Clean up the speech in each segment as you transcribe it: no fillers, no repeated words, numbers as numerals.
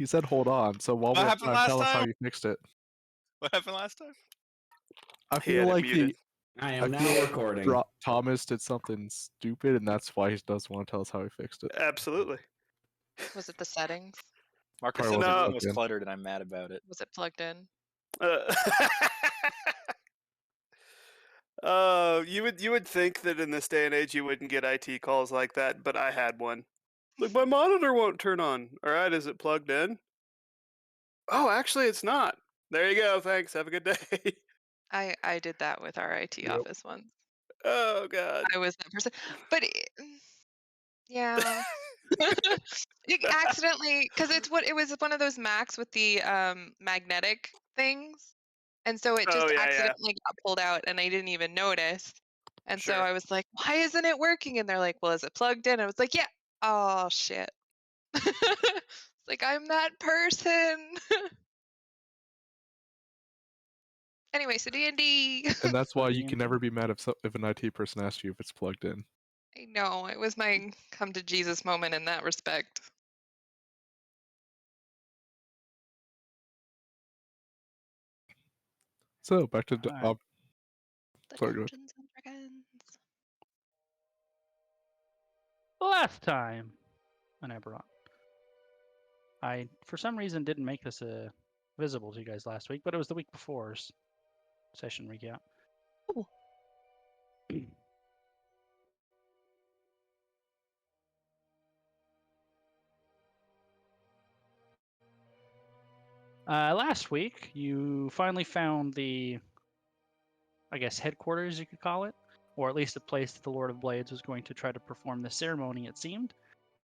He said hold on. So while What we're happened on, last tell us how time? you fixed it. What happened last time? I He feel had it like muted. I am now recording. Thomas did something stupid, and that's why he doesn't want to tell us how he fixed it. Absolutely. Was it the settings? Marcus Probably said wasn't everything plugged was in. cluttered, and I'm mad about it. Was it plugged in? You would think that in this day and age you wouldn't get IT calls like that, but I had one. Like, my monitor won't turn on. All right, is it plugged in? Oh, actually, it's not. There you go. Thanks. Have a good day. I did that with our IT Yep. office once. Oh God. I was that person, but yeah, it accidentally because it was one of those Macs with the magnetic things, and so it just Oh, yeah. accidentally got pulled out, and I didn't even notice. And so Sure. I was like, "Why isn't it working?" And they're like, "Well, is it plugged in?" I was like, "Yeah." Oh shit! It's like I'm that person. Anyway, so D&D. And that's why you can never be mad if an IT person asks you if it's plugged in. I know, it was my come to Jesus moment in that respect. So back to Alright. The sorry, go ahead. Dungeons and Dragons. Last time on Eberron. I, for some reason, didn't make this visible to you guys last week, but it was the week before's session recap. Ooh. Last week, you finally found the, I guess, headquarters, you could call it, or at least a place that the Lord of Blades was going to try to perform the ceremony, it seemed.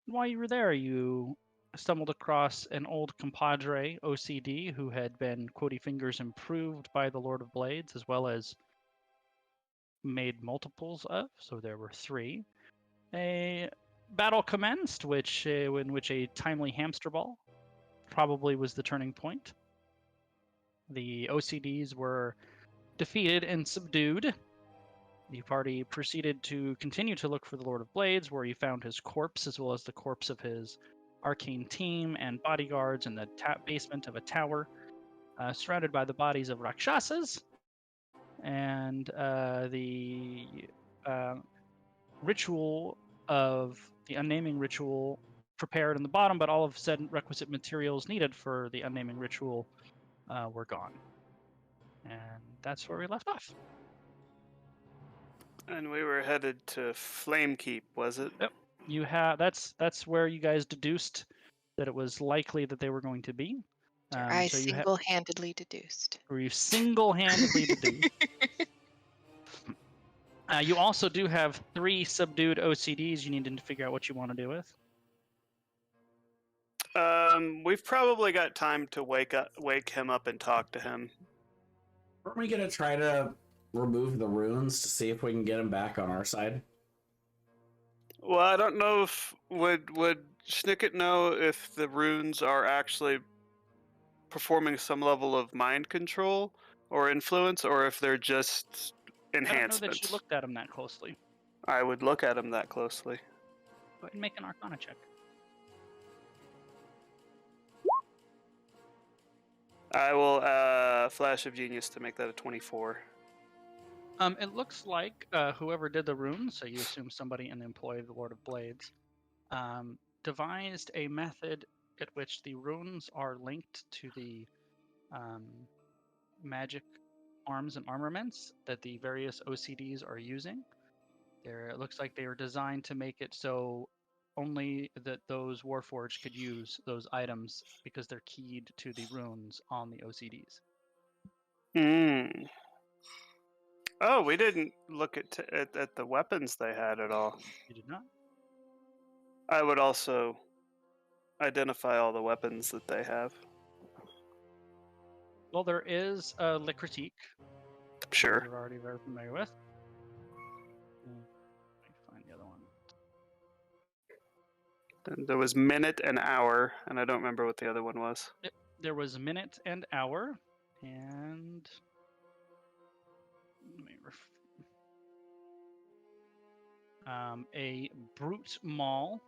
And while you were there, you stumbled across an old compadre, OCD, who had been, quotey fingers, improved by the Lord of Blades, as well as made multiples of, so there were 3. A battle commenced, in which a timely hamster ball probably was the turning point. The OCDs were defeated and subdued. The party proceeded to continue to look for the Lord of Blades, where he found his corpse, as well as the corpse of his arcane team and bodyguards in the basement of a tower, surrounded by the bodies of Rakshasas. And the ritual of the unnaming ritual prepared in the bottom, but all of said requisite materials needed for the unnaming ritual were gone. And that's where we left off. And we were headed to Flamekeep, was it? Yep. You have that's where you guys deduced that it was likely that they were going to be. I So single-handedly deduced. Or you single-handedly deduced. You also do have 3 subdued OCDs you need to figure out what you want to do with. We've probably got time to wake him up and talk to him. Aren't we gonna try to remove the runes to see if we can get him back on our side? Well, I don't know if would Snicket know if the runes are actually performing some level of mind control or influence, or if they're just enhancements. I don't know that you looked at him that closely. I would look at him that closely. Go ahead and make an Arcana check. I will Flash of Genius to make that a 24. It looks like whoever did the runes, so you assume somebody in the employ of the Lord of Blades, devised a method at which the runes are linked to the magic arms and armaments that the various OCDs are using. It looks like they were designed to make it so only that those Warforged could use those items because they're keyed to the runes on the OCDs. Hmm. Oh, we didn't look at the weapons they had at all. You did not? I would also identify all the weapons that they have. Well, there is a Le Critique. Sure. You're already very familiar with. Let me find the other one. There was minute and hour, and I don't remember what the other one was. There was minute and hour, and let me a brute maul.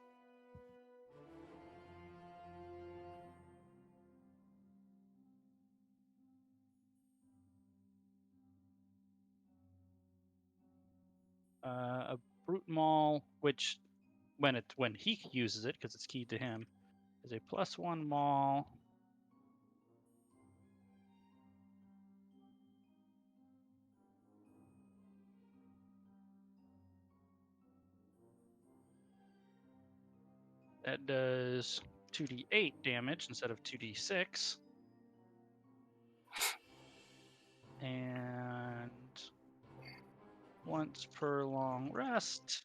A brute maul, which when he uses it, because it's keyed to him, is a +1 maul. That does 2d8 damage instead of 2d6. And once per long rest.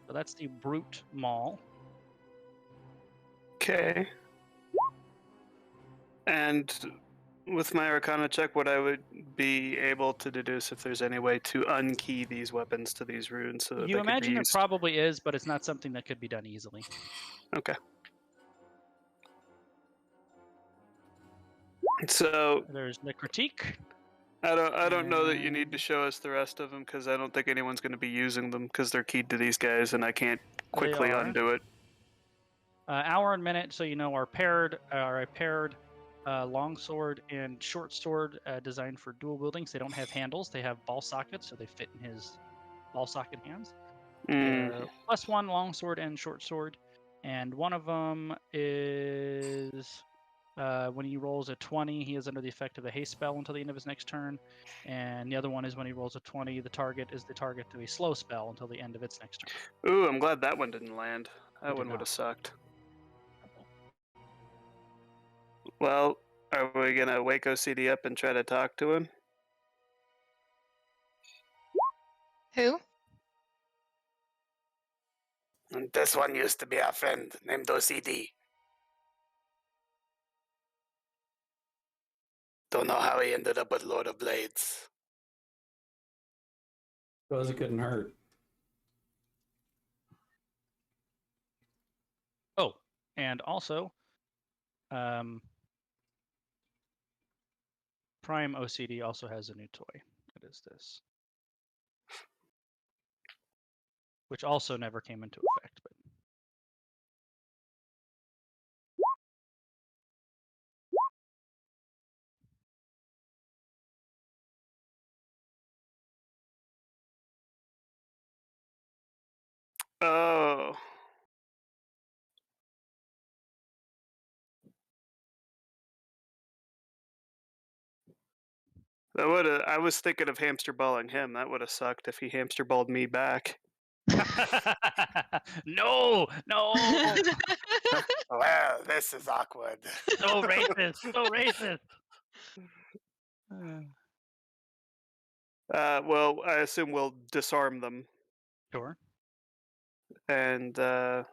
So that's the brute maul. Okay. And with my Arcana check, what I would be able to deduce if there's any way to unkey these weapons to these runes so that You they could be imagine there used. probably is, but it's not something that could be done easily. Okay. So There's the critique. I don't know that you need to show us the rest of them because I don't think anyone's going to be using them because they're keyed to these guys, and I can't quickly are. undo it. Hour and minute, so you know, are a paired longsword and short sword designed for dual wielding. They don't have handles; they have ball sockets, so they fit in his ball socket hands. They're +1 longsword and short sword, and one of them is when he rolls a 20, he is under the effect of a haste spell until the end of his next turn, and the other one is when he rolls a 20, the target is the target to a slow spell until the end of its next turn. Ooh, I'm glad that one didn't land. That It one did would not. have sucked. Well, are we gonna wake OCD up and try to talk to him? Who? This one used to be our friend named OCD. Don't know how he ended up with Lord of Blades. Suppose it couldn't hurt. Oh, and also, Prime OCD also has a new toy. What is this? Which also never came into effect. But Oh. That would have. I was thinking of hamster balling him. That would have sucked if he hamster balled me back. no. Well, this is awkward. So racist. So racist. Well, I assume we'll disarm them, Sure. and I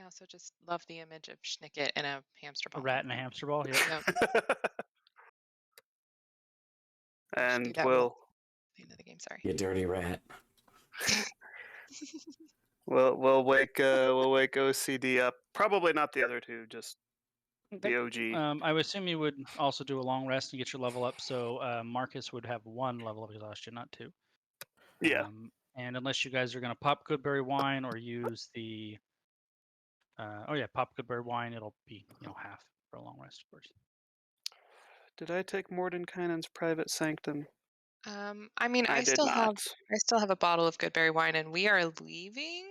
also just love the image of Schnicket in a hamster A ball. rat and a hamster ball. Yep. Yep. We should do and that we'll at the end of the game. Sorry. You dirty rat. we'll wake OCD up. Probably not the other two, just Okay. the OG. I would assume you would also do a long rest to get your level up, so Marcus would have 1 level of exhaustion, not 2. Yeah. And unless you guys are going to pop Goodberry wine or use the, pop Goodberry wine, it'll be half for a long rest, of course. Did I take Mordenkainen's private sanctum? I mean, I I did still not. have a bottle of Goodberry wine, and we are leaving.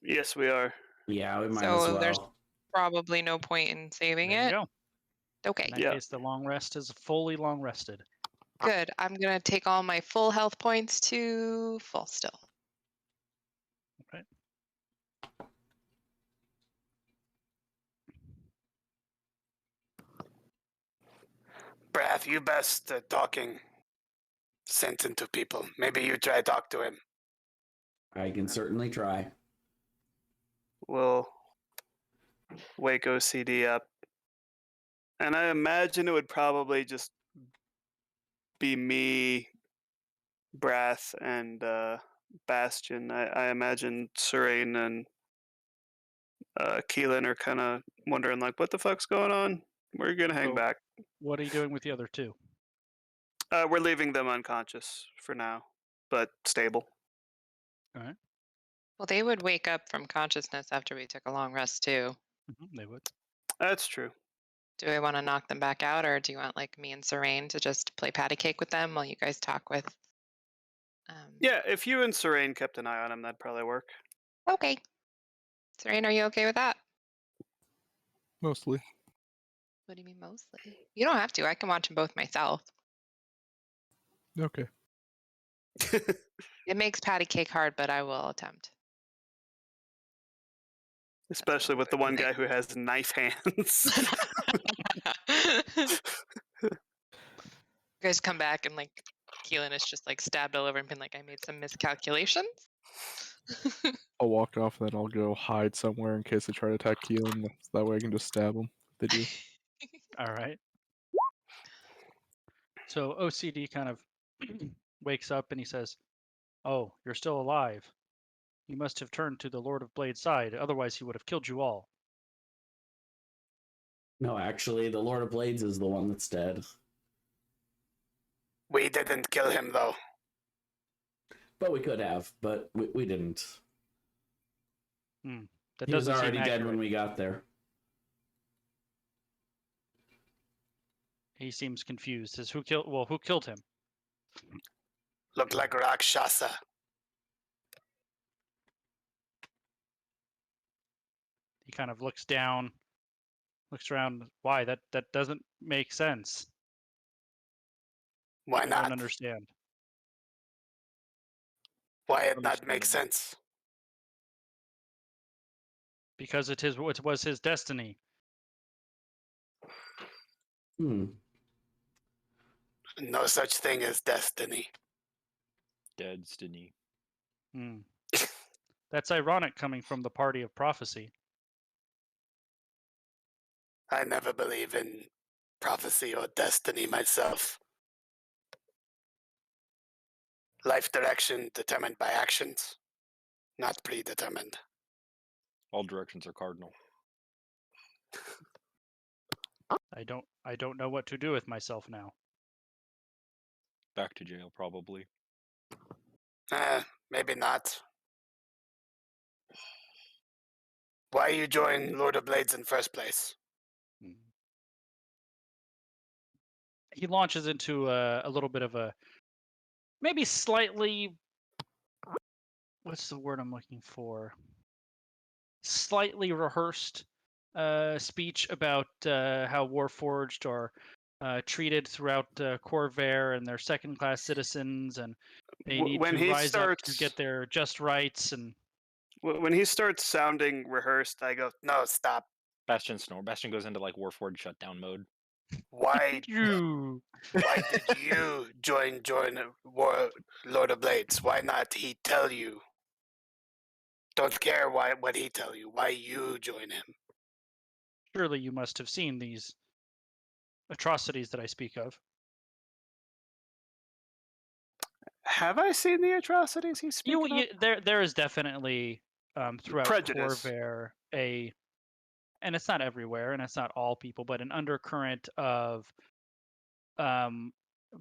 Yes, we are. Yeah, we might So as there's well. probably no point in saving There you it. go. Okay, In that Yeah. case, the long rest is fully long rested. good. I'm gonna take all my full health points to full still. Okay. Brath, you best talking sense into people. Maybe you try talk to him. I can certainly try. We'll wake OCD up. And I imagine it would probably just be me, Brath, and Bastion. I imagine Surain and Keelan are kind of wondering, like, what the fuck's going on? We're going to hang So- back. What are you doing with the other 2? We're leaving them unconscious for now, but stable. Well, they would wake up from consciousness after we took a long rest too. They would. That's true. Do I want to knock them back out, or do you want like me and Serene to just play patty cake with them while you guys talk with? Yeah, if you and Serene kept an eye on him, that'd probably work. Okay. Serene, are you okay with that? Mostly. What do you mean mostly? You don't have to. I can watch them both myself. Okay. It makes patty cake hard, but I will attempt. Especially with the one guy who has knife hands. You guys come back and like Keelan is just like stabbed all over and been like, I made some miscalculations. I'll walk off and then I'll go hide somewhere in case they try to attack Keelan. So that way I can just stab them if they do. All right. So OCD kind of wakes up and he says, "Oh, you're still alive. You must have turned to the Lord of Blade's side, otherwise he would have killed you all." No, actually, the Lord of Blades is the one that's dead. We didn't kill him, though. But we could have, but we didn't. That He was doesn't already seem dead accurate. when we got there. He seems confused. Says, who killed him? Looked like Rakshasa. He kind of looks down, looks around. Why? That doesn't make sense. Why I not? don't understand. Why it not make Understandable. sense? Because it was his destiny. Hmm. No such thing as destiny. Destiny. That's ironic coming from the party of prophecy. I never believe in prophecy or destiny myself. Life direction determined by actions, not predetermined. All directions are cardinal. I don't know what to do with myself now. Back to jail, probably. Maybe not. Why you join Lord of Blades in first place? He launches into a little bit of a maybe slightly, what's the word I'm looking for? Slightly rehearsed speech about how Warforged are treated throughout Corvair, and they're second-class citizens, and they need When to he rise up to starts- get their just rights. And When he starts sounding rehearsed, I go, no, stop. Bastion snore. Bastion goes into like Warforged shutdown mode. Why you did you join Lord of Blades? Why not he tell you? Don't care what he tell you. Why you join him? surely you must have seen these atrocities that I speak of. Have I seen the atrocities he's speaking of? There is definitely throughout Prejudice. Corvair and it's not everywhere, and it's not all people, but an undercurrent of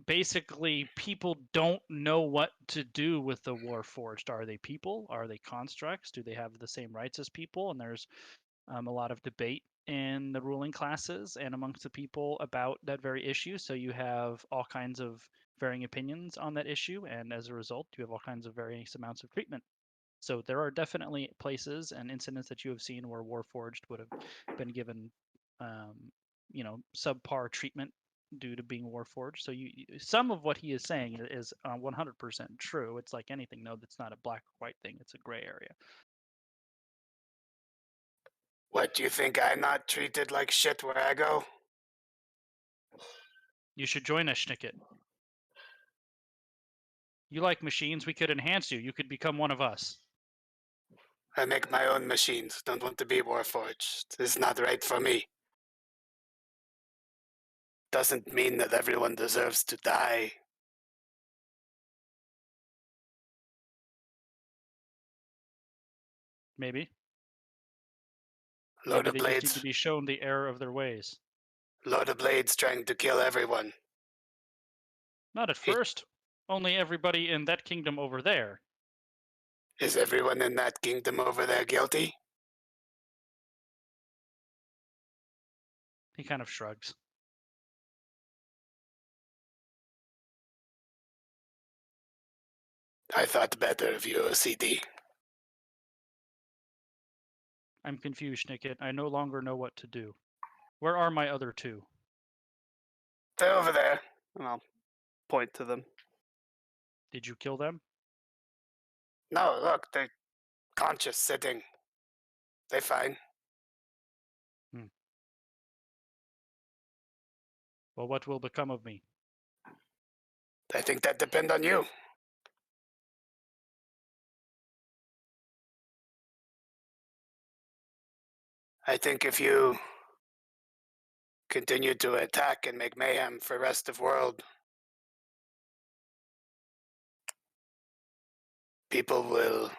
basically people don't know what to do with the Warforged. Are they people? Are they constructs? Do they have the same rights as people? And there's a lot of debate in the ruling classes and amongst the people about that very issue. So you have all kinds of varying opinions on that issue, and as a result, you have all kinds of various amounts of treatment. So there are definitely places and incidents that you have seen where Warforged would have been given, subpar treatment due to being Warforged. So some of what he is saying is 100% true. It's like anything, though, that's not a black or white thing. It's a gray area. What, do you think I'm not treated like shit where I go? You should join us, Schnicket. You like machines, we could enhance you. You could become one of us. I make my own machines. Don't want to be Warforged. It's not right for me. Doesn't mean that everyone deserves to die. Maybe. Lord Maybe of they just need Blades. to be shown the error of their ways. Lord of Blades trying to kill everyone. Not at first. Only everybody in that kingdom over there. Is everyone in that kingdom over there guilty? He kind of shrugs. I thought better of you, CD. I'm confused, Schnicket. I no longer know what to do. Where are my other two? They're over there. And I'll point to them. Did you kill them? No, look, they're conscious, sitting. They're fine. Well, what will become of me? I think that depends on you. I think if you continue to attack and make mayhem for the rest of the world, people will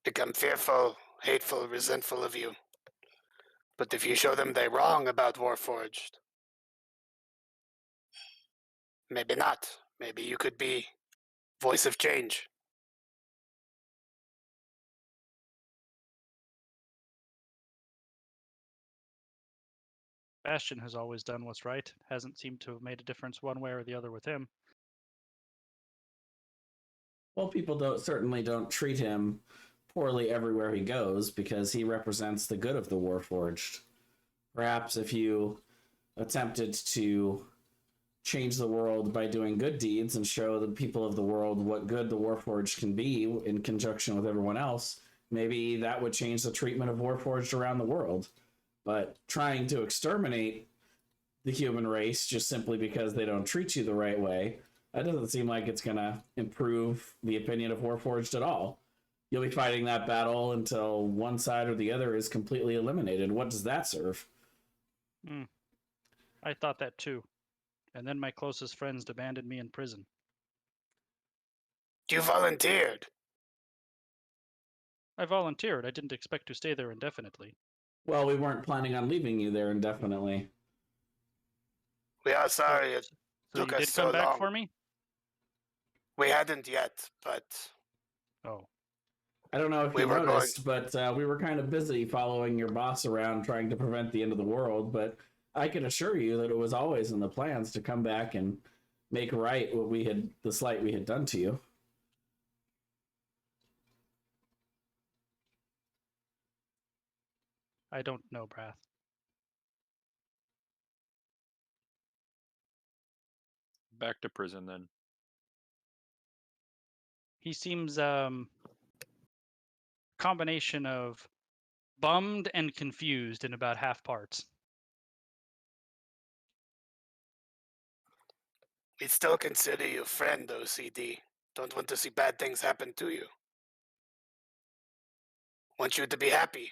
become fearful, hateful, resentful of you. But if you show them they're wrong about Warforged, maybe not. Maybe you could be voice of change. Bastion has always done what's right. Hasn't seemed to have made a difference one way or the other with him. Well, people certainly don't treat him poorly everywhere he goes because he represents the good of the Warforged. Perhaps if you attempted to change the world by doing good deeds and show the people of the world what good the Warforged can be in conjunction with everyone else, maybe that would change the treatment of Warforged around the world. But trying to exterminate the human race just simply because they don't treat you the right way, that doesn't seem like it's going to improve the opinion of Warforged at all. You'll be fighting that battle until one side or the other is completely eliminated. What does that serve? I thought that too. And then my closest friends demanded me in prison. You volunteered. I volunteered. I didn't expect to stay there indefinitely. Well, we weren't planning on leaving you there indefinitely. We are sorry it So took you us did come so back long. for me? We hadn't yet, but Oh. I don't know if We you were noticed, but we were kind of busy following your boss around trying to prevent the end of the world, but I can assure you that it was always in the plans to come back and make right the slight we had done to you. I don't know, Brath. Back to prison then. He seems combination of bummed and confused in about half parts. we still consider you a friend, OCD. Don't want to see bad things happen to you. Want you to be happy.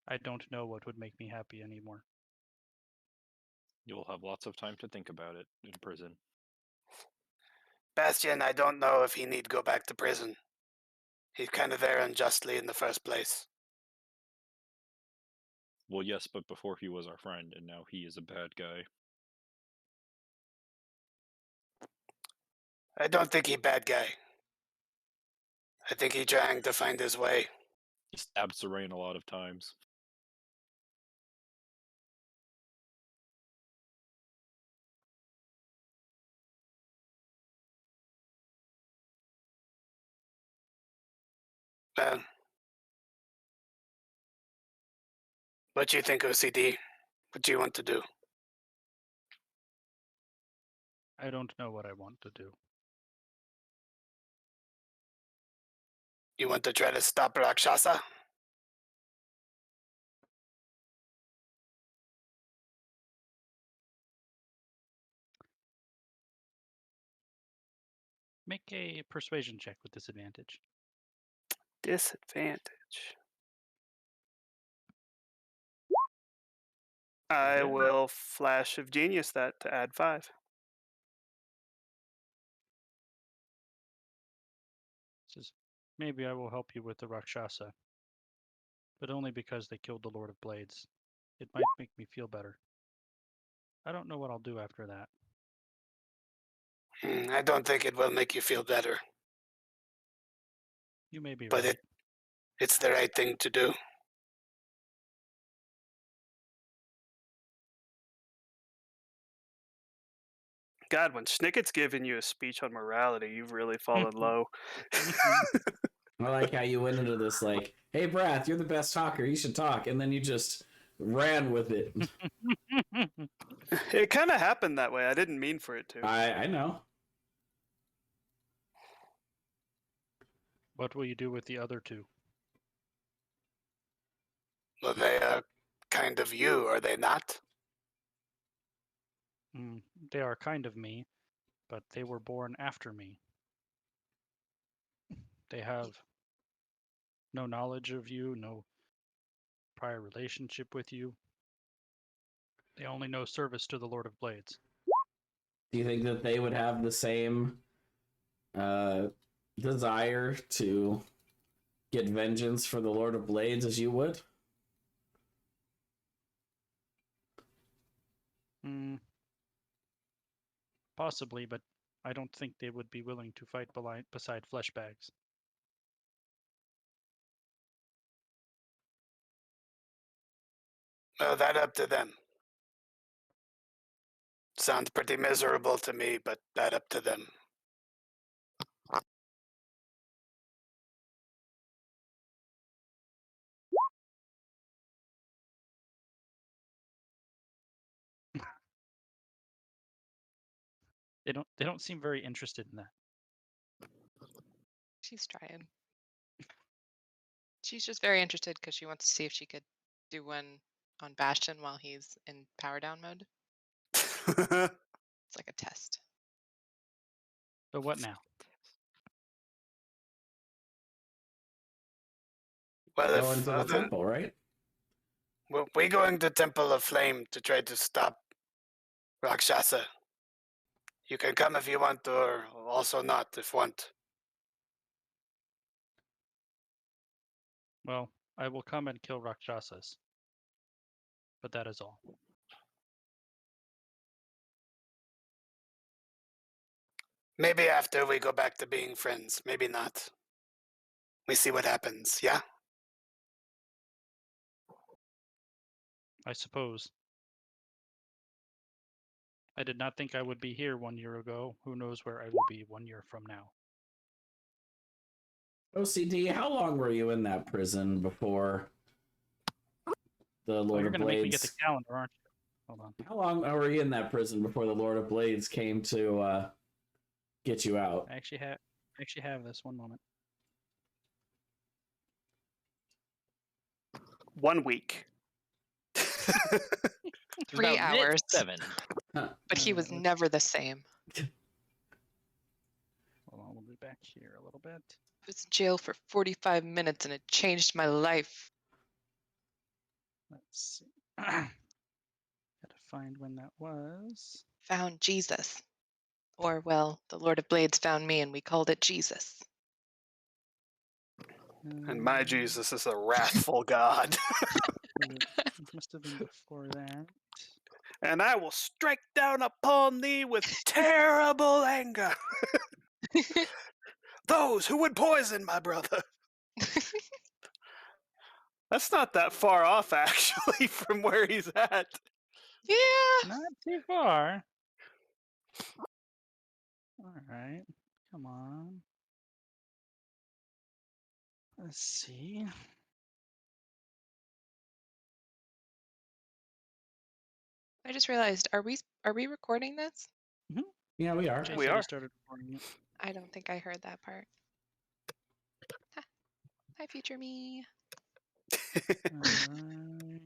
I don't know what would make me happy anymore. You'll have lots of time to think about it in prison. Bastion, I don't know if he need go back to prison. He's kind of there unjustly in the first place. Well, yes, but before he was our friend, and now he is a bad guy. I don't think he bad guy. I think he trying to find his way. He stabbed Serene a lot of times. Well, what you think, OCD? What do you want to do? I don't know what I want to do. You want to try to stop Rakshasa? Make a persuasion check with disadvantage. Disadvantage. I Yeah. will flash of genius that to add 5. Says, maybe I will help you with the Rakshasa, but only because they killed the Lord of Blades. It might make me feel better. I don't know what I'll do after that. I don't think it will make you feel better. You may be But right. It's the right thing to do. God, when Snicket's giving you a speech on morality, you've really fallen low. I like how you went into this like, hey, Brath, you're the best talker. You should talk. And then you just ran with it. It kind of happened that way. I didn't mean for it to. I know. What will you do with the other two? Well, they are kind of you, are they not? They are kind of me, but they were born after me. They have no knowledge of you, no prior relationship with you. They only know service to the Lord of Blades. Do you think that they would have the same desire to get vengeance for the Lord of Blades as you would? Possibly, but I don't think they would be willing to fight beside flesh bags. Well, that up to them. Sounds pretty miserable to me, but that up to them. They don't seem very interested in that. She's trying. She's just very interested because she wants to see if she could do one on Bastion while he's in power down mode. It's like a test. So what now? Well, Go into the temple, right? Well, we're going to Temple of Flame to try to stop Rakshasa. You can come if you want, or also not if want. Well, I will come and kill Rakshasas. But that is all. Maybe after we go back to being friends. Maybe not. We see what happens, yeah? I suppose. I did not think I would be here 1 year ago. Who knows where I will be 1 year from now? OCD, how long were you in that prison before the Oh, Lord you're of going to make me get the Blades? calendar, aren't you? Hold on. How long were you in that prison before the Lord of Blades came to get you out? I actually have this. 1 moment. 1 week. 3 hours. 7. But he was never the same. Hold on, we'll be back here a little bit. I was in jail for 45 minutes and it changed my life. Let's see. Gotta find when that was. Found Jesus. Or, well, the Lord of Blades found me and we called it Jesus. And my Jesus is a wrathful God. It must have been before that. And I will strike down upon thee with terrible anger. Those who would poison my brother. That's not that far off, actually, from where he's at. Yeah. Not too far. All right. Come on. Let's see. I just realized, are we recording this? Yeah, we are. Jay We said he are. started recording it. I don't think I heard that part. Hi, future me. All right.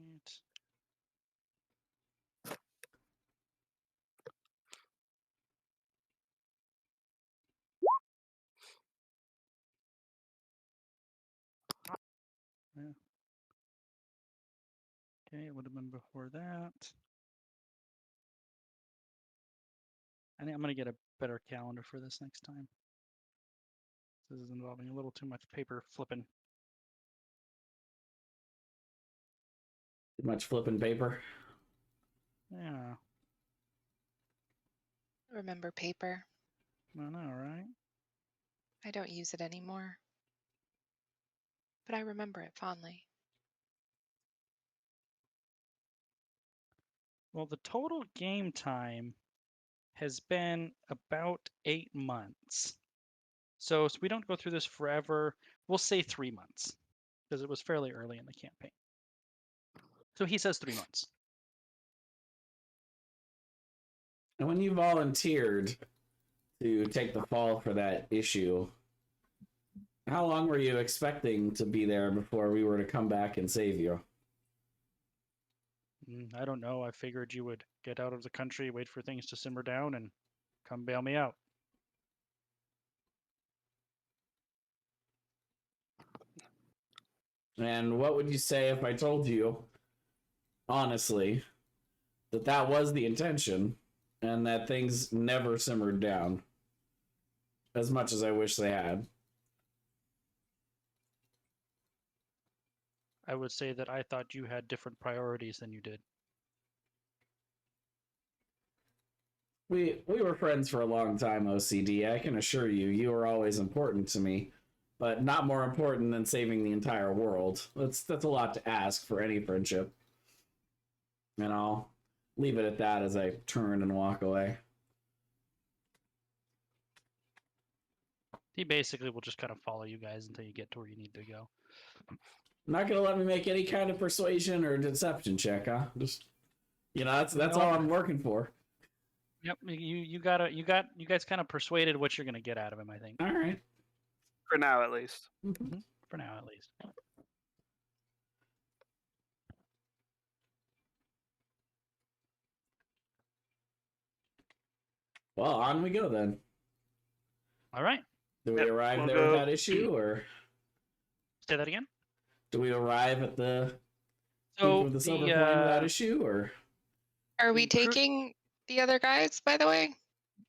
Yeah. Okay, it would have been before that. I think I'm going to get a better calendar for this next time. This is involving a little too much paper flipping. Too much flipping paper. Yeah, Remember paper? I know, right? I don't use it anymore. but I remember it fondly. Well, the total game time has been about 8 months. So we don't go through this forever. We'll say 3 months because it was fairly early in the campaign. So he says 3 months. And when you volunteered to take the fall for that issue, how long were you expecting to be there before we were to come back and save you? I don't know. I figured you would get out of the country, wait for things to simmer down, and come bail me out. And what would you say if I told you, honestly, that that was the intention and that things never simmered down as much as I wish they had? I would say that I thought you had different priorities than you did. We were friends for a long time, OCD. I can assure you, you were always important to me, but not more important than saving the entire world. That's a lot to ask for any friendship. And I'll leave it at that as I turn and walk away. He basically will just kind of follow you guys until you get to where you need to go. Not gonna let me make any kind of persuasion or deception check, huh? Just, that's No. all I'm working for. Yep, you guys kind of persuaded what you're gonna get out of him, I think. All right. For now, at least. For now, at least. Well, on we go then. All right. Do we Yep, arrive we'll there go. with that issue, or Say that again. do we arrive at the So Keep of the Silver Coin without issue, or? Are we Cru- taking the other guys, by the way? Are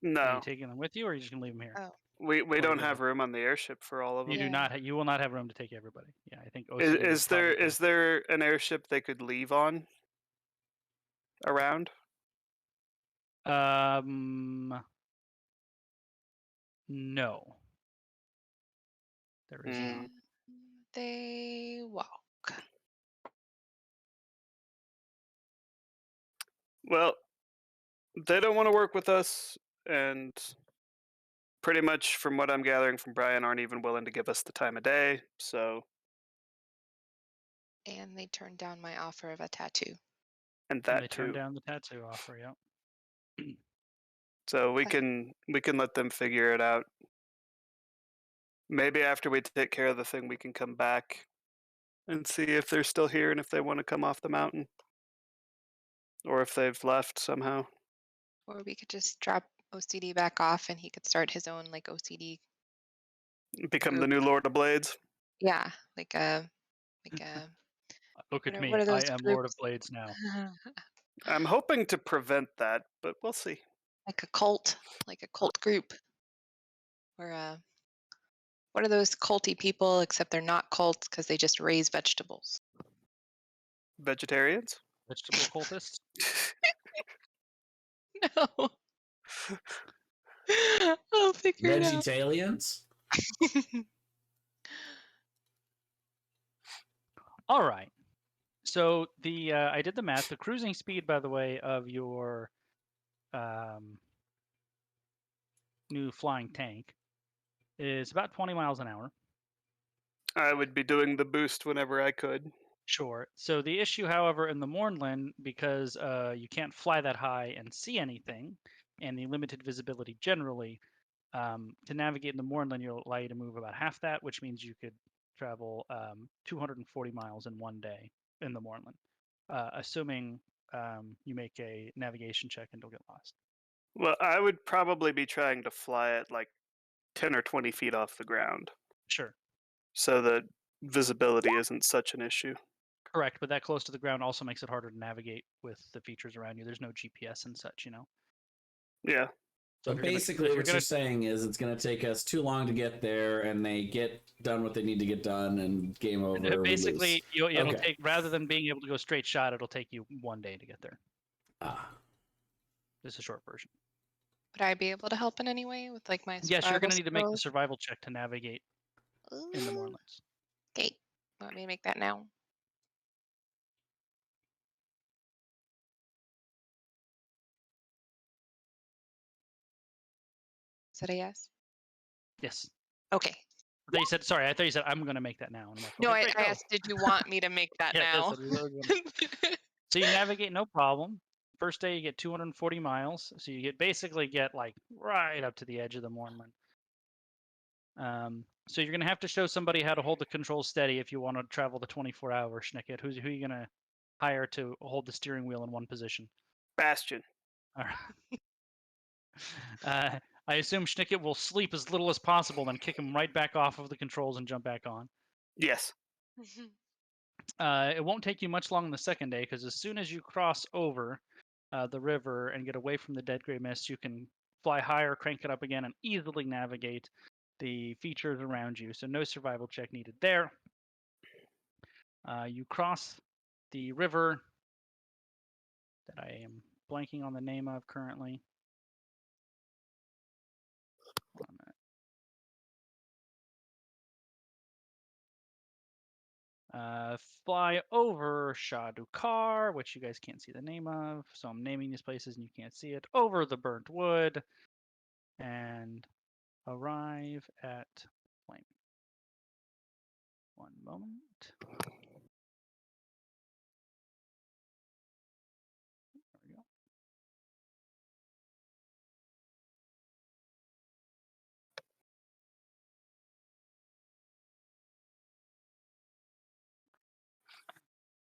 No, you taking them with you, or are you just gonna leave them here? Oh. we Or don't go have ahead. room on the airship for all of You them. do Yeah. not. You will not have room to take everybody. Yeah, I think. Is, OCD would is there probably- is there an airship they could leave on around? No. There is not. And they walk. Well, they don't want to work with us, and pretty much from what I'm gathering from Brian, aren't even willing to give us the time of day. So, And they turned down my offer of a tattoo. and And that they too. turned down the tattoo offer. Yeah. So we Okay. can let them figure it out. Maybe after we take care of the thing, we can come back and see if they're still here and if they want to come off the mountain, or if they've left somehow. Or we could just drop OCD back off and he could start his own like OCD. Become the Group. new Lord of Blades. Yeah, like a Look at What are- me. what are I those am Lord of groups? Blades now. I'm hoping to prevent that, but we'll see. like a cult group. Or what are those culty people except they're not cults because they just raise vegetables? Vegetarians? Vegetable cultists. No. I'll figure it out. Vegetalians? All right. So the I did the math. The cruising speed, by the way, of your new flying tank is about 20 miles an hour. I would be doing the boost whenever I could. Sure. So the issue, however, in the Mornland, because you can't fly that high and see anything, and the limited visibility generally, to navigate in the Mornland, you'll allow you to move about half that, which means you could travel 240 miles in one day in the Mornland, assuming you make a navigation check and don't get lost. Well, I would probably be trying to fly at like 10 or 20 feet off the ground, Sure. so that visibility isn't such an issue. Correct, but that close to the ground also makes it harder to navigate with the features around you. There's no GPS and such, you know. Yeah. So if you're basically, if what you're saying is it's going to take us too long to get there, and they get done what they need to get done, and game over. we basically, lose. it'll Okay. take, rather than being able to go straight shot, it'll take you 1 day to get there. This is a short version. Would I be able to help in any way with like my Yes, you're going to survival need to make the skills? survival check to navigate in the Ooh, Moorlands. Okay. Want me to make that now? Is that a yes? Yes. Okay. They said, sorry, I thought you said, I'm going to make that now. And I'm like, No, okay, I great, go. asked, did you want me to make that Yeah, that's now? what I was gonna- So you navigate no problem. First day you get 240 miles, so you basically get like right up to the edge of the Mornland. So you're gonna have to show somebody how to hold the controls steady if you want to travel the 24-hour Schnicket. Who are you gonna hire to hold the steering wheel in one position? Bastion. All right. I assume Schnicket will sleep as little as possible, then kick him right back off of the controls and jump back on. Yes. It won't take you much long on the second day, because as soon as you cross over the river and get away from the dead gray mist, you can fly higher, crank it up again, and easily navigate the features around you. So no survival check needed there. You cross the river that I am blanking on the name of currently. Hold on a minute. Fly over Shadukar, which you guys can't see the name of, so I'm naming these places and you can't see it. Over the burnt wood, and arrive at Flame. One moment. There we go.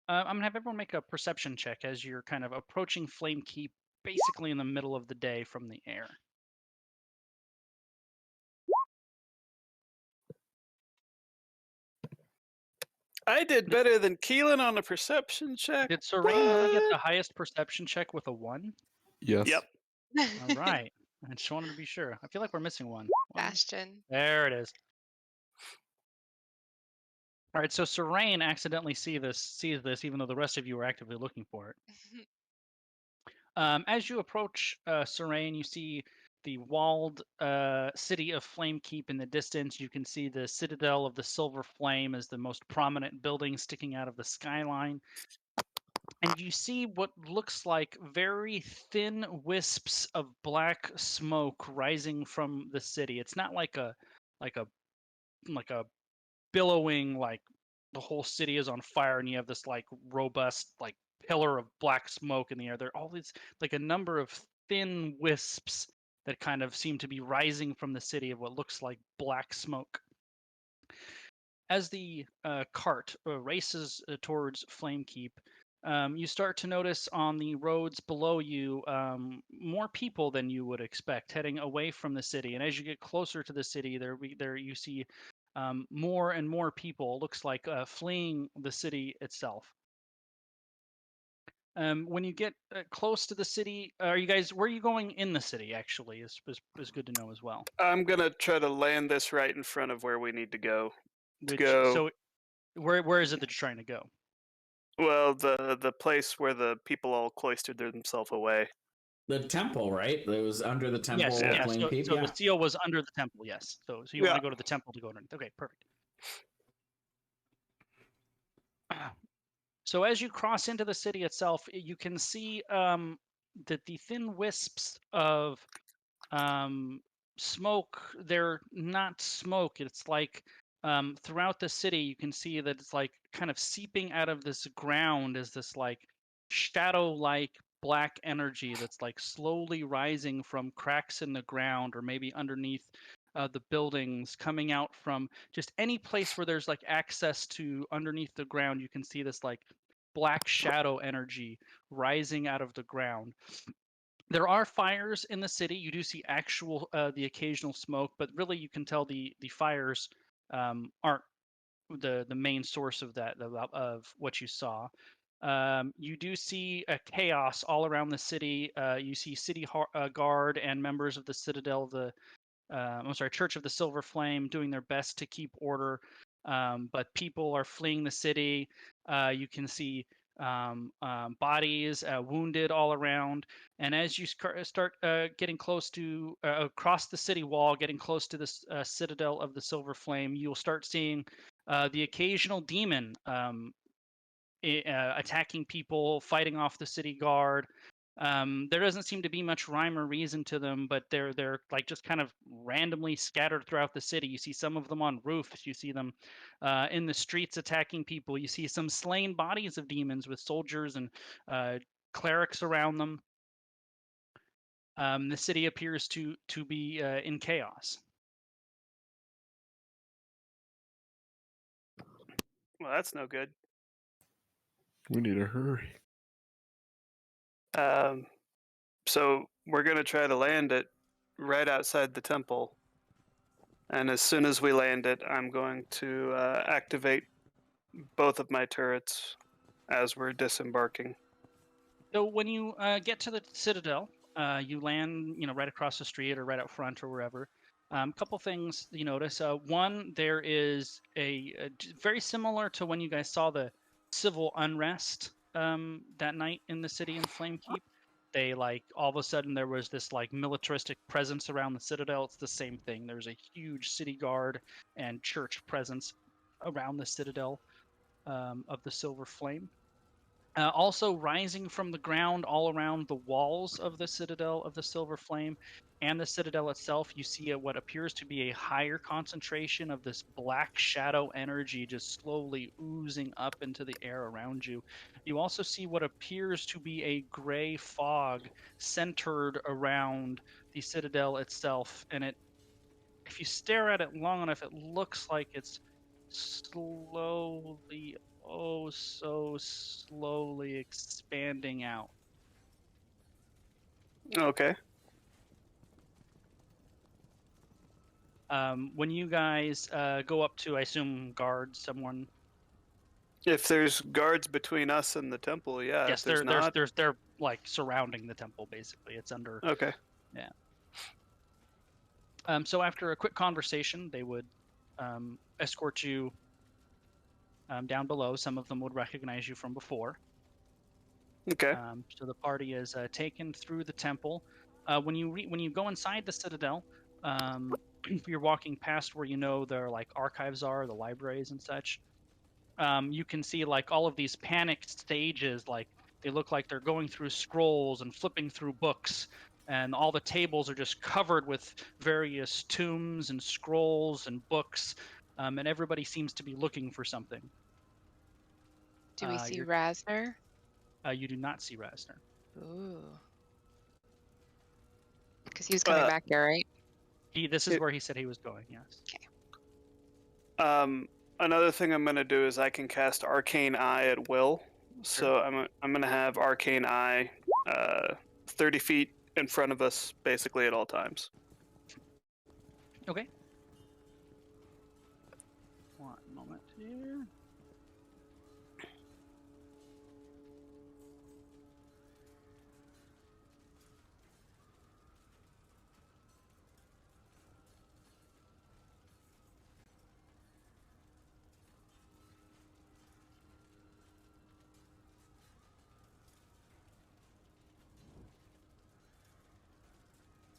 I'm gonna have everyone make a perception check as you're kind of approaching Flame Keep, basically in the middle of the day from the air. I did better than Keelan on a perception check. Did Serene only get the What? highest perception check with a 1? Yes. Yep. All right. I just wanted to be sure. I feel like we're missing one. Bastion. There it is. All right, so Serene accidentally sees this, even though the rest of you are actively looking for it. As you approach Serene, you see the walled city of Flame Keep in the distance. You can see the Citadel of the Silver Flame as the most prominent building sticking out of the skyline. And you see what looks like very thin wisps of black smoke rising from the city. It's not like a billowing, like the whole city is on fire and you have this like robust like pillar of black smoke in the air. There are all these like a number of thin wisps that kind of seem to be rising from the city of what looks like black smoke. As the cart races towards Flamekeep, you start to notice on the roads below you more people than you would expect heading away from the city. And as you get closer to the city, there you see more and more people. Looks like fleeing the city itself. When you get close to the city, are you guys? Where are you going in the city? Actually, is good to know as well. I'm gonna try to land this right in front of where we need to go. So, where is it that you're trying to go? Well, the place where the people all cloistered themselves away. The temple, right? It was under the temple. Yes, of yeah. Flame Keep. So the seal was under the temple. Yes. So you want to go to the temple to go underneath. Okay, perfect. So as you cross into the city itself, you can see that the thin wisps of smoke, they're not smoke. It's like throughout the city, you can see that it's like kind of seeping out of this ground as this like shadow-like black energy that's like slowly rising from cracks in the ground or maybe underneath the buildings, coming out from just any place where there's like access to underneath the ground. You can see this like black shadow energy rising out of the ground. There are fires in the city. You do see actual the occasional smoke, but really you can tell the fires aren't the main source of that of what you saw. You do see a chaos all around the city. You see city guard and members of the Citadel of the Church of the Silver Flame doing their best to keep order, but people are fleeing the city. You can see bodies wounded all around. And as you start getting close to across the city wall, getting close to the Citadel of the Silver Flame, you'll start seeing The occasional demon attacking people, fighting off the city guard. There doesn't seem to be much rhyme or reason to them, but they're like just kind of randomly scattered throughout the city. You see some of them on roofs. You see them in the streets attacking people. You see some slain bodies of demons with soldiers and clerics around them. The city appears to be in chaos. Well, that's no good. We need to hurry. So we're gonna try to land it right outside the temple, and as soon as we land it, I'm going to activate both of my turrets as we're disembarking. So when you get to the citadel, you land, right across the street or right out front or wherever. Couple things you notice. One, there is very similar to when you guys saw the civil unrest that night in the city in Flamekeep. They all of a sudden there was this militaristic presence around the citadel. It's the same thing. There's a huge city guard and church presence around the citadel of the Silver Flame. Also rising from the ground all around the walls of the Citadel of the Silver Flame and the Citadel itself, you see what appears to be a higher concentration of this black shadow energy just slowly oozing up into the air around you. You also see what appears to be a gray fog centered around the Citadel itself, and if you stare at it long enough, it looks like it's slowly, oh so slowly expanding out. Okay. When you guys go up to, I assume, guard someone. If there's guards between us and the temple, yeah. Yes, if there's not, they're surrounding the temple basically. It's under. Okay. Yeah. So after a quick conversation, they would escort you down below. Some of them would recognize you from before. Okay. So the party is taken through the temple. When you go inside the citadel, you're walking past where their archives are, the libraries and such. You can see all of these panicked stages, they look like they're going through scrolls and flipping through books, and all the tables are just covered with various tombs and scrolls and books, and everybody seems to be looking for something. Do we see Rasner? You do not see Rasner. Ooh. Because he was coming back here, right? This is where he said he was going, yes. Okay. Another thing I'm going to do is I can cast Arcane Eye at will. So I'm going to have Arcane Eye 30 feet in front of us basically at all times. Okay. One moment here.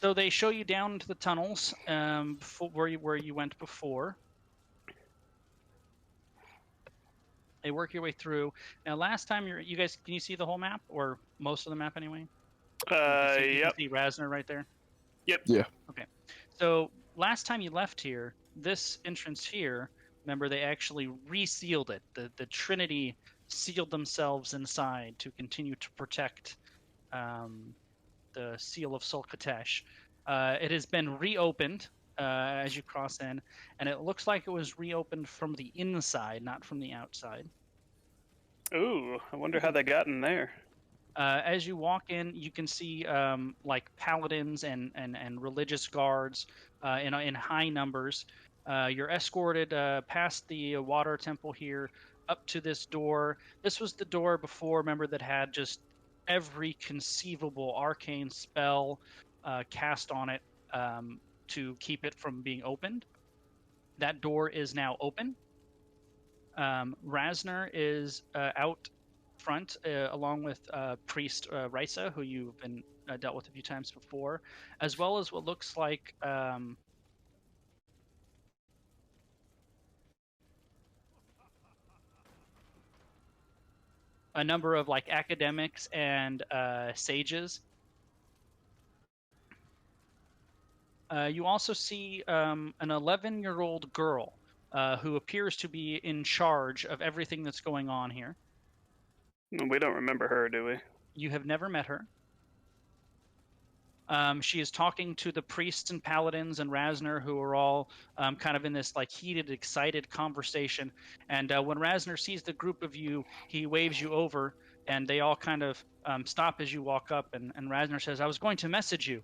So they show you down into the tunnels where you went before. They work your way through. Now, last time you guys, can you see the whole map or most of the map anyway? You can see Rasner right there. Yep. Yeah. Okay. So last time you left here, this entrance here, remember they actually resealed it. The Trinity sealed themselves inside to continue to protect the Seal of Sulkatesh. It has been reopened as you cross in, and it looks like it was reopened from the inside, not from the outside. Ooh, I wonder how they got in there. As you walk in, you can see paladins and religious guards in high numbers. You're escorted past the water temple here up to this door. This was the door before, remember, that had just every conceivable arcane spell cast on it to keep it from being opened. That door is now open. Rasner is out front along with Priest Risa, who you've been dealt with a few times before, as well as what looks like a number of like academics and sages. You also see an 11-year-old girl who appears to be in charge of everything that's going on here. We don't remember her, do we? You have never met her. She is talking to the priests and paladins and Rasner, who are all kind of in this like heated, excited conversation. And when Rasner sees the group of you, he waves you over, and they all kind of stop as you walk up. And Rasner says, "I was going to message you.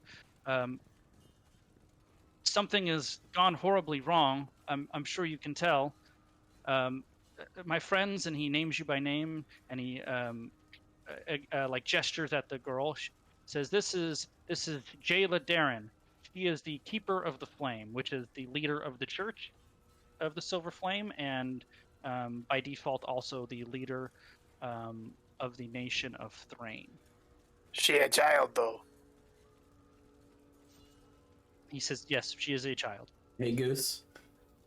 Something has gone horribly wrong. I'm sure you can tell. My friends," and he names you by name, and he like gestures at the girl. Says, "This is Jayla Darren. She is the keeper of the flame, which is the leader of the church of the Silver Flame, and by default also the leader of the nation of Thrain." She a child, though. He says, "Yes, she is a child." Hey, Goose.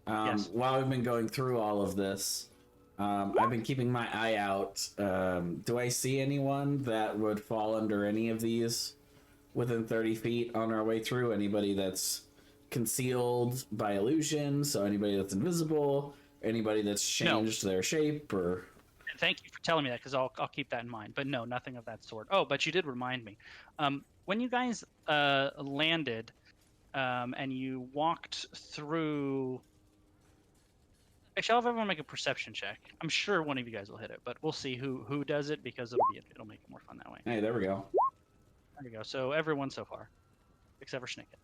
Yes. While we've been going through all of this, I've been keeping my eye out. Do I see anyone that would fall under any of these within 30 feet on our way through? Anybody that's concealed by illusion, so anybody that's invisible, anybody that's changed their shape, or... Thank you for telling me that, because I'll keep that in mind. But no, nothing of that sort. Oh, but you did remind me. When you guys landed and you walked through... Actually, I'll have everyone make a perception check. I'm sure one of you guys will hit it, but we'll see who does it, because it'll make it more fun that way. Hey, there we go. There we go. So everyone so far, except for Snicket.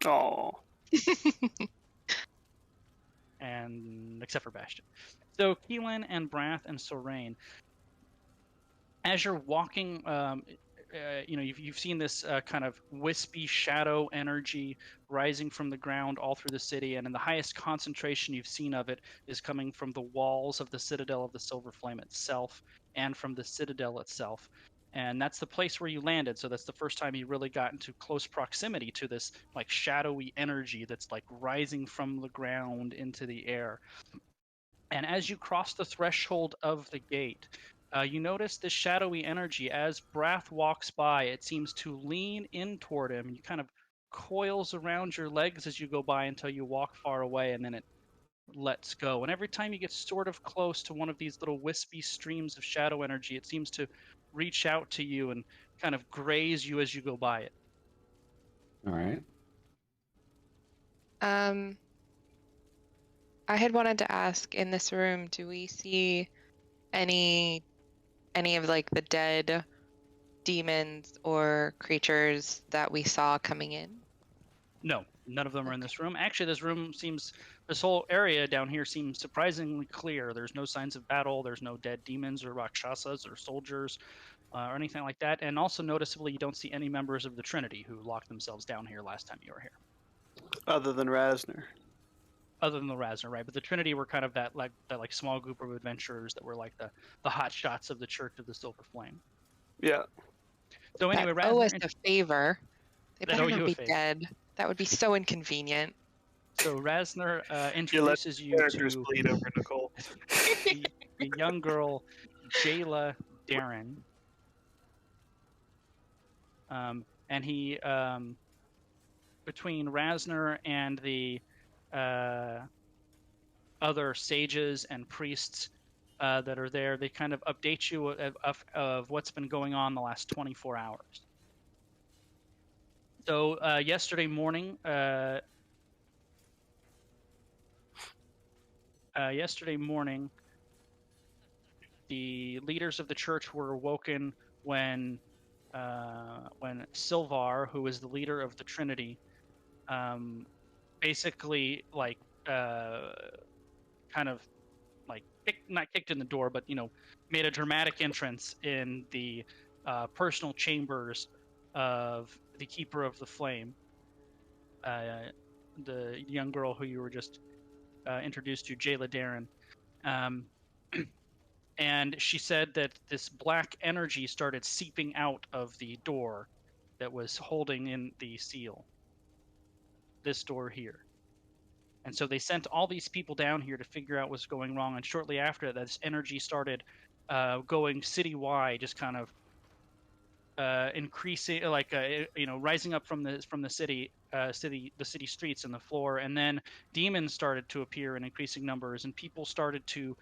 Oh. And except for Bastion. So Keelan and Brath and Sorain, as you're walking, you've seen this kind of wispy shadow energy rising from the ground all through the city, and in the highest concentration you've seen of it is coming from the walls of the Citadel of the Silver Flame itself, and from the Citadel itself. And that's the place where you landed, so that's the first time you really got into close proximity to this like shadowy energy that's like rising from the ground into the air. And as you cross the threshold of the gate, you notice this shadowy energy. As Brath walks by, it seems to lean in toward him. You kind of coils around your legs as you go by until you walk far away, and then it lets go. And every time you get sort of close to one of these little wispy streams of shadow energy, it seems to reach out to you and kind of graze you as you go by it. All right. I had wanted to ask, in this room, do we see any of like the dead demons or creatures that we saw coming in? No, none of them are in this room. Actually, this whole area down here seems surprisingly clear. There's no signs of battle. There's no dead demons or rakshasas or soldiers or anything like that. And also noticeably, you don't see any members of the Trinity who locked themselves down here last time you were here. Other than Rasner. Other than the Rasner, right? But the Trinity were kind of that small group of adventurers that were like the hot shots of the Church of the Silver Flame. Yeah. So anyway, that owe us a favor. They better not be dead. That would be so inconvenient. So Rasner introduces you to bleed over Nicole. the young girl, Jayla Darren. And he, between Rasner and the other sages and priests that are there, they kind of update you of what's been going on the last 24 hours. So yesterday morning, the leaders of the church were awoken when Silvar, who is the leader of the Trinity, basically like kind of like not kicked in the door, but made a dramatic entrance in the personal chambers of the Keeper of the Flame, the young girl who you were just introduced to, Jayla Darren. And she said that this black energy started seeping out of the door that was holding in the seal. This door here. And so they sent all these people down here to figure out what's going wrong. And shortly after that, this energy started going citywide, just kind of increasing, like rising up from the city, the city streets and the floor, and then demons started to appear in increasing numbers, and people started to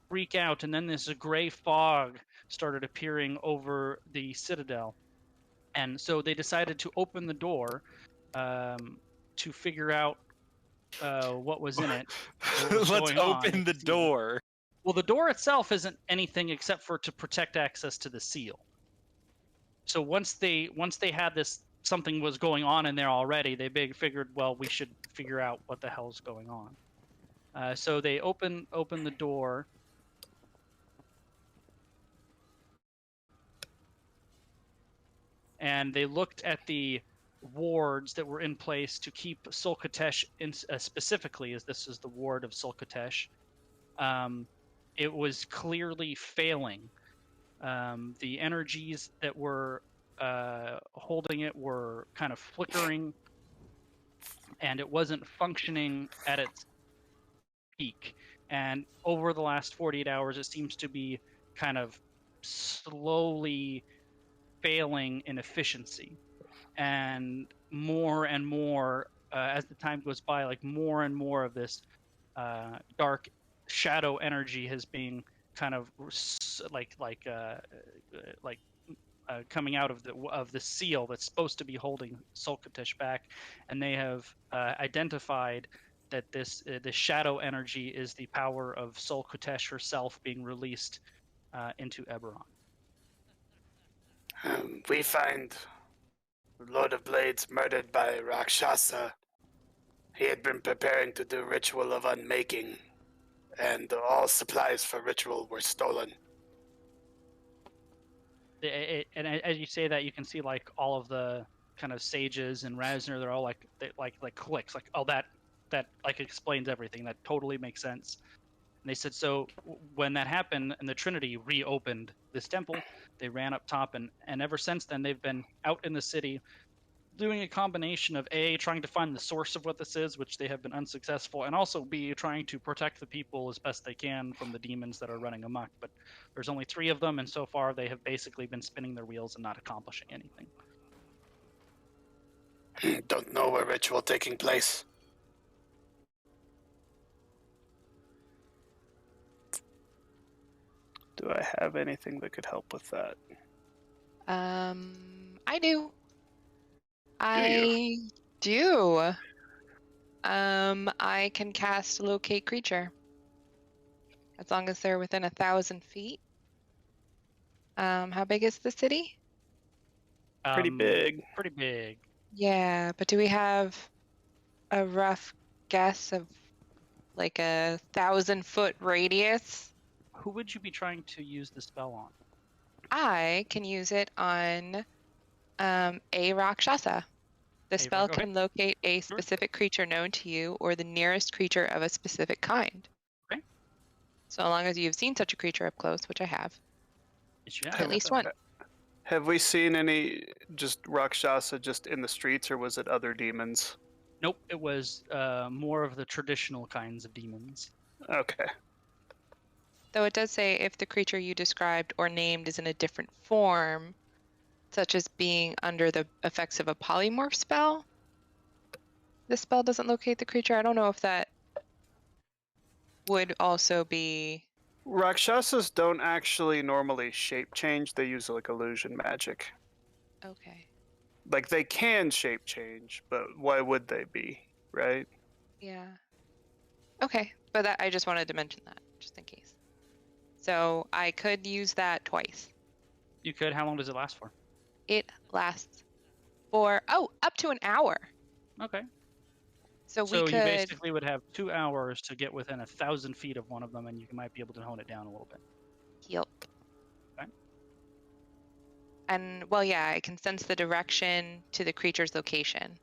freak out, and then this gray fog started appearing over the citadel, and so they decided to open the door to figure out what was in it, or what was Let's going on open at the the seal. door. Well, the door itself isn't anything except for to protect access to the seal. So once they had this, something was going on in there already, they figured, well, we should figure out what the hell's going on. So they open the door. And they looked at the wards that were in place to keep Sulkatesh specifically, as this is the ward of Sulkatesh. It was clearly failing. The energies that were holding it were kind of flickering, and it wasn't functioning at its peak. And over the last 48 hours, it seems to be kind of slowly failing in efficiency. And more as the time goes by, like more and more of this dark shadow energy has been kind of coming out of the seal that's supposed to be holding Sulkatesh back, and they have identified that this shadow energy is the power of Sulkatesh herself being released into Eberron. We find Lord of Blades murdered by Rakshasa. He had been preparing to do ritual of unmaking, and all supplies for ritual were stolen. And as you say that, you can see like all of the kind of sages and Rasner, they're all like clicks, like, oh, that like explains everything. That totally makes sense. And they said, so when that happened and the Trinity reopened this temple, they ran up top, and ever since then they've been out in the city doing a combination of A, trying to find the source of what this is, which they have been unsuccessful, and also B, trying to protect the people as best they can from the demons that are running amok. But there's only 3 of them, and so far they have basically been spinning their wheels and not accomplishing anything. Don't know a ritual taking place. Do I have anything that could help with that? I do. I do. I can cast Locate Creature. As long as they're within 1,000 feet. How big is the city? Pretty big. Pretty big. Yeah, but do we have a rough guess of like a 1,000-foot radius? Who would you be trying to use the spell on? I can use it on a Rakshasa. The spell okay. can locate a specific creature known to you or the nearest creature of a specific kind. Okay. So long as you've seen such a creature up close, which I have. Yes, you have. At least one. Have we seen any just Rakshasa just in the streets, or was it other demons? Nope, it was more of the traditional kinds of demons. Okay. Though it does say if the creature you described or named is in a different form, such as being under the effects of a polymorph spell, this spell doesn't locate the creature. I don't know if that would also be... Rakshasas don't actually normally shape change. They use like illusion magic. Okay. Like they can shape change, but why would they be, right? Yeah. Okay, but that, I just wanted to mention that, just in case. So I could use that twice. You could. How long does it last for? It lasts for, up to an hour. Okay. So we you could... basically would have 2 hours to get within 1,000 feet of one of them, and you might be able to hone it down a little bit. Yep. Okay. And, well, yeah, I can sense the direction to the creature's location.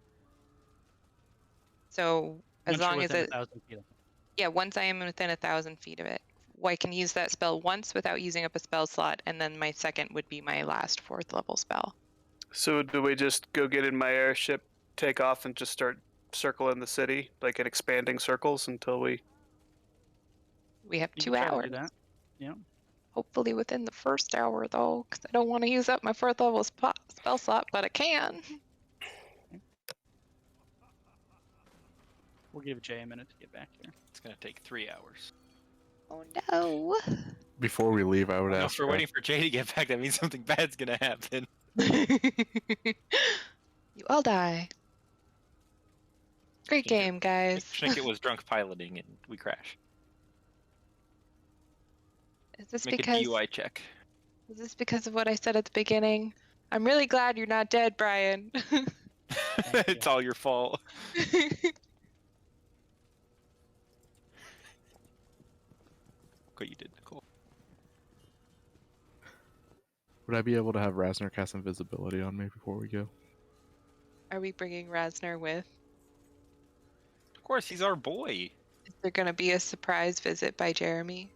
So as long as it... 1,000 feet. Yeah, once I am within 1,000 feet of it. I can use that spell once without using up a spell slot, and then my second would be my last 4th level spell. So do we just go get in my airship, take off, and just start circling the city, like in expanding circles until we... We have You 2 can try to hours. do that. Yeah. Hopefully within the first hour, though, because I don't want to use up my 4th level spell slot, but I can. We'll give Jay a minute to get back here. It's gonna take 3 hours. Oh no. Before we leave, I would No, ask. if we're waiting for Jay to get back, that means something bad's gonna happen. You all die. Great Schnicket- game, guys. Schnicket was drunk piloting and we crash. Is this Make because a DUI check. is this because of what I said at the beginning? I'm really glad you're not dead, Brian. It's all your fault. What you did, Nicole. Would I be able to have Rasner cast invisibility on me before we go? Are we bringing Rasner with? Of course, he's our boy. Is there going to be a surprise visit by Jeremy?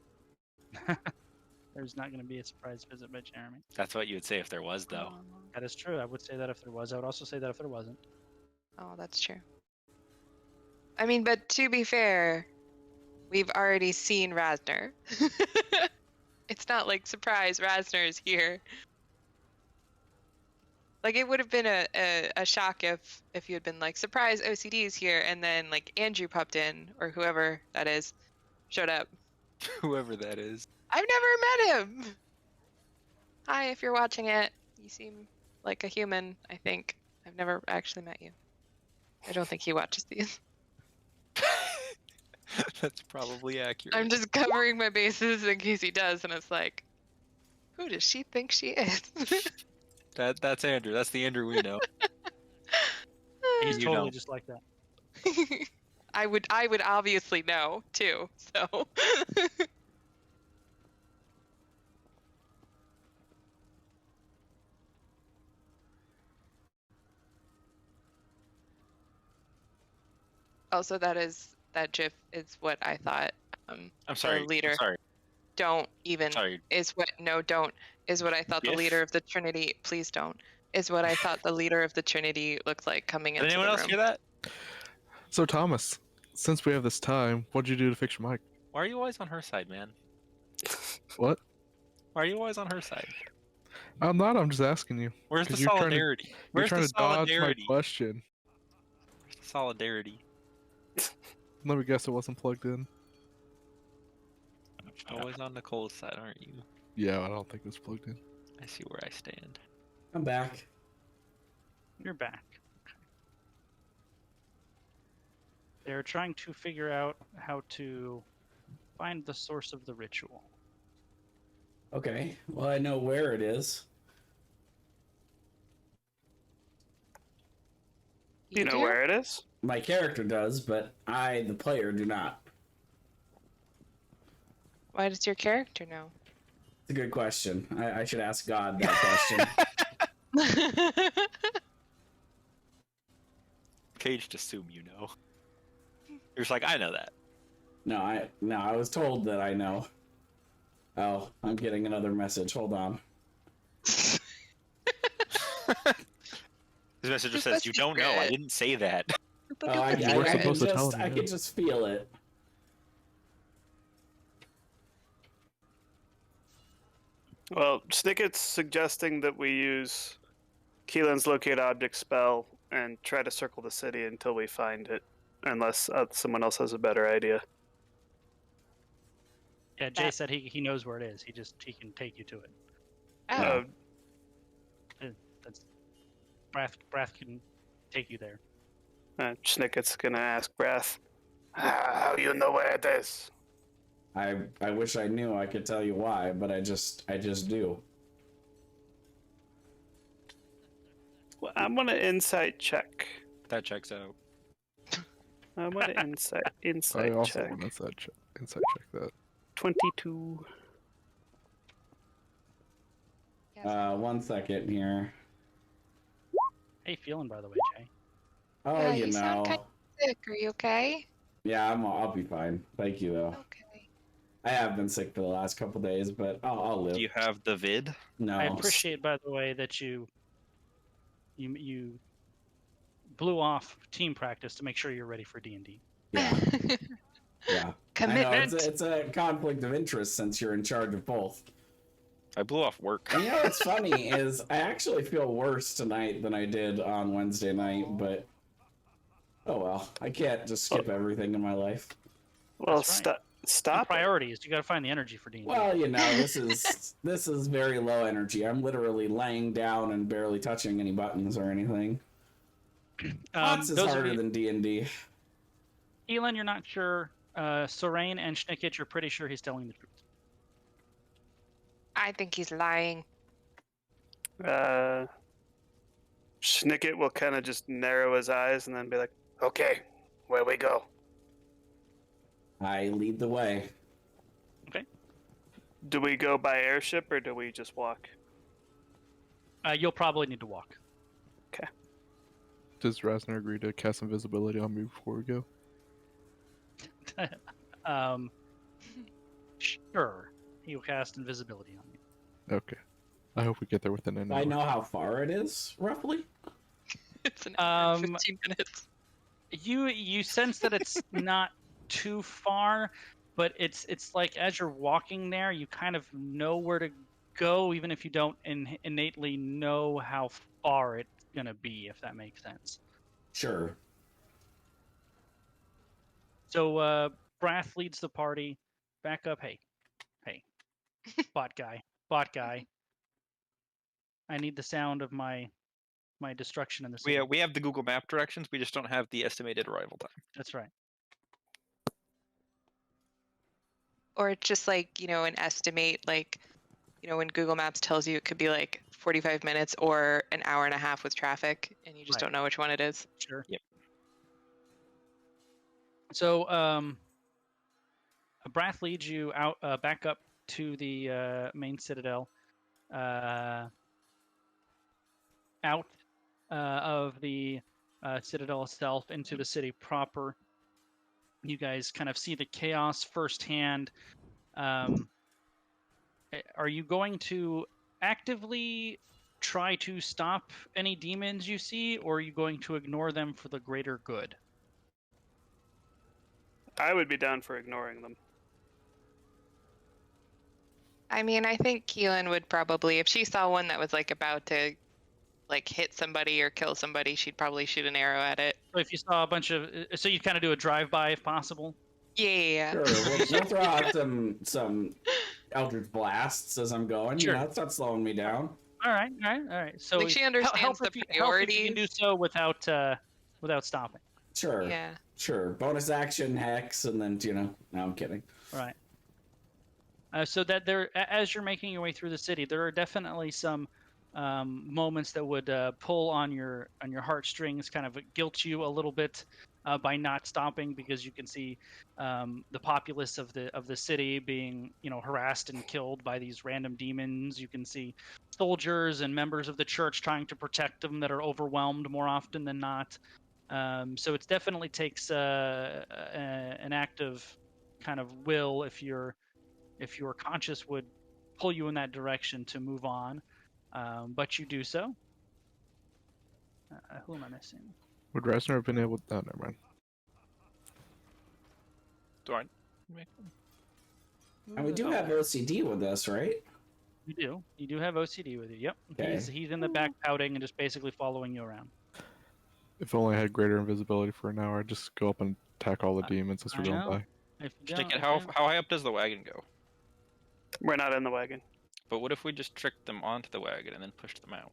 There's not going to be a surprise visit by Jeremy. That's what you would say if there was, though. That is true. I would say that if there was. I would also say that if there wasn't. Oh, that's true. I mean, but to be fair, we've already seen Rasner. It's not like, surprise, Rasner is here. Like, it would have been a shock if you had been like, surprise, OCD is here, and then like Andrew popped in, or whoever that is, showed up. Whoever that is. I've never met him! Hi, if you're watching it. You seem like a human, I think. I've never actually met you. I don't think he watches these. That's probably accurate. I'm just covering my bases in case he does, and it's like, who does she think she is? That's Andrew. That's the Andrew we know. He's You totally know. just like that. I would obviously know too. So also that GIF is what I thought. I'm sorry. The leader. I'm sorry. Don't even Sorry. is what don't is what I thought the GIF? leader of the Trinity. Please don't is what I thought the leader of the Trinity looked like coming Did into anyone the else room. hear that? So Thomas, since we have this time, what'd you do to fix your mic? Why are you always on her side, man? What? Why are you always on her side? I'm not. I'm just asking you. Where's the 'Cause you're trying to- solidarity? You're Where's trying the to dodge my solidarity? question. Where's the solidarity? Let me guess, it wasn't plugged in. Always on Nicole's side, aren't you? Yeah, I don't think it was plugged in. I see where I stand. I'm back. You're back. Okay. They're trying to figure out how to find the source of the ritual. Okay. Well, I know where it is. You know do? where it is? My character does, but I, the player, do not. Why does your character know? It's a good question. I should ask God that question. Cage, just assume you know. You're just like, I know that. No, I was told that I know. Oh, I'm getting another message. Hold on. This message just Keep a says, you don't know. I secret. didn't say that. Oh, Look at the We're secret. supposed to tell him, I yeah. can just feel it. Well, Snicket's suggesting that we use Keelan's locate object spell and try to circle the city until we find it, unless someone else has a better idea. Yeah, Jay said he knows where it is. He can take you to it. Oh, That's Brath can take you there. Snicket's gonna ask Brath, how you know where it is? I wish I knew. I could tell you why, but I just do. Well, I'm gonna insight check. That checks out. I'm gonna I insight also check. want to inside check that. 22. yes. 1 second here. How you feeling, by the way, Jay? Oh, Yeah, you you sound know. kind sick. Are you okay? Yeah, I'll be fine. Thank you though. Okay. I have been sick for the last couple days, but I'll live. Do you have the vid? No. I appreciate, by the way, that you blew off team practice to make sure you're ready for D&D. Yeah, yeah. I know, Commitment. it's a conflict of interest since you're in charge of both. I blew off work. And you know what's funny is I actually feel worse tonight than I did on Wednesday night, but oh well. I can't just skip everything in my life. Well, That's right. stop it. Priorities. You got to find the energy for D&D. Well, you know, this is very low energy. I'm literally laying down and barely touching any buttons or anything. Lots is those of harder you, than D&D. Elon, you're not sure. Sorain and Schnickit, you're pretty sure he's telling the truth. I think he's lying. Schnicket will kind of just narrow his eyes and then be like, "Okay, where we go?" I lead the way. Do we go by airship or do we just walk? You'll probably need to walk. Does Rasner agree to cast invisibility on me before we go? Sure. He'll cast invisibility on you. Okay. I hope we get there within an hour. I know how far it is, roughly. It's an hour and 15 minutes. You sense that it's not too far, but it's like as you're walking there, you kind of know where to go, even if you don't innately know how far it's gonna be, if that makes sense. Sure. So Brath leads the party. Back up. Hey, bot guy. I need the sound of my destruction in the city. We have the Google Map directions. We just don't have the estimated arrival time. That's right. Or just like, an estimate, like, when Google Maps tells you it could be like 45 minutes or an hour and a half with traffic, and you just Right. don't know which one it is. Sure. Yep. So Brath leads you out back up to the main citadel, out of the citadel itself into the city proper. You guys kind of see the chaos firsthand. Are you going to actively try to stop any demons you see, or are you going to ignore them for the greater good? I would be down for ignoring them. I mean, I think Keelan would probably, if she saw one that was like about to like hit somebody or kill somebody, she'd probably shoot an arrow at it. So if you saw a bunch of, so you kind of do a drive-by if possible. Yeah. Sure. We'll throw out some Eldritch blasts as I'm going. Sure. You know, it's not slowing me down. All right. So Like, she understands help the if you priorities. can do so without stopping. Sure. Yeah. Sure. Bonus action, hex, and then, no, I'm kidding. All right. So that as you're making your way through the city, there are definitely some moments that would pull on your heartstrings, kind of guilt you a little bit by not stopping, because you can see the populace of the city being harassed and killed by these random demons. You can see soldiers and members of the church trying to protect them that are overwhelmed more often than not. So it definitely takes an act of kind of will, if your conscience would pull you in that direction to move on, but you do so. Who am I missing? Would Rasner have been able? Oh, never mind. Darn. And we do have OCD with us, right? You do have OCD with you. Yep. Okay. He's in the back pouting and just basically following you around. If only I had greater invisibility for an hour, I'd just go up and attack all the demons as we're I going know. by. If you Stick don't, it, how high up does the wagon go? We're not in the wagon. But what if we just tricked them onto the wagon and then pushed them out?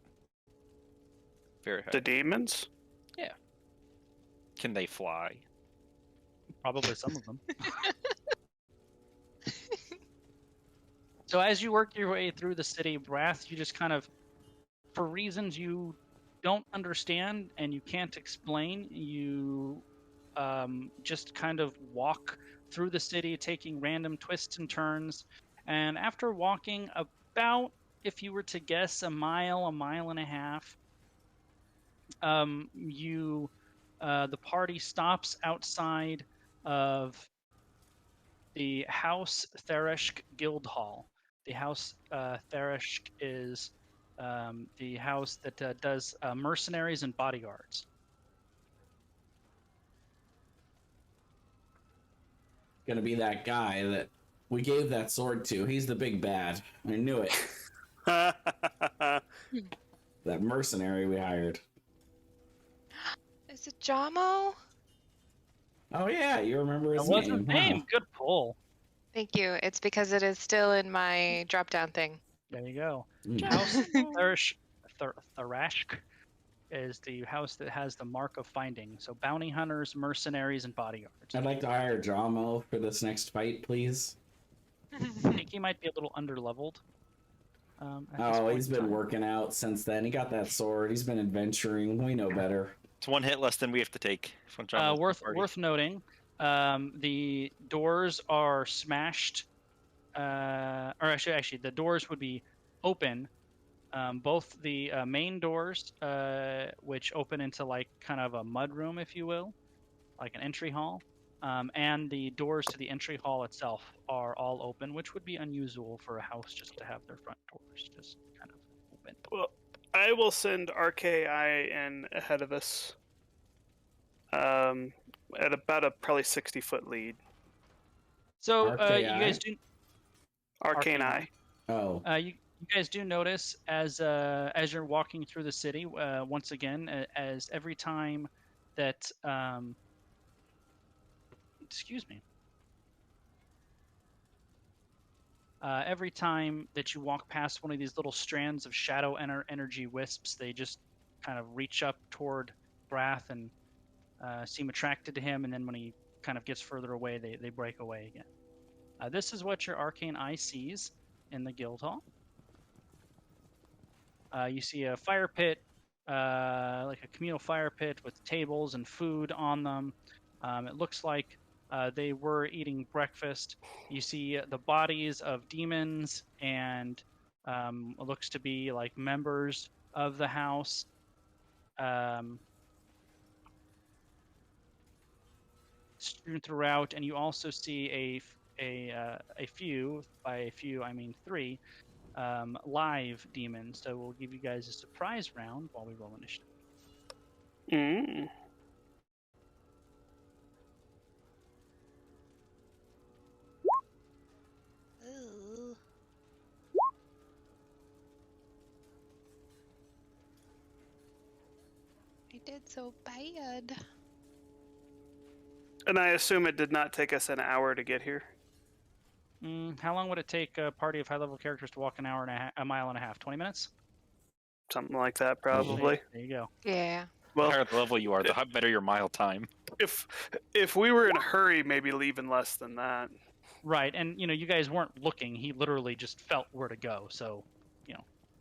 Very high. The demons? Can they fly? Probably some of them. So as you work your way through the city, Brath, you just kind of, for reasons you don't understand and you can't explain, you just kind of walk through the city, taking random twists and turns. And after walking about, if you were to guess, a mile and a half, the party stops outside of the House Thereshk Guild Hall. The House Thereshk is the house that does mercenaries and bodyguards. Gonna be that guy that we gave that sword to. He's the big bad. I knew it. That mercenary we hired. Is it Jamo? Oh yeah, you remember his That was his name? name. Wow. Good pull. Thank you. It's because it is still in my drop down thing. There you go. Mm. House Tharashk is the house that has the mark of finding. So bounty hunters, mercenaries, and bodyguards. I'd like to hire Jamo for this next fight, please. I think he might be a little underleveled. At this Oh, point he's in been time. working out since then. He got that sword. He's been adventuring. We know better. It's one hit less than we have to take. From John Worth noting. The doors are smashed. Or actually, the doors would be open. Both the main doors, which open into like kind of a mud room, if you will, like an entry hall, and the doors to the entry hall itself are all open, which would be unusual for a house just to have their front doors just kind of open. Well, I will send RKI in ahead of us. At about a probably 60-foot lead. So you RKI? guys do Arcane Arcane Eye. Oh, you guys do notice as you're walking through the city, once again, as every time that excuse me. Every time that you walk past one of these little strands of shadow energy wisps, they just kind of reach up toward Brath and seem attracted to him, and then when he kind of gets further away, they break away again. This is what your arcane eye sees in the guild hall. You see a fire pit, like a communal fire pit with tables and food on them. It looks like they were eating breakfast. You see the bodies of demons and it looks to be like members of the house. Strewn throughout, and you also see a few, by a few I mean 3, live demons. So we'll give you guys a surprise round while we roll initiative. Mm. Ooh. I did so bad. And I assume it did not take us an hour to get here. How long would it take a party of high-level characters to walk a mile and a half? 20 minutes? Something like that, probably. There you go. Yeah. The Well, higher the level you are, the better your mile time. if we were in a hurry, maybe leave in less than that. Right, and you guys weren't looking. He literally just felt where to go. So,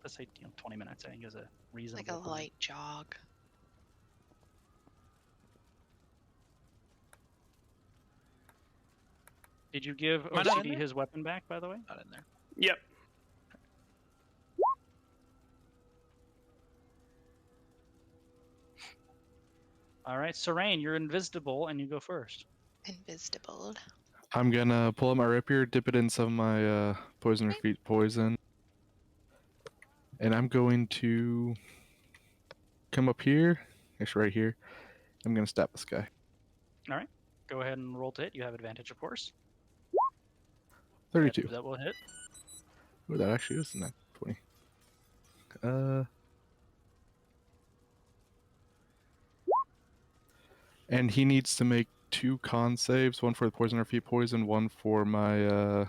let's say 20 minutes. I think is a reasonable. Like a time. light jog. Did you give Am I not in OCD there? his weapon back, by the way? Not in there. Yep. All right, Serene, you're invisible, and you go first. Invisible. I'm gonna pull out my rapier, dip it in some of my poison or feet poison, and I'm going to come up here. Actually, right here. I'm gonna stab this guy. All right, go ahead and roll to hit. You have advantage, of course. 32. That will hit. Oh, that actually is not 20. And he needs to make 2 con saves, one for the poison or feet poison, one for my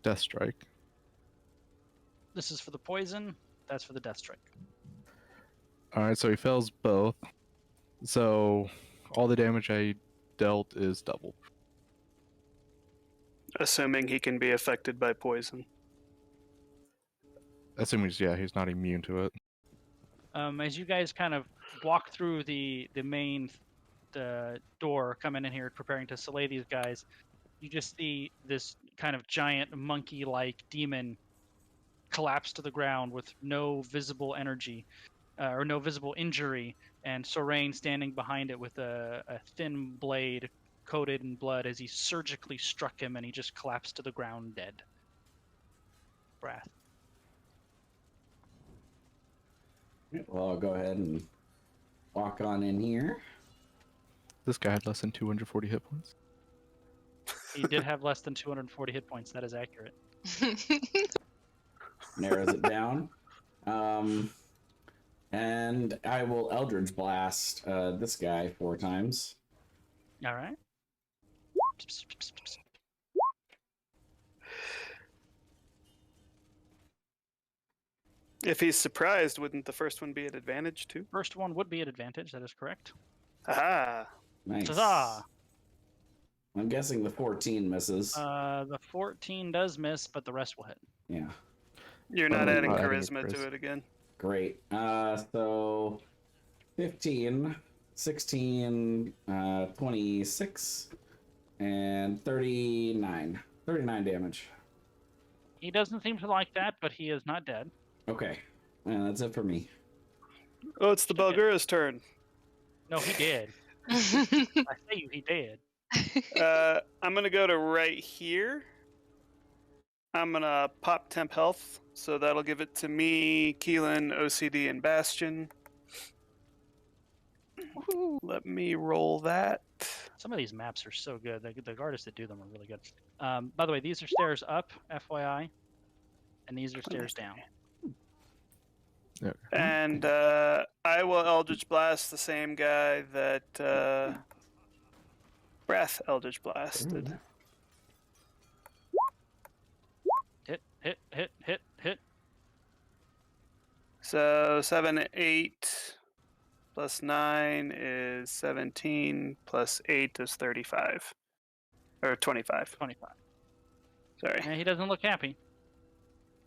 death strike. This is for the poison. That's for the death strike. Alright, so he fails both. So all the damage I dealt is doubled. Assuming he can be affected by poison. Assuming, he's not immune to it. As you guys kind of walk through the main door, coming in here, preparing to slay these guys, you just see this kind of giant monkey-like demon collapse to the ground with no visible energy, or no visible injury, and Sorain standing behind it with a thin blade coated in blood as he surgically struck him, and he just collapsed to the ground dead. Brath. well, I'll go ahead and walk on in here. This guy had less than 240 hit points. He did have less than 240 hit points. That is accurate. Narrows it down. And I will Eldritch Blast this guy 4 times. All right. If he's surprised, wouldn't the first one be at advantage too? First one would be at advantage. That is correct. Aha! Nice. Huzzah! I'm guessing the 14 misses. The 14 does miss, but the rest will hit. Yeah. You're not adding Not adding a charisma to charisma. it again. Great. So 15, 16, 26, and 39. 39 damage. He doesn't seem to like that, but he is not dead. Okay. And that's it for me. Oh, it's the Balgura's turn. No, he did. I say you, he did. I'm gonna go to right here. I'm gonna pop temp health, so that'll give it to me, Keelan, OCD, and Bastion. Woo-hoo. Let me roll that. Some of these maps are so good. The artists that do them are really good. By the way, these are stairs up, FYI, and these are stairs down. Yeah. And I will Eldritch Blast the same guy that Breath Eldritch Blasted. Hit. So 7, 8 plus 9 is 17 plus 8 is 35. Or 25. 25. Sorry. And he doesn't look happy.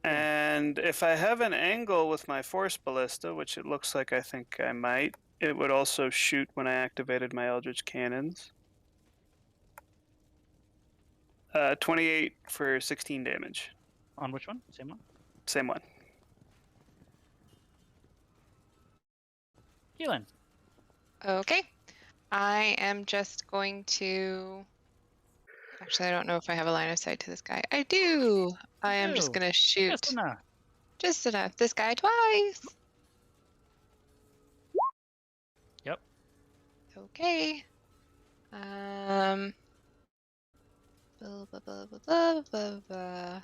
And if I have an angle with my Force Ballista, which it looks like I think I might, it would also shoot when I activated my Eldritch Cannons. 28 for 16 damage. On which one? Same one? Same one. Keelan. Okay. I am just going to. Actually, I don't know if I have a line of sight to this guy. I do. I am just do. going to shoot Just enough. just enough. This guy twice. Yep. Okay. Blah, blah, blah, blah, blah, blah, blah.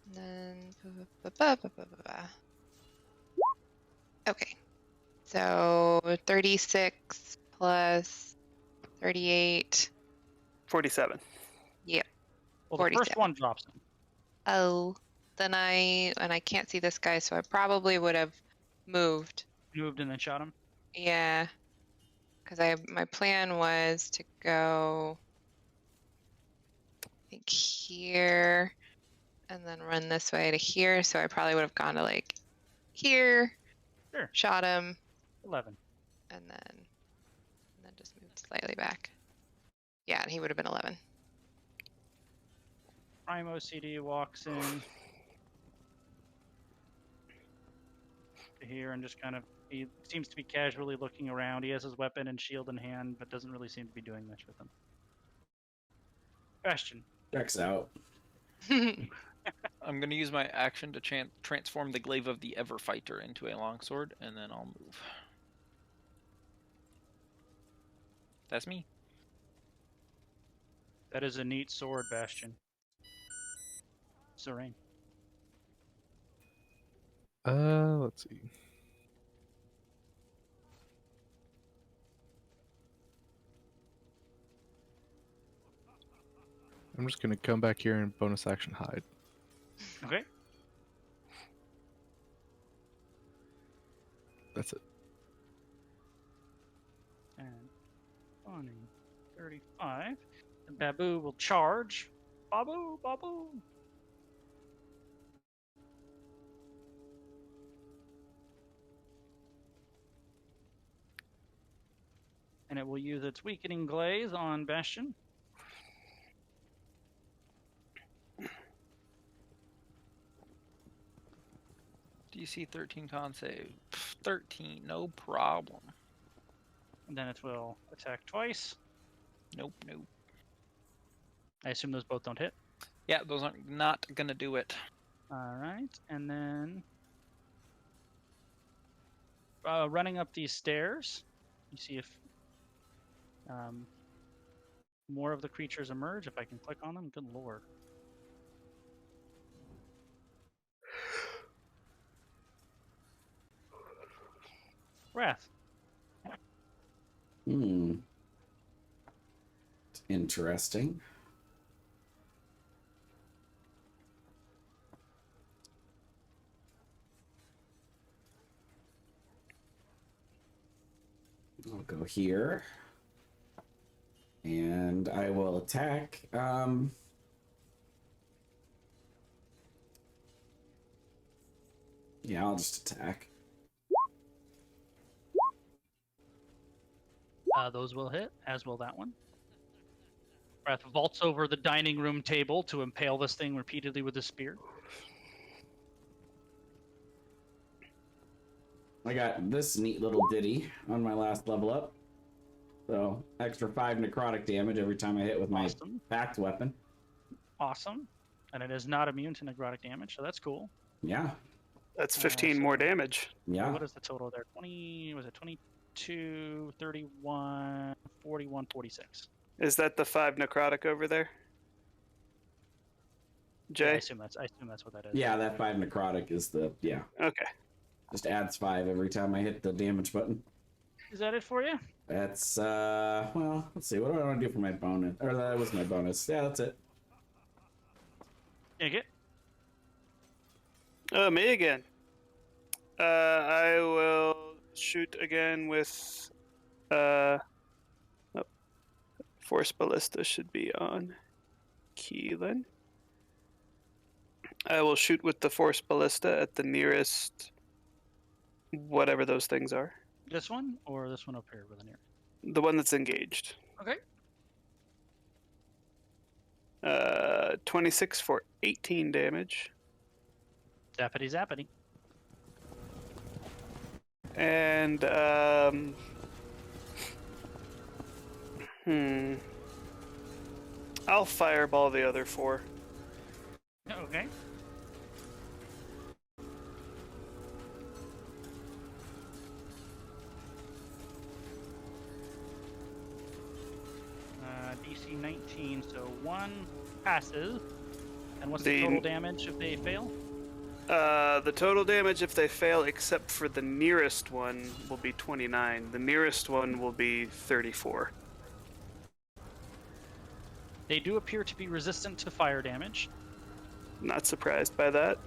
And then blah, blah, blah, blah, blah, blah. Okay. So 36 plus 38. 47. Yep. Well, the first 47. one drops him. Oh, then I can't see this guy, so I probably would have moved. Moved and then shot him. Yeah, because my plan was to go, I think here, and then run this way to here. So I probably would have gone to like here, Sure. shot him, 11. and then just moved slightly back. Yeah, and he would have been 11. Prime OCD walks in to here and just kind of, he seems to be casually looking around. He has his weapon and shield in hand, but doesn't really seem to be doing much with them. Bastion. Checks out. I'm going to use my action to transform the glaive of the Everfighter into a longsword, and then I'll move. That's me. That is a neat sword, Bastion. Serene. Let's see. I'm just gonna come back here and bonus action hide. Okay. That's it. 10, 20, 35. The Babu will charge. Babu, Babu. And it will use its weakening glaze on Bastion. DC 13 con save. 13, no problem. And then it will attack twice. Nope. I assume those both don't hit. Yeah, those aren't not gonna do it. Alright, and then running up these stairs, you see if more of the creatures emerge. If I can click on them, good lord. Wrath. Hmm. Interesting. I'll go here. And I will attack. Yeah, I'll just attack. Those will hit, as will that one. Wrath vaults over the dining room table to impale this thing repeatedly with his spear. I got this neat little ditty on my last level up. So, extra 5 necrotic damage every time I hit with my Awesome. packed weapon. Awesome. And it is not immune to necrotic damage, so that's cool. Yeah, That's 15 more damage. yeah. What is the total there? 20, was it 22, 31, 41, 46? Is that the 5 necrotic over there? Yeah, I Jay? assume that's what that is. Yeah, that 5 necrotic is the, yeah. Okay. Just adds 5 every time I hit the damage button. Is that it for you? That's, well, let's see. What do I want to do for my bonus? Or that was my bonus. Yeah, that's it. Take it. Oh, me again. I will shoot again with, Force Ballista should be on Keelan. I will shoot with the Force Ballista at the nearest, whatever those things are. This one or this one up here with the near? The one that's engaged. Okay. 26 for 18 damage. Zappity zappity. And, I'll fireball the other 4. Okay. DC 19, so 1 passes. And what's the total damage if they fail? The total damage if they fail, except for the nearest one, will be 29. The nearest one will be 34. They do appear to be resistant to fire damage. Not surprised by that.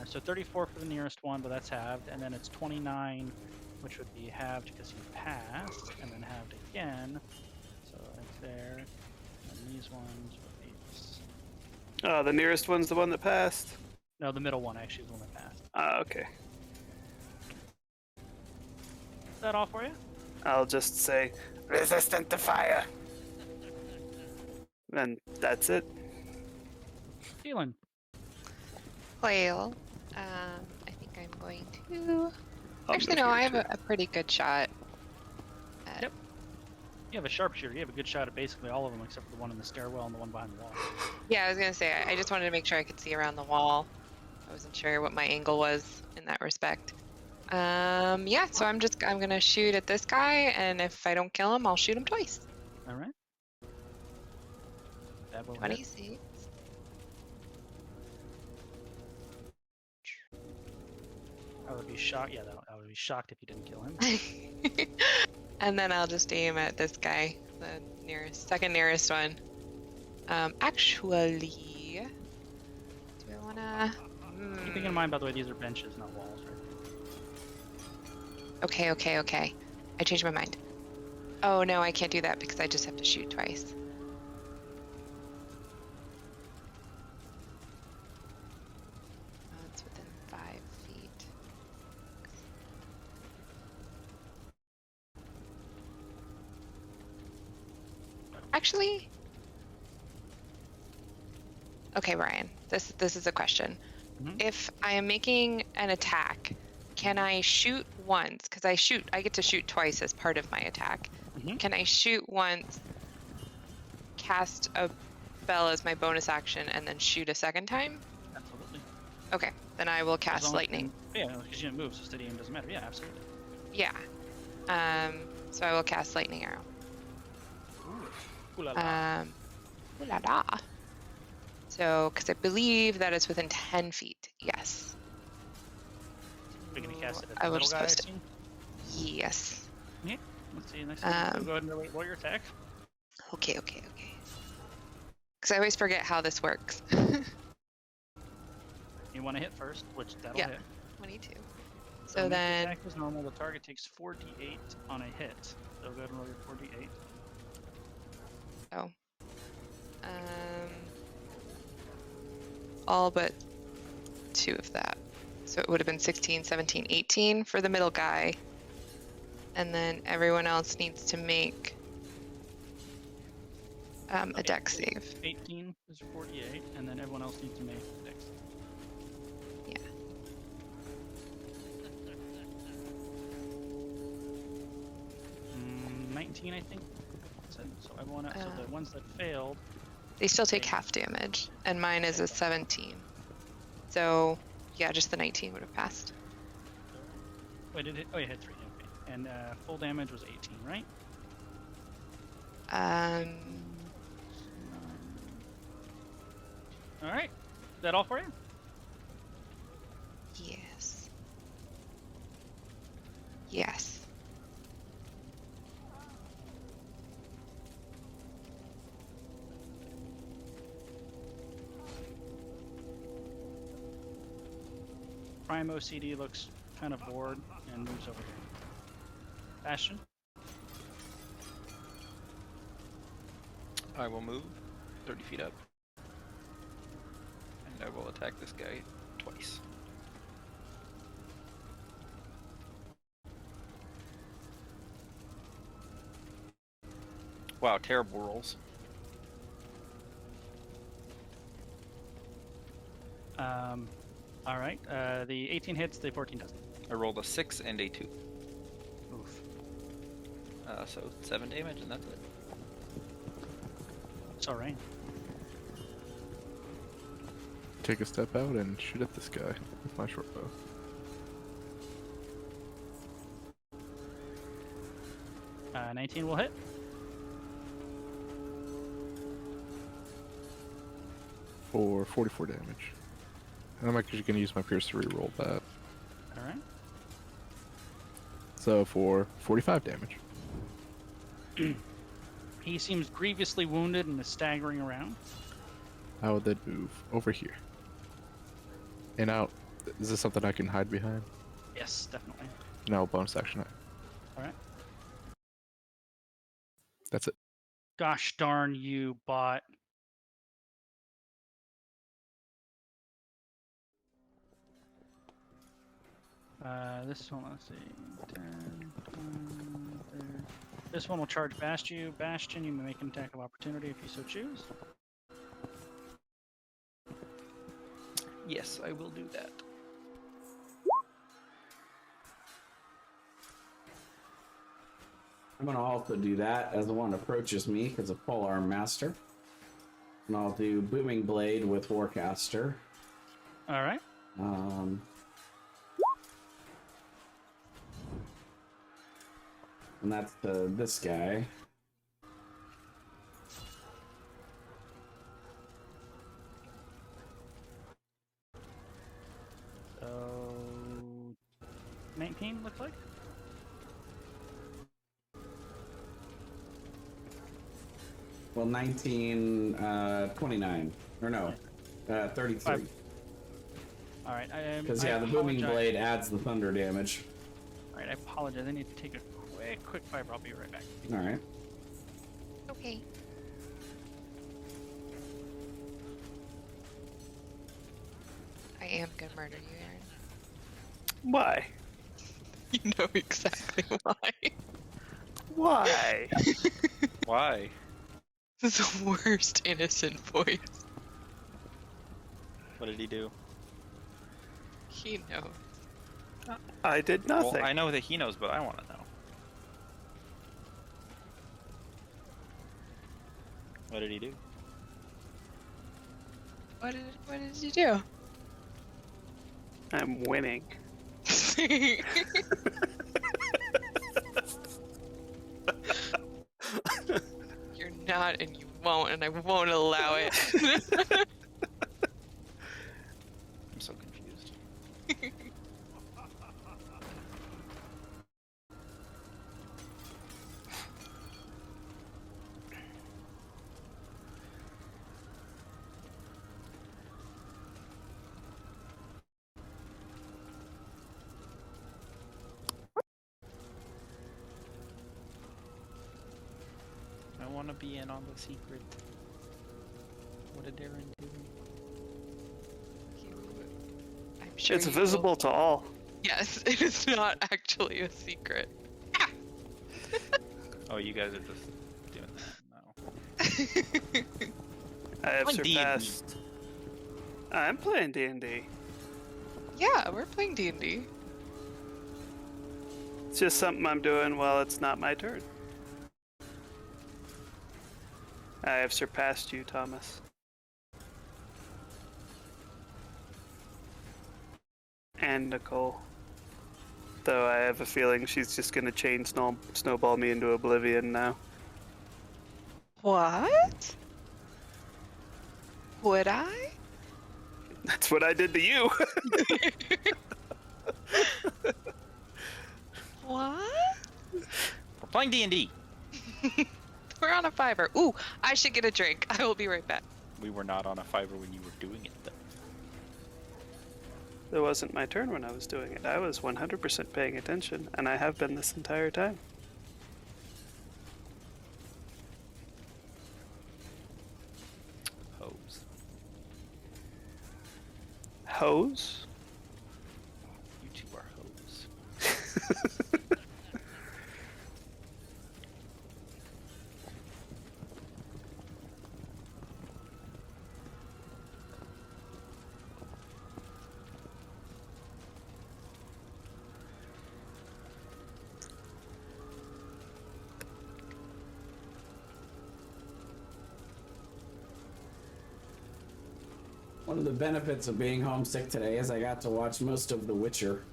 So 34 for the nearest one, but that's halved. And then it's 29, which would be halved because you passed, and then halved again. So that's there. And these ones would be... The nearest one's the one that passed? No, the middle one actually is the one that passed. Okay. Is that all for you? I'll just say, resistant to fire. And that's it. Keelan. Well, I think I'm going to... Actually, move no, here, I have too. a pretty good shot. At... Yep. You have a sharpshooter. You have a good shot at basically all of them except for the one in the stairwell and the one behind the wall. Yeah, I was going to say, I just wanted to make sure I could see around the wall. I wasn't sure what my angle was in that respect. Yeah, so I'm going to shoot at this guy, and if I don't kill him, I'll shoot him twice. All right. That will hit. 26. I would be shocked. Yeah, I would be shocked if you didn't kill him. And then I'll just aim at this guy, the second nearest one. Actually, do I wanna? Keeping in mind, by the way, these are benches, not walls, right? Okay. I changed my mind. Oh no, I can't do that because I just have to shoot twice. Oh, it's within 5 feet. Actually, okay, Ryan. This is a question. Mhm. If I am making an attack, can I shoot once? Because I get to shoot twice as part of my attack. Mhm. Can I shoot once, cast a spell as my bonus action, and then shoot a second time? Absolutely. Okay, then I will As cast long as- lightning. Yeah, because you didn't move, so steady aim doesn't matter. Yeah, absolutely. Yeah. So I will cast lightning arrow. Ooh la la. Ooh la la. So, because I believe that it's within 10 feet. Yes. We're going to cast it at I the will middle just guy, I post it. assume? Yes. Yeah. Let's see. Next time, so go ahead and roll your attack. Okay. Because I always forget how this works. You want to hit first, which that'll Yeah. hit. 22. So So make the then, attack as normal. The target takes 4d8 on a hit. So go ahead and roll your 4d8. oh, all but 2 of that. So it would have been 16, 17, 18 for the middle guy. And then everyone else needs to make a dex save. 18 is 48, and then everyone else needs to make a dex. Yeah. 19, I think. So everyone else, so the ones that failed. They still take half damage, and mine is a 17. So, yeah, just the 19 would have passed. Wait, did it? Oh, you had 3. Okay. And full damage was 18, right? All right. Is that all for you? Yes. Yes. Prime OCD looks kind of bored and moves over here. Bastion? I will move 30 feet up. And I will attack this guy twice. Wow, terrible rolls. All right. The 18 hits, the 14 doesn't. I rolled a 6 and a 2. Oof. So 7 damage, and that's it. It's alright. Take a step out and shoot at this guy with my short bow. Uh, 19 will hit. For 44 damage. And I'm actually going to use my Pierce to reroll that. Alright. So for 45 damage. He seems grievously wounded and is staggering around. I will then move over here. And out. Is this something I can hide behind? Yes, definitely. No, bonus action. Alright. That's it. Gosh darn you, bot. This one, let's see. 10, 30. This one will charge Bastion. You may make an attack of opportunity if you so choose. Yes, I will do that. I'm gonna also do that as the one approaches me because of Polearm Master. And I'll do Booming Blade with Warcaster. Alright. And that's this guy. So 19 looks like. Well, 19, 29. Or no, 33. Alright, Because, yeah, the Booming Blade adds the thunder damage. Alright, I apologize. I need to take a quick fiber. I'll be right back. Alright. Okay. I am gonna murder you, Aaron. Why? You know exactly why. Why? Why? The worst innocent voice. What did he do? He knows. I did nothing. Well, I know that he knows, but I want to know. What did he do? What did you do? I'm winning. You're not, and you won't, and I won't allow it. I'm so confused. want to be in on the secret. What did Darren do? I'm sure It's you visible will- to all. Yes, it is not actually a secret. Oh, you guys are just doing that. No. I have Playing D&D. surpassed. I'm playing D&D. Yeah, we're playing D&D. It's just something I'm doing while it's not my turn. I have surpassed you, Thomas. And Nicole. Though I have a feeling she's just gonna snowball me into oblivion now. What? Would I? That's what I did to you. What? We're playing D&D. We're on a 5er. Ooh, I should get a drink. I will be right back. We were not on a 5er when you were doing it, though. It wasn't my turn when I was doing it. I was 100% paying attention, and I have been this entire time. Hose. Hose? You two are hose. One of the benefits of being homesick today is I got to watch most of The Witcher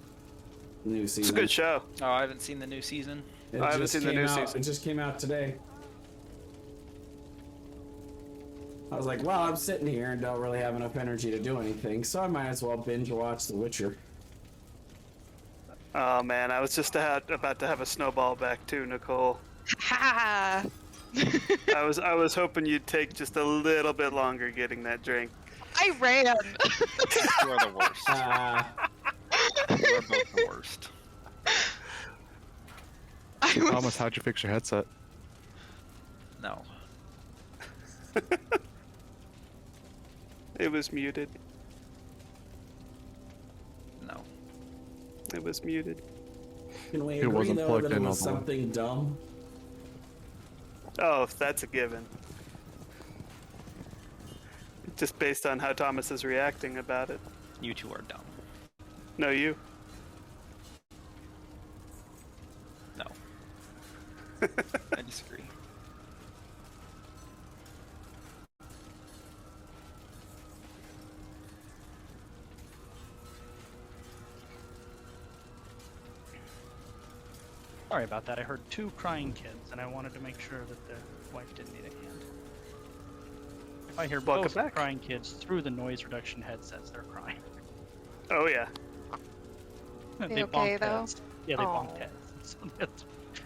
new It's a season. good show. Oh, I haven't seen the new season. It I haven't just seen the came new out- season. It just came out today. I was like, well, I'm sitting here and don't really have enough energy to do anything, so I might as well binge watch The Witcher. Oh man, I was just about to have a snowball back too, Nicole. Ha! I was hoping you'd take just a little bit longer getting that drink. I ran. You are the worst. You are both the worst. I was... Thomas, how'd you fix your headset? No. It was muted. No. It was muted. Can we It agree, wasn't though, plugged that it in was all the way. something dumb? Oh, that's a given. Just based on how Thomas is reacting about it. You two are dumb. No, you. No. I disagree. Sorry about that. I heard 2 crying kids, and I wanted to make sure that the wife didn't need a hand. If I hear Welcome both back. crying kids through the noise reduction headsets, they're crying. Oh yeah. They okay, bonked though? heads. Yeah, they bonked Aw. heads. So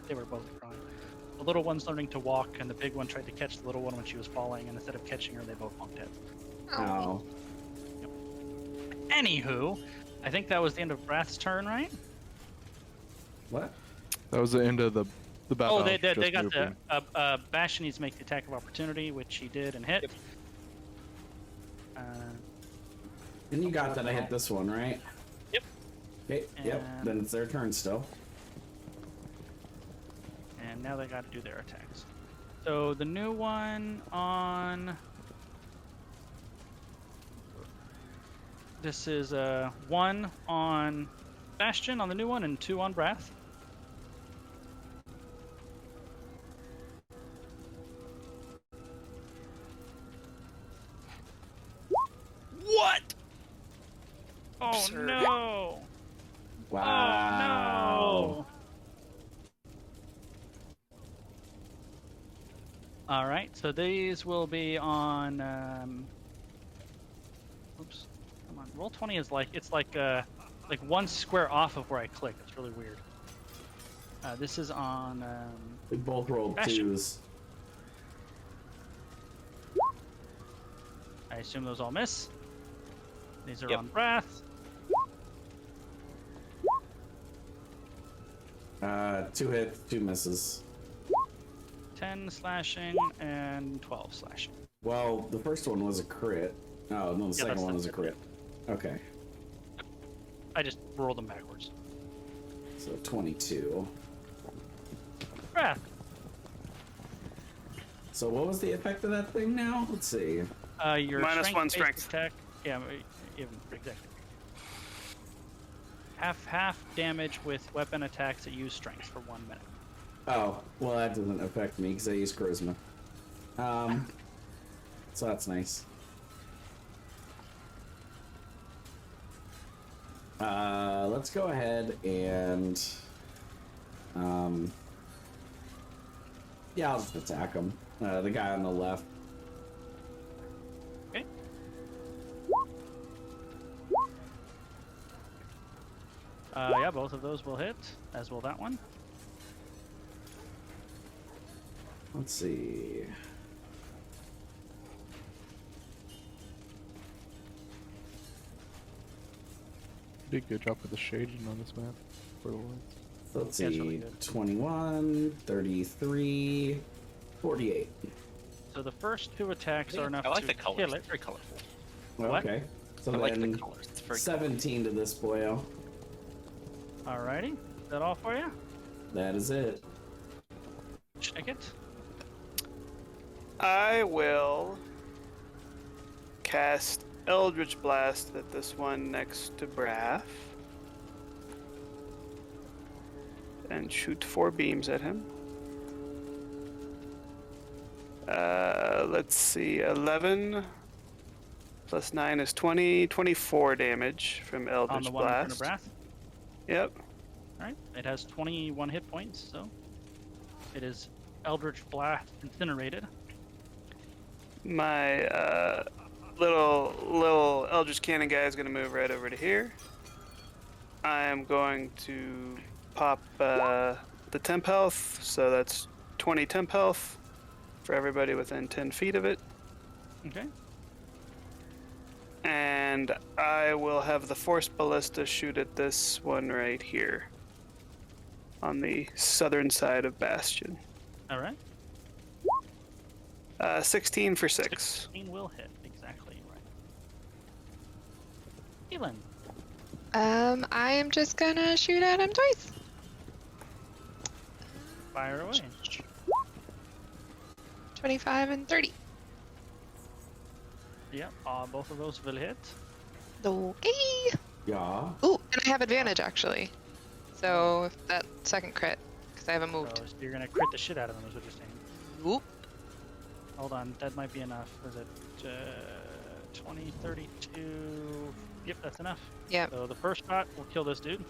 they were both crying. The little one's learning to walk, and the big one tried to catch the little one when she was falling, and instead of catching her, they both bonked heads. Oh. Anywho, I think that was the end of Wrath's turn, right? What? That was the end of the battle. Oh, they did. They just got moving. the Bastion needs to make the attack of opportunity, which he did and hit. Yep. And you got that I hit this one, right? Yep. Okay, yep. And- Then it's their turn still. And now they got to do their attacks. So the new one on this is 1 on Bastion on the new one and 2 on Wrath. What? Oh Absurd. no! Wow. Oh no! All right, so these will be on. Oops, come on. Roll20 is like like 1 square off of where I click. It's really weird. This is on. We both rolled Bastion. 2s. I assume those all miss. These are Yep. on Wrath. 2 hits, 2 misses. 10 slashing and 12 slashing. Well, the first one was a crit. Oh, no, the second one was a crit. Okay. I just rolled them backwards. So 22. Wrath. So what was the effect of that thing now? Let's see. -1 Your strength-based strength. attack. Yeah, exactly. Half damage with weapon attacks that use strength for 1 minute. Oh, well, that doesn't affect me because I use charisma. So that's nice. Let's go ahead and yeah, I'll just attack him. The guy on the left. Okay. Yeah, both of those will hit, as will that one. Let's see. Did a good job with the shading on this map for the lights. So let's Yeah, it's see. really good. 21, 33, 48. So the first two attacks are enough I like to the colors. kill it. It's very colorful. What? Okay. So I like the then colors. It's very 17 to this boyo. Alrighty. Is that all for you? That is it. Check it. I will cast Eldritch Blast at this one next to Braff. And shoot 4 beams at him. Let's see, 11 plus 9 is 20, 24 damage from On Eldritch the one in front of Blast. Brath. Yep. Alright. It has 21 hit points, so it is Eldritch Blast incinerated. My little Eldritch Cannon guy is going to move right over to here. I am going to pop the temp health, so that's 20 temp health for everybody within 10 feet of it. Okay. And I will have the Force Ballista shoot at this one right here on the southern side of Bastion. Alright. 16 for 6. 16 will hit. Exactly right. Elin. I am just gonna shoot at him twice. Fire away. 25 and 30. Yep, both of those will hit. Okay. Yeah. Ooh, and I have advantage actually. So if that second crit, because I haven't moved. So you're gonna crit the shit out of them, is what you're saying. Oop. Hold on, that might be enough. Is it 20, 32? Yep, that's enough. Yep. So the first shot will kill this dude.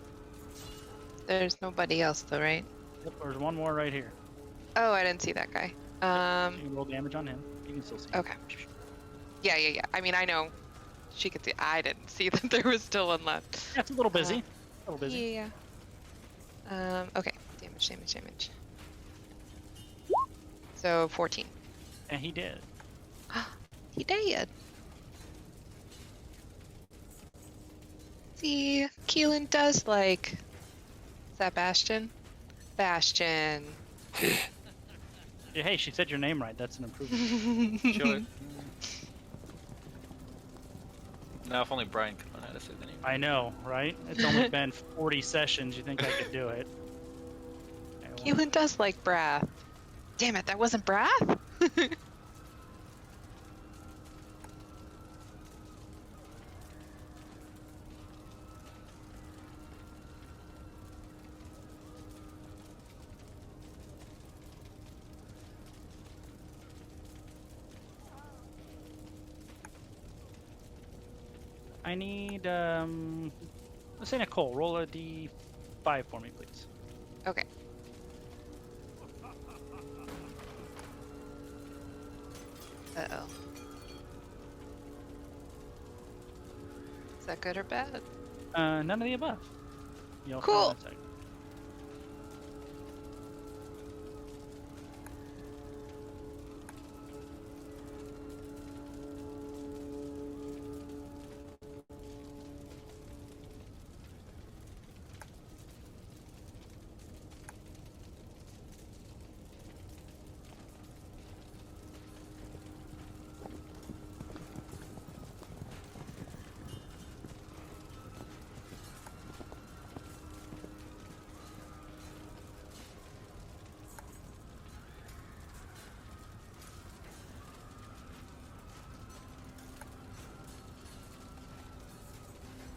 There's nobody else though, right? Yep, there's one more right here. Oh, I didn't see that guy. You can roll damage on him. You can still see him. Okay. Yeah. I mean, I know she could see. I didn't see that there was still one left. Yeah, it's a little busy. A little busy. Yeah. Okay. Damage. So 14. And he did. He did. See, Keelan does like. Is that Bastion? Bastion. Yeah, hey, she said your name right. That's an improvement. Sure. Now, if only Brian could learn how to say the name. I know, right? It's only been 40 sessions. You think I could do it? Okay, well, Keelan does like Brath. Damn it, that wasn't Brath? I need, let's say Nicole, roll a d5 for me, please. Okay. Uh-oh. Is that good or bad? None of the above. You'll Cool. find in a sec.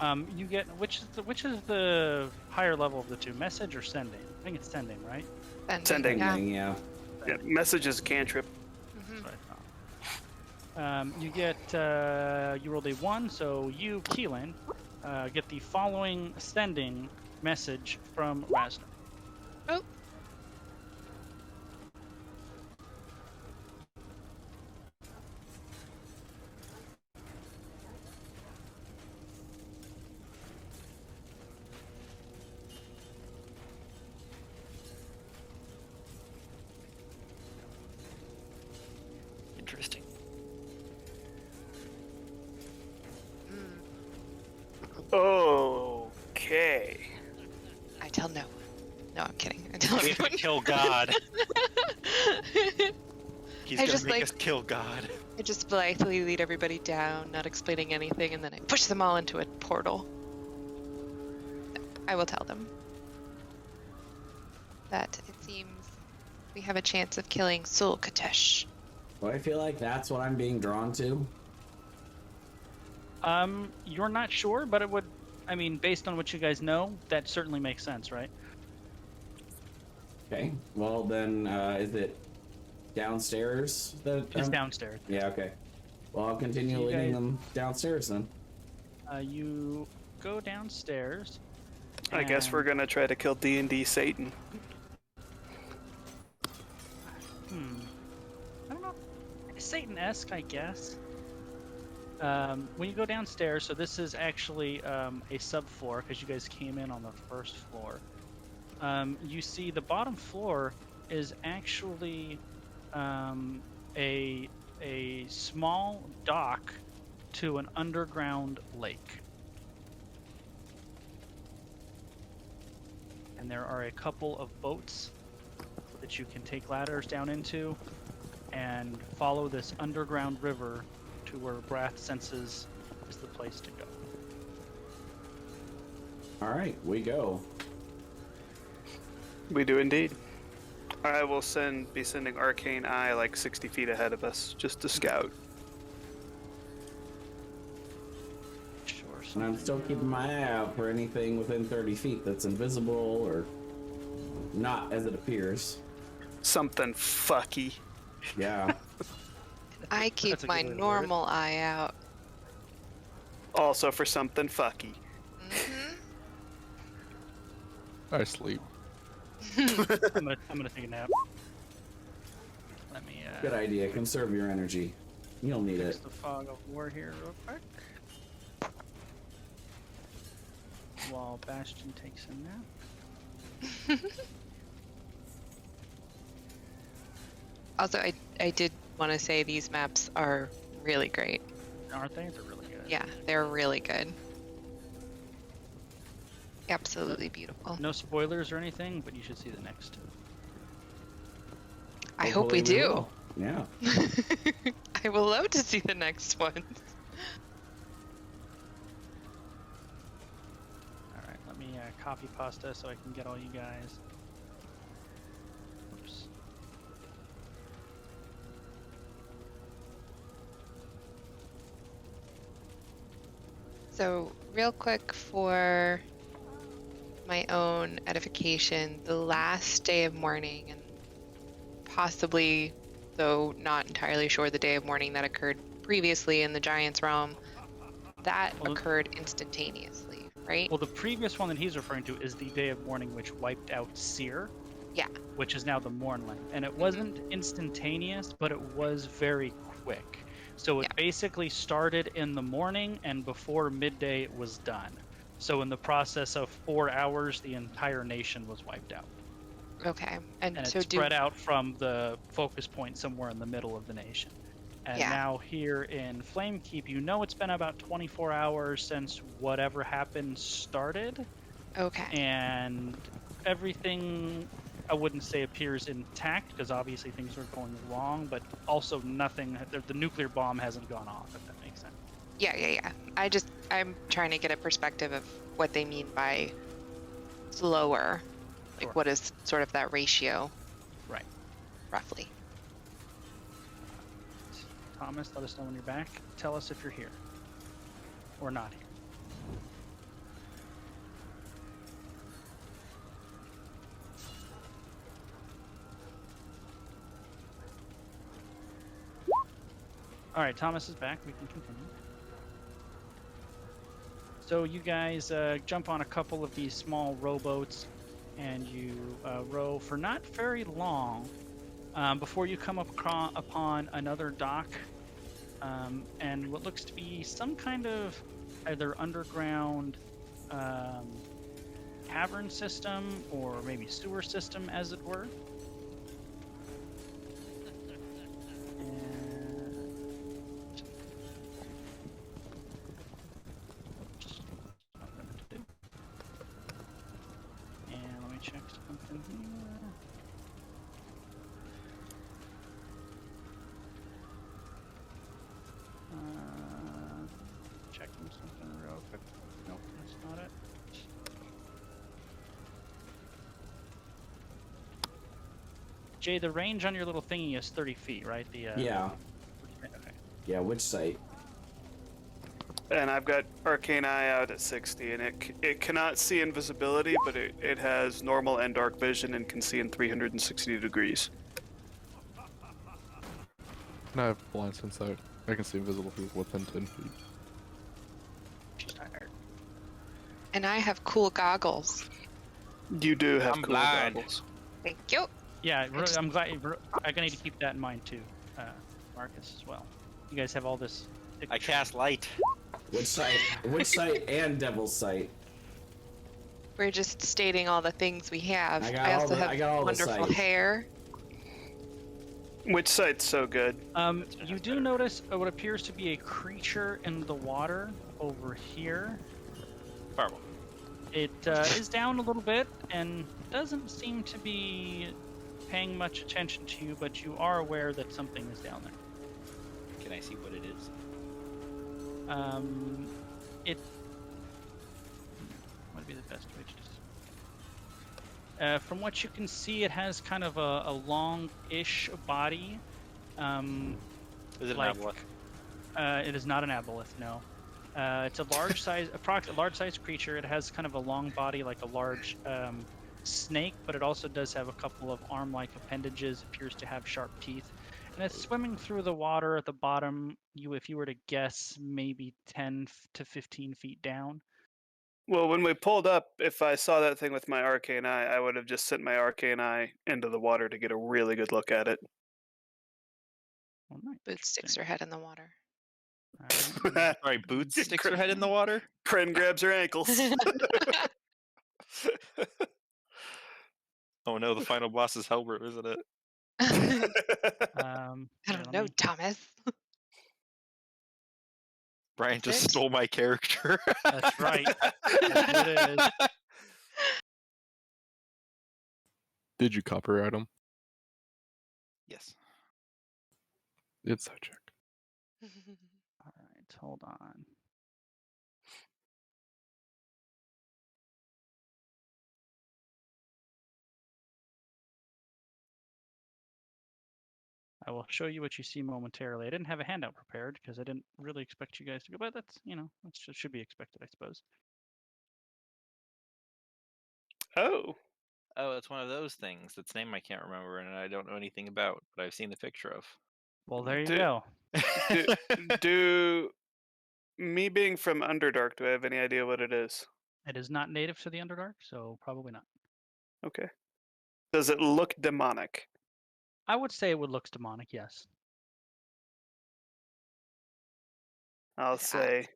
You get which is the higher level of the two, message or sending? I think it's sending, right? Sending. Yeah. Yeah. Yeah, message is a cantrip. Mhm. That's what I thought. You get you rolled a 1, so you, Keelan, get the following sending message from Rasner. Oh. Interesting. Okay. I tell no one. No, I'm kidding. I tell We have to everyone. kill God. He's I gonna just, make like- us kill God. I just blithely lead everybody down, not explaining anything, and then I push them all into a portal. I will tell them that it seems we have a chance of killing Sul Katesh. Do I feel like that's what I'm being drawn to? You're not sure, but it would. I mean, based on what you guys know, that certainly makes sense, right? Okay. Well, then, is it downstairs? It's downstairs. Yeah, okay. Well, I'll continue So you leading guys- them downstairs then. You go downstairs. I guess we're and- gonna try to kill D&D Satan. I don't know. Satan-esque, I guess. When you go downstairs, so this is actually a subfloor because you guys came in on the first floor. You see the bottom floor is actually a small dock to an underground lake. And there are a couple of boats that you can take ladders down into and follow this underground river to where Brath senses is the place to go. All right, we go. We do indeed. I will be sending Arcane Eye like 60 feet ahead of us, just to scout. Sure. And I'm still keeping my eye out for anything within 30 feet that's invisible or not as it appears. Something fucky. Yeah. I keep That's a my good way to word it. normal eye out. Also for something fucky. Mhm. I sleep. I'm gonna take a nap. Let me Good idea. Conserve your energy. You'll need fix it. the fog of war here real quick. While Bastion takes a nap. Also, I did want to say these maps are really great. Aren't they? They're really good. Yeah, they're really good. Absolutely beautiful. No spoilers or anything, but you should see the next two. I hope we Hopefully do. will. Yeah. I will love to see the next ones. Alright, let me copy pasta so I can get all you guys. Oops. So, real quick for my own edification, the last day of mourning, and possibly, though not entirely sure, the day of mourning that occurred previously in the Giants' realm, that Well, occurred instantaneously, right? Well, the previous one that he's referring to is the Day of Mourning, which wiped out Seer. Yeah. Which is now the Mournland. And it wasn't instantaneous, but it was very quick. So it Yeah. basically started in the morning, and before midday it was done. So in the process of 4 hours, the entire nation was wiped out. Okay. And, And so it spread out from the focus point somewhere in the middle of the nation. And Yeah. now here in Flamekeep, you know it's been about 24 hours since whatever happened started. Okay. And everything, I wouldn't say appears intact, because obviously things are going wrong, but also nothing, the nuclear bomb hasn't gone off, if that makes sense. Yeah. I'm trying to get a perspective of what they mean by slower. Like, Sure. what is sort of that ratio? Right. Roughly. Thomas, let us know when you're back. Tell us if you're here. Or not here. All right, Thomas is back. We can continue. So you guys jump on a couple of these small rowboats, and you row for not very long before you come upon another dock, and what looks to be some kind of either underground cavern system or maybe sewer system, as it were. And let me check something here. Checking something real quick. Nope, that's not it. Jay, the range on your little thingy is 30 feet, right? The Yeah. Okay. Yeah, which site? And I've got Arcane Eye out at 60, and it cannot see invisibility, but it has normal and dark vision and can see in 360 degrees. And I have blind sense out. I can see invisible people within 10 feet. She's tired. And I have cool goggles. You do have I'm cool blind. goggles. Thank you. Yeah, I'm glad. I'm gonna need to keep that in mind too, Marcus, as well. You guys have all this. I cast light. Which site? Which site and Devil's Sight? We're just stating all the things we have. I got I all also the- have I got all the wonderful sight. hair. Which site's so good? You do notice what appears to be a creature in the water over here. Fireball. It is down a little bit and doesn't seem to be paying much attention to you, but you are aware that something is down there. Can I see what it is? It would be the best way to from what you can see, it has kind of a long-ish body. Is it like, an aboleth? It is not an aboleth, no. It's a large size, large-sized creature. It has kind of a long body, like a large snake, but it also does have a couple of arm-like appendages. Appears to have sharp teeth, and it's swimming through the water at the bottom. If you were to guess, maybe 10 to 15 feet down. Well, when we pulled up, if I saw that thing with my Arcane Eye, I would have just sent my Arcane Eye into the water to get a really good look at it. All right, Boots sticks interesting. her head in the water. All right. Sorry, Boots sticks her head in the water. Kren grabs her ankles. Oh no, the final boss is Helbert, isn't it? I Here, don't let know, me- Thomas. Brian That's just it. stole my character. That's right. That's what it is. Did you copyright him? Yes. It's that check. All right, hold on. I will show you what you see momentarily. I didn't have a handout prepared because I didn't really expect you guys to go, but that's, that should be expected, I suppose. Oh, Oh, it's one of those things. Its name I can't remember and I don't know anything about, but I've seen the picture of. Well, there you Dude. go. do me being from Underdark, do I have any idea what it is? It is not native to the Underdark, so probably not. Okay. Does it look demonic? I would say it looks demonic, yes. I'll say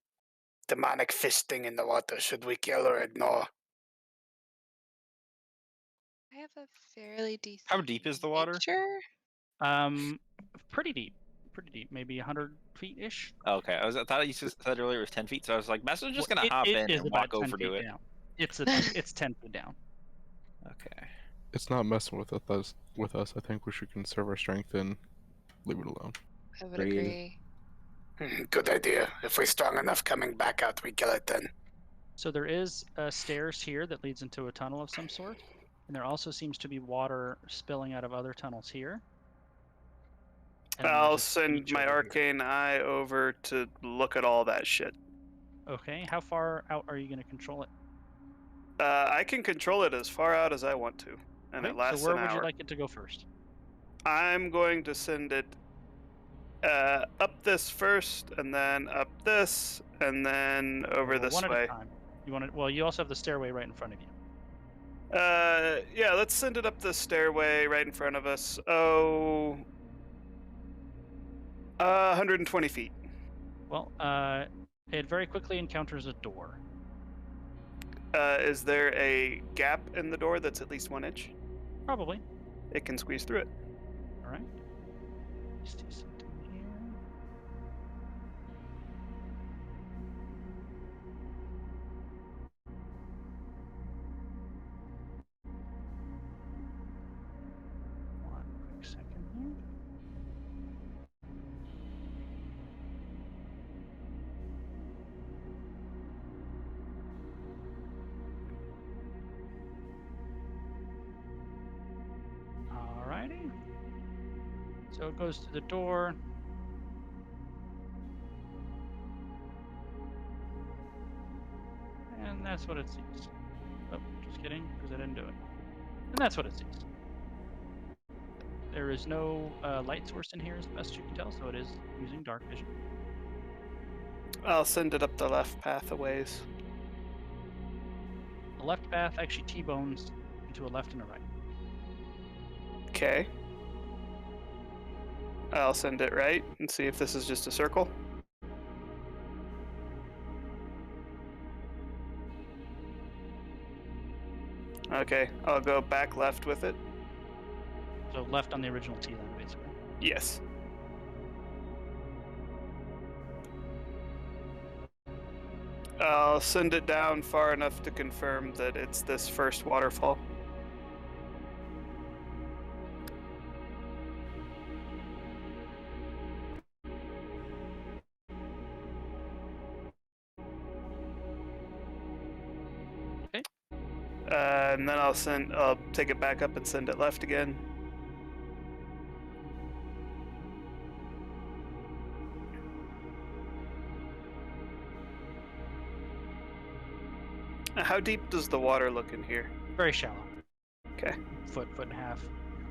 Demonic fish thing in the water. Should we kill or ignore? I have a fairly decent. How deep is the water? nature. Pretty deep. Pretty deep. Maybe 100 feet-ish. Okay, I thought you said earlier it was 10 feet, so I was like, Master's just Well, gonna hop it in is and about walk 10 over to feet it. down. It's 10 feet down. Okay. It's not messing with us. I think we should conserve our strength and leave it alone. I would Agreed. agree. Good idea. If we're strong enough coming back out, we kill it then. So there is stairs here that leads into a tunnel of some sort, and there also seems to be water spilling out of other tunnels here. And I'll there's a send creature my over here. Arcane Eye over to look at all that shit. Okay, how far out are you going to control it? I can control it as far out as I want to, and Okay, it lasts so where an would hour. you like it to go first? I'm going to send it Up this first, and then up this, and then over Well, this one at way. a time. You want to? Well, you also have the stairway right in front of you. Yeah, let's send it up the stairway right in front of us. Oh, 120 feet. Well, it very quickly encounters a door. Is there a gap in the door that's at least 1 inch? Probably. It can squeeze through it. All right. Let's do something here. One quick second here. Alrighty. So it goes to the door. And that's what it sees. Oh, just kidding, because I didn't do it. And that's what it sees. There is no light source in here, as best you can tell, so it is using dark vision. I'll send it up the left path a ways. The left path actually T-bones into a left and a right. Okay. I'll send it right and see if this is just a circle. Okay, I'll go back left with it. So left on the original T then, basically. Yes. I'll send it down far enough to confirm that it's this first waterfall. Okay. And then I'll take it back up and send it left again. How deep does the water look in here? Very shallow. Okay. Foot and a half.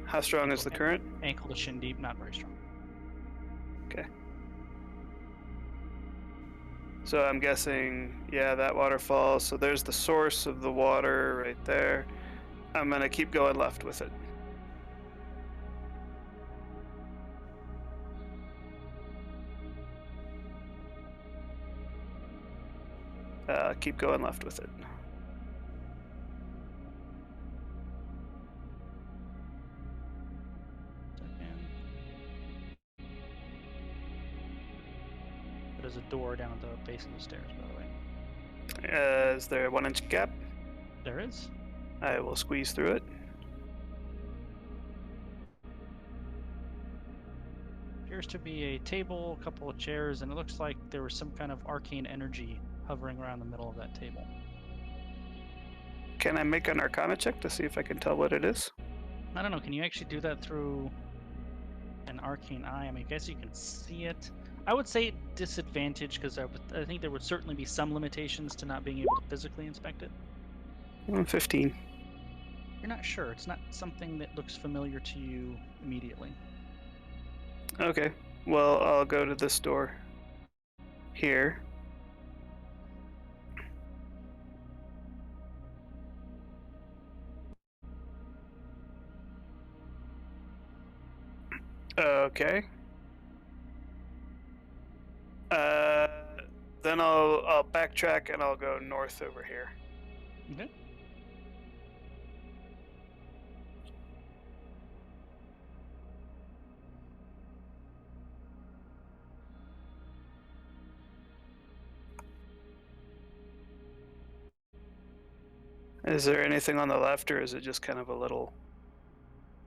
How strong is the current? Ankle to shin deep, not very strong. Okay. So I'm guessing, yeah, that waterfall. So there's the source of the water right there. I'm gonna keep going left with it. Keep going left with it. Second. There's a door down at the base of the stairs, by the way. Is there a 1 inch gap? There is. I will squeeze through it. Appears to be a table, a couple of chairs, and it looks like there was some kind of arcane energy hovering around the middle of that table. Can I make an Arcana check to see if I can tell what it is? I don't know, can you actually do that through an arcane eye? I mean, I guess you can see it. I would say disadvantage, because I think there would certainly be some limitations to not being able to physically inspect it. 15. You're not sure. It's not something that looks familiar to you immediately. Okay. Well, I'll go to this door here. Okay. Then I'll backtrack and I'll go north over here. Okay. Is there anything on the left, or is it just kind of a little?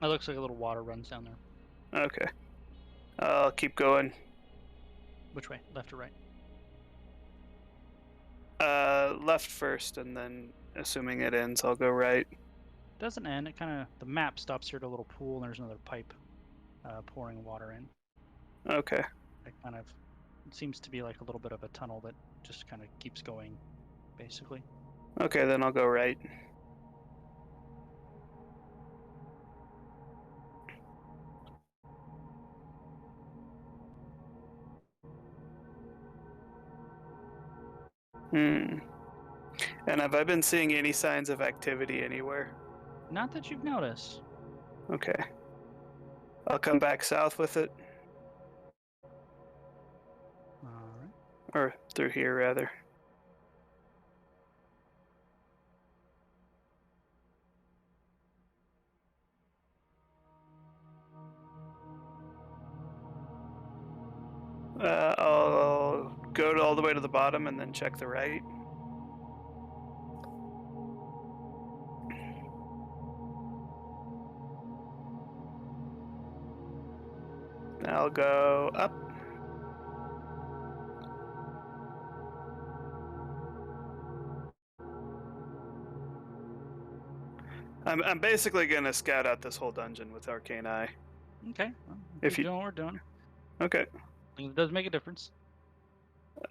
It looks like a little water runs down there. Okay. I'll keep going. Which way? Left or right? Left first, and then assuming it ends, I'll go right. Doesn't end. It kind of the map stops here at a little pool, and there's another pipe pouring water in. Okay. It kind of it seems to be like a little bit of a tunnel that just kind of keeps going, basically. Okay, then I'll go right. Hmm. And have I been seeing any signs of activity anywhere? Not that you've noticed. Okay. I'll come back south with it, All right. or through here rather. I'll go all the way to the bottom and then check the right. I'll go up. I'm basically gonna scout out this whole dungeon with Arcane Eye. Okay. Well, If keep you- doing what we're doing. Okay. I think it does make a difference.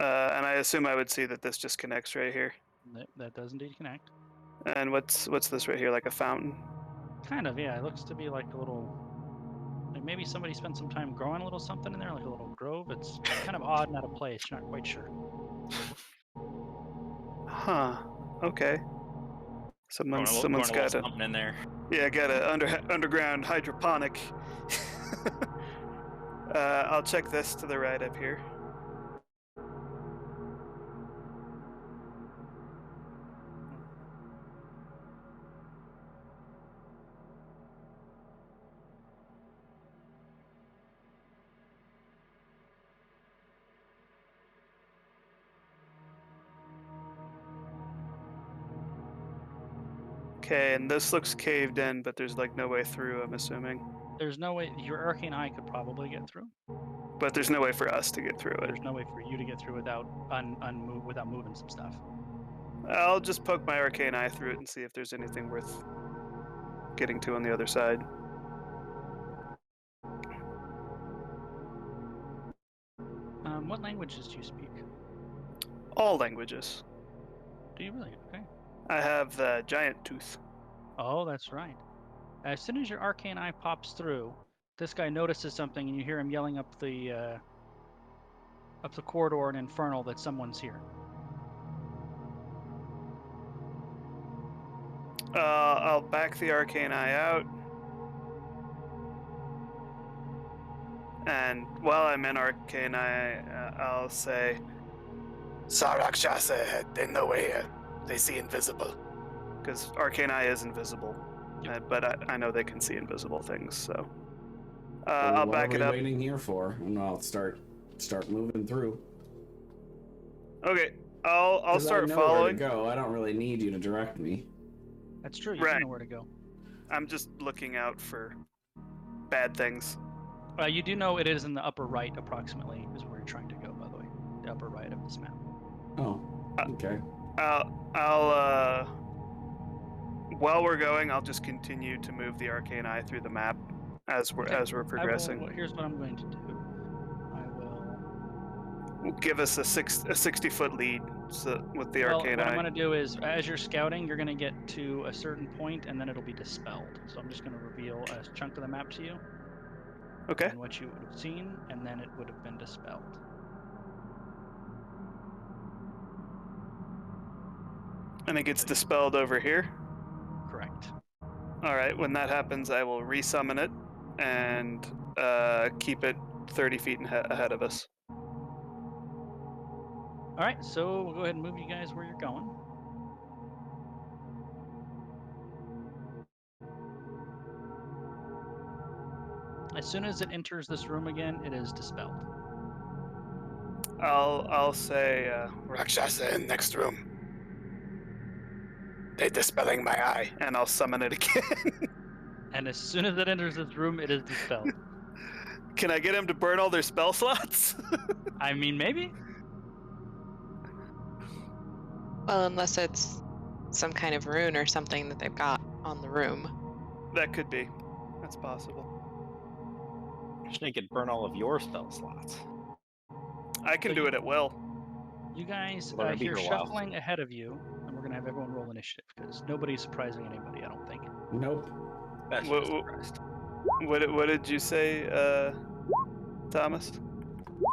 And I assume I would see that this just connects right here. That does indeed connect. And what's this right here? Like a fountain? Kind of, yeah. It looks to be like a little. Like maybe somebody spent some time growing a little something in there, like a little grove. It's kind of odd and out of place. You're not quite sure. Huh. Okay. Someone's Going a got little a something in there. got a underground hydroponic. I'll check this to the right up here. Okay, and this looks caved in, but there's like no way through, I'm assuming. There's no way your arcane eye could probably get through. But there's no way for us to get through it. There's no way for you to get through without without moving some stuff. I'll just poke my arcane eye through it and see if there's anything worth getting to on the other side. What languages do you speak? All languages. Do you really? Okay. I have the giant tooth. Oh, that's right. As soon as your arcane eye pops through, this guy notices something, and you hear him yelling up the corridor in Infernal that someone's here. I'll back the arcane eye out. And while I'm in arcane eye, I'll say, Sarakshasa ahead. They know we're here. They see invisible. because arcane eye is invisible, but I know they can see invisible things. So I'll what back are it we up. waiting here for? And I'll start moving through. Okay, I'll 'Cause start I know following. Where to go. I don't really need you to direct me. That's true. You Right. do know where to go. I'm just looking out for bad things. You do know it is in the upper right, approximately, is where you're trying to go. By the way, the upper right of this map. Oh, okay. I'll while we're going, I'll just continue to move the arcane eye through the map as we're progressing. Here's what I'm going to do. I will. Give us a 60-foot lead with the Well, arcane what eye. I'm going to do is, as you're scouting, you're going to get to a certain point, and then it'll be dispelled. So I'm just going to reveal a chunk of the map to you, Okay. and what you would have seen, and then it would have been dispelled. And it gets dispelled over here. Correct. All right. When that happens, I will resummon it and keep it 30 feet ahead of us. All right, so we'll go ahead and move you guys where you're going. As soon as it enters this room again, it is dispelled. I'll say Rakshasa in next room. They dispelling my eye. and I'll summon it again. And as soon as it enters this room, it is dispelled. Can I get him to burn all their spell slots? I mean, maybe. Well, unless it's some kind of rune or something that they've got on the room. That could be. That's possible. Just make it burn all of your spell slots. I can So do you- it at will. You guys We're gonna be hear here a while. shuffling ahead of you, and we're gonna have everyone roll initiative because nobody's surprising anybody. I don't think. Nope. That's Wha- just wha- surprised. What did you say, Thomas?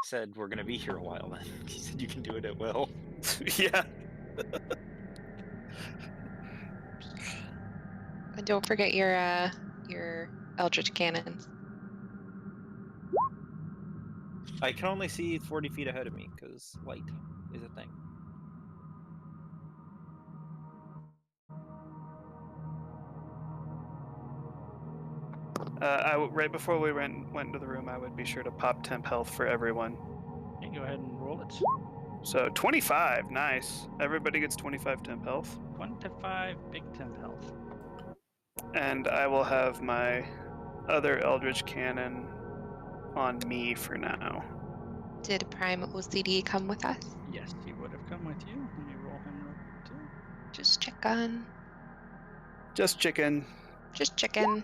Said we're gonna be here a while then. He said you can do it at will. Yeah. And don't forget your Eldritch cannons. I can only see 40 feet ahead of me because light is a thing. Right before we went into the room, I would be sure to pop temp health for everyone. Okay, go ahead and roll it. So 25, nice. Everybody gets 25 temp health. 25 big temp health. And I will have my other Eldritch Cannon on me for now. Did Prime OCD come with us? Yes, he would have come with you. Let me roll him real quick too. Just checking. Just chicken. Just checking.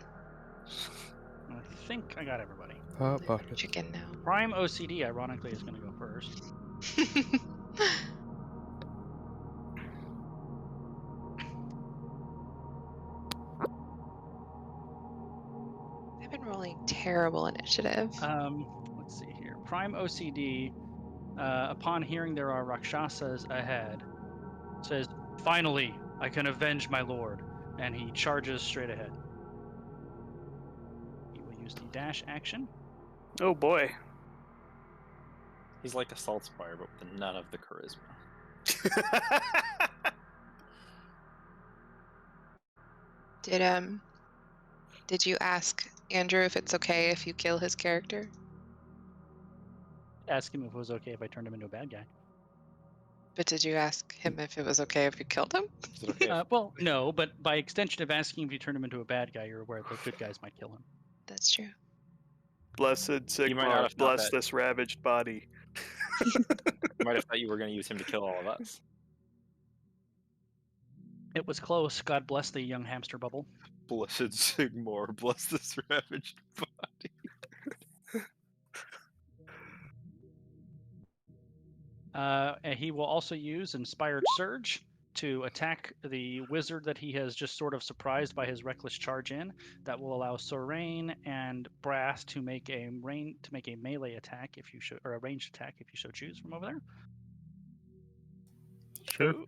I think I got everybody. Hot pocket. Chicken now. Prime OCD, ironically, is going to go first. I've been rolling terrible initiative. Let's see here. Prime OCD, upon hearing there are Rakshasas ahead, says, "Finally, I can avenge my lord," and he charges straight ahead. He will use the dash action. Oh boy. He's like a salt spire, but with none of the charisma. Did you ask Andrew if it's okay if you kill his character? Ask him if it was okay if I turned him into a bad guy. But did you ask him if it was okay if you killed him? Is it okay? Well, no, but by extension of asking if you turn him into a bad guy, you're aware that good guys might kill him. That's true. Blessed might not Sigmar, have thought bless that. this ravaged body. You might have thought you were going to use him to kill all of us. It was close. God bless the young hamster bubble. Blessed Sigmar, bless this ravaged body. And he will also use Inspired Surge to attack the wizard that he has just sort of surprised by his reckless charge in. That will allow Sorain and Brass to make a melee attack if you should, or a ranged attack if you so choose from over there. Sure. Ooh.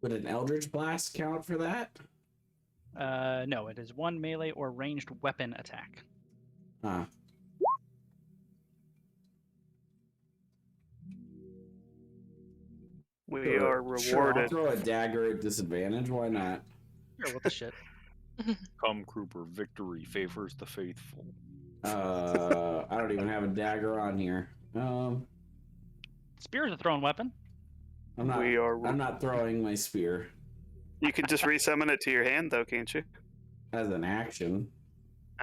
Would an Eldritch Blast count for that? No, it is one melee or ranged weapon attack. Huh. We Sure, are Sure, I'll rewarded. throw a dagger at disadvantage. Why not? Sure, what the shit? Come, Kruper, victory favors the faithful. I don't even have a dagger on here. Spear is a thrown weapon. I'm not throwing my spear You can just resummon it to your hand, though, can't you? as an action.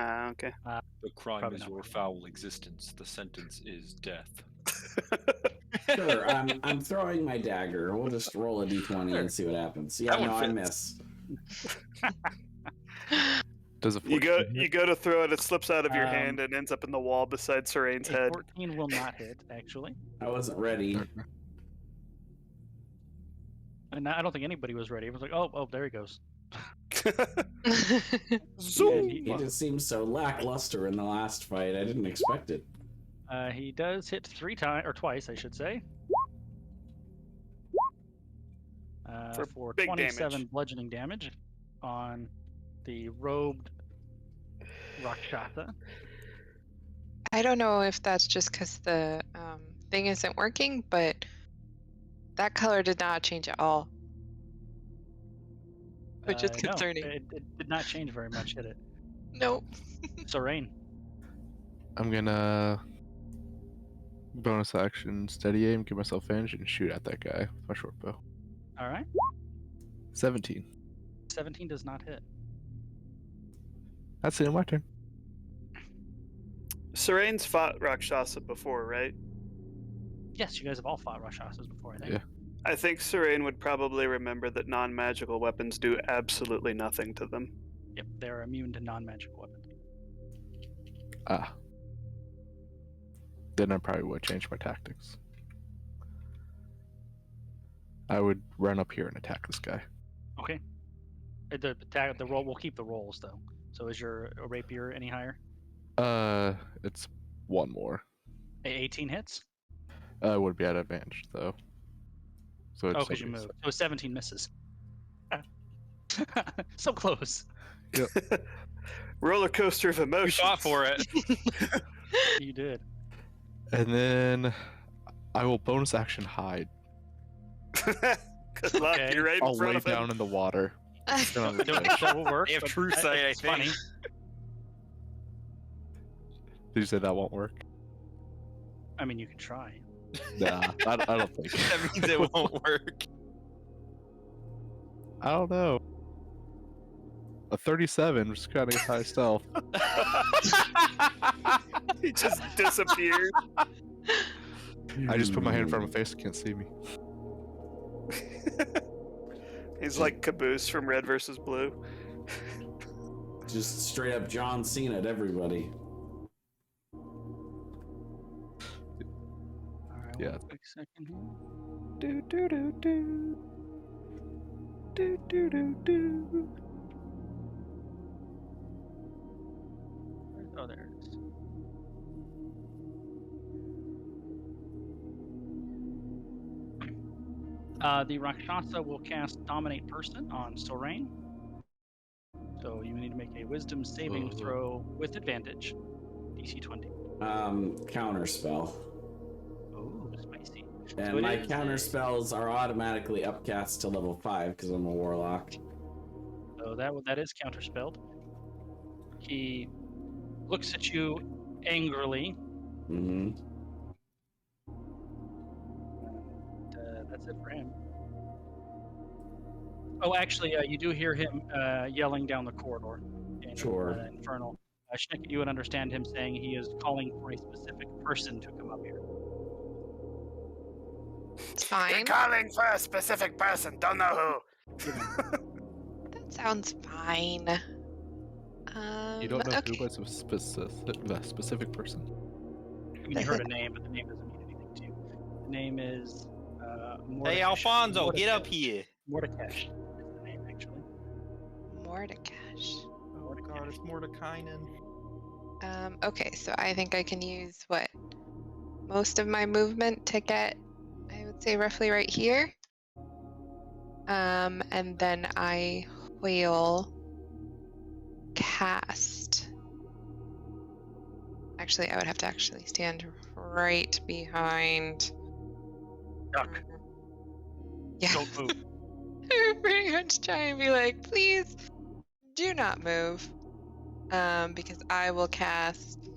Okay. The crime Probably is not your worth it. foul existence. The sentence is death. Sure, I'm throwing my dagger. We'll just roll a d20 Sure. and see what happens. Yeah, That one no, I fits. miss. Does a You 14 hit? go to throw it, it slips out of your Um, hand and ends up in the wall beside Sorain's A head. 14 will not hit, actually. I wasn't ready. And I don't think anybody was ready. It was like, oh, there he goes. Yeah, Zoom! he just seems so lackluster in the last fight. I didn't expect it. He does hit twice, I should say. For big 27 damage. bludgeoning damage on the robed Rakshasa. I don't know if that's just because the thing isn't working, but that color did not change at all. Which is No, concerning. it did not change very much, did it? Nope. Sorain. I'm gonna bonus action steady aim, give myself advantage, and shoot at that guy with my short bow. All right. 17. 17 does not hit. That's the end of my turn. Sorain's fought Rakshasa before, right? Yes, you guys have all fought Rakshasas before, I think. Yeah. I think Sorain would probably remember that non-magical weapons do absolutely nothing to them. Yep, they're immune to non-magical weapons. Ah. Then I probably would change my tactics. I would run up here and attack this guy. Okay. The roll. We'll keep the rolls though. So is your rapier any higher? It's one more. A 18 hits. Would be at advantage though. So it's Oh, because you moved. So 17 misses. So close. Roller coaster of We emotions. fought for it. You did. And then I will bonus action hide. Good luck. Okay. You're right in I'll front lay of him. down in the water. Sit on the I don't fish. think that will work. They have but true sight, I it's think. funny. Did you say that won't work? I mean, you can try. Nah, I don't think. That means it won't work. I don't know. A 37, which is kind of high stealth. He just disappeared. I just put my hand in front of my face, can't see me. He's like Caboose from Red vs. Blue. Just straight up John Cena at everybody. All right. Yeah. Quick second here. Do do do do. Do do do do. Oh, there it is. The Rakshasa will cast Dominate Person on Sorain. So you need to make a Wisdom saving throw with advantage. DC 20. Counter spell. Oh, spicy. And So it my is counter a- spells are automatically upcast to level 5 because I'm a warlock. So that is counterspelled. He looks at you angrily. Mm-hmm. That's it for him. Oh, actually, you do hear him yelling down the corridor. In, Sure. Infernal. Schnick, you would understand him saying he is calling for a specific person to come up here. It's You're fine. calling for a specific person. Don't know who. That sounds fine. You don't know okay. who, but it's a specific person. I mean, you heard a name, but the name doesn't mean anything to you. The name is Hey, Alfonso, get up here. Mordekash is the name, actually. Mordekash. Oh god, it's Mordekainen. Okay, so I think I can use what? Most of my movement to get, I would say, roughly right here. And then I will cast. Actually, I would have to actually stand right behind. Duck. Yeah. Don't move. Pretty much try and be like, please do not move. Because I will cast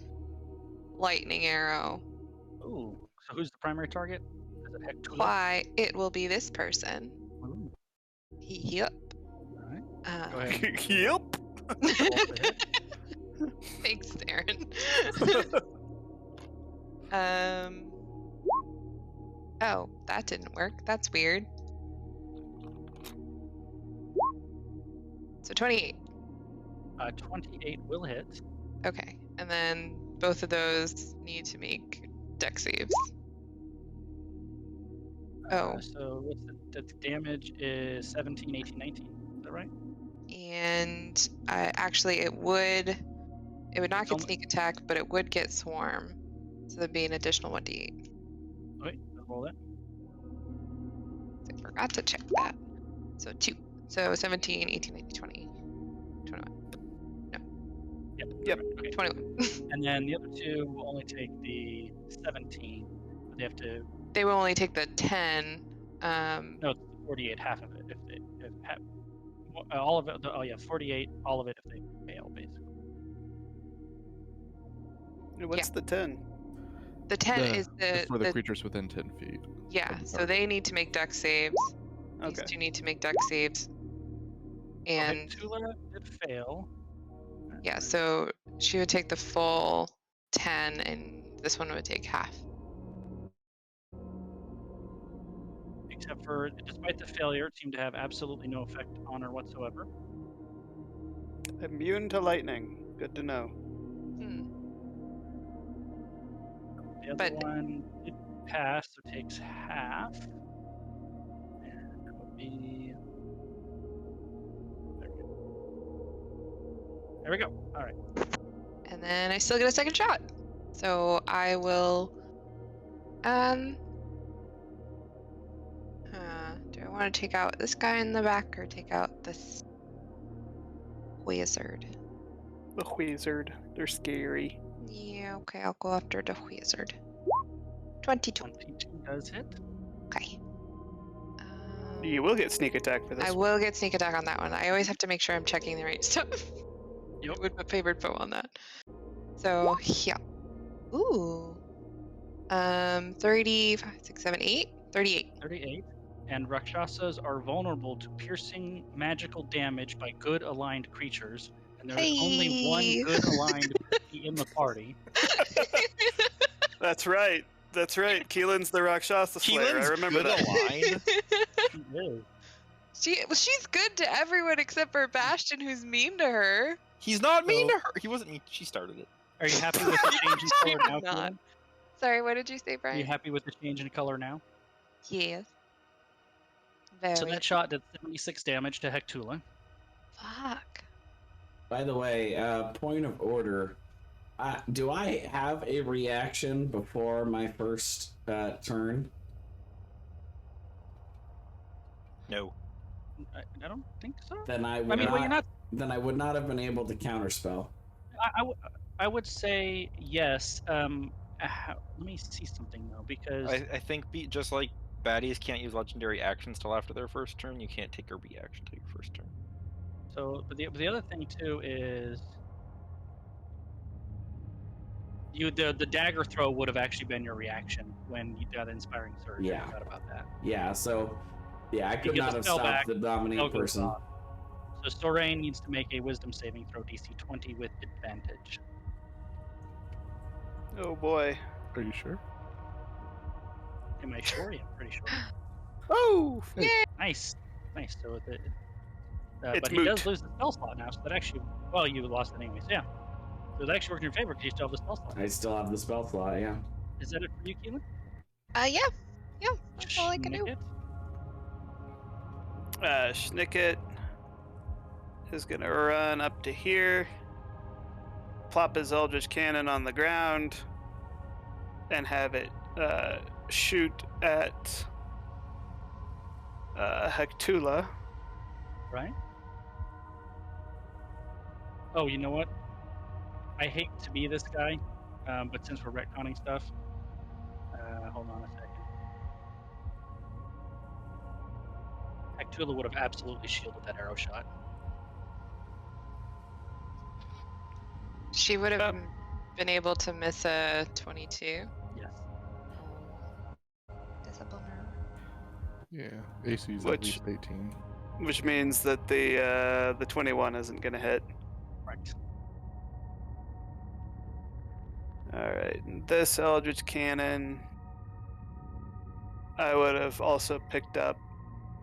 lightning arrow. Ooh. So who's the primary target? Is it Hectula? Why? It will be this person. Ooh. Yep. Alright. Go ahead. Yep. Thanks, Darren. Oh, that didn't work. That's weird. So 28. 28 will hit. Okay. And then both of those need to make dex saves. Oh. So what's the damage is 17, 18, 19. Is that right? And actually it would not get Only- sneak attack, but it would get swarm. So that'd be an additional 1d8. Okay, I'll roll that. I forgot to check that. So 2. So 17, 18, 19, 20. 21. Yep. Okay. 21. And then the other two will only take the 17. But they have to. They will only take the 10. No, it's 48, half of it. If half, all of it. Oh yeah, 48, all of it if they fail, basically. What's the 10? The 10 is It's for the creatures within 10 feet. Yeah, so they need to make dex saves. These Okay. two need to make dex saves. And Tula did fail. yeah, so she would take the full 10 and this one would take half. Except for, despite the failure, it seemed to have absolutely no effect on her whatsoever. Immune to lightning. Good to know. Hmm. The other one did pass, so takes half. And that would be. There we go. All right. And then I still get a second shot. So I will Do I want to take out this guy in the back or take out this wizard? The wizard. They're scary. Yeah, okay, I'll go after the wizard. 22. 22 does hit. Okay. You will get sneak attack for this. I will get sneak attack on that one. I always have to make sure I'm checking the right stuff. Yep. With my favorite foe on that. So, yeah. Ooh. 30, 5, 6, 7, 8. 38. 38. And Rakshasas are vulnerable to piercing magical damage by good aligned creatures. And there is only one Hey. good aligned in the party. That's right. That's right. Keelan's the Rakshasa Slayer. I remember good that. aligned. She is. She's good to everyone except for Bastion, who's mean to her. He's not mean So- to her. He wasn't mean. She started it. Are you happy with the change in She color was now, not. Keelan? Sorry, what did you say, Are Brian? you happy with the change in color now? Yes. Very. So that shot did 76 damage to Hectula. Fuck. By the way, point of order. Do I have a reaction before my first turn? No. I don't think so. Then I would I mean, not. well, you're not. Then I would not have been able to counterspell. I would say yes. Let me see something though, because I think just like baddies can't use legendary actions till after their first turn, you can't take a reaction till your first turn. so. But the other thing too is the dagger throw would have actually been your reaction when you got inspiring surge. Yeah. I forgot about that. Yeah. So, yeah, I You could get not the have spell stopped back, the dominate spell goes person. off. So Sorain needs to make a wisdom saving throw DC 20 with advantage. Oh boy. Are you sure? Am I sure? Yeah, I'm pretty sure. Oh! Nice. So with it, It's but he moot. does lose the spell slot now, so that actually, well, you lost it anyways. Yeah. So that actually worked in your favor because you still have the spell slot. I still have the spell slot. Yeah. Is that it for you, Keelan? Yeah. Yeah, that's all I can do. Schnicket? Schnicket is gonna run up to here, plop his Eldritch Cannon on the ground, and have it shoot at Hectula. Right? Oh, you know what? I hate to be this guy, but since we're retconning stuff, hold on a second. Hectula would have absolutely shielded that arrow shot. She would have been able to miss a 22. Yes. That's a bummer. Yeah. AC is at Which- least 18. Which means that the 21 isn't gonna hit. Right. Alright, this Eldritch Cannon I would have also picked up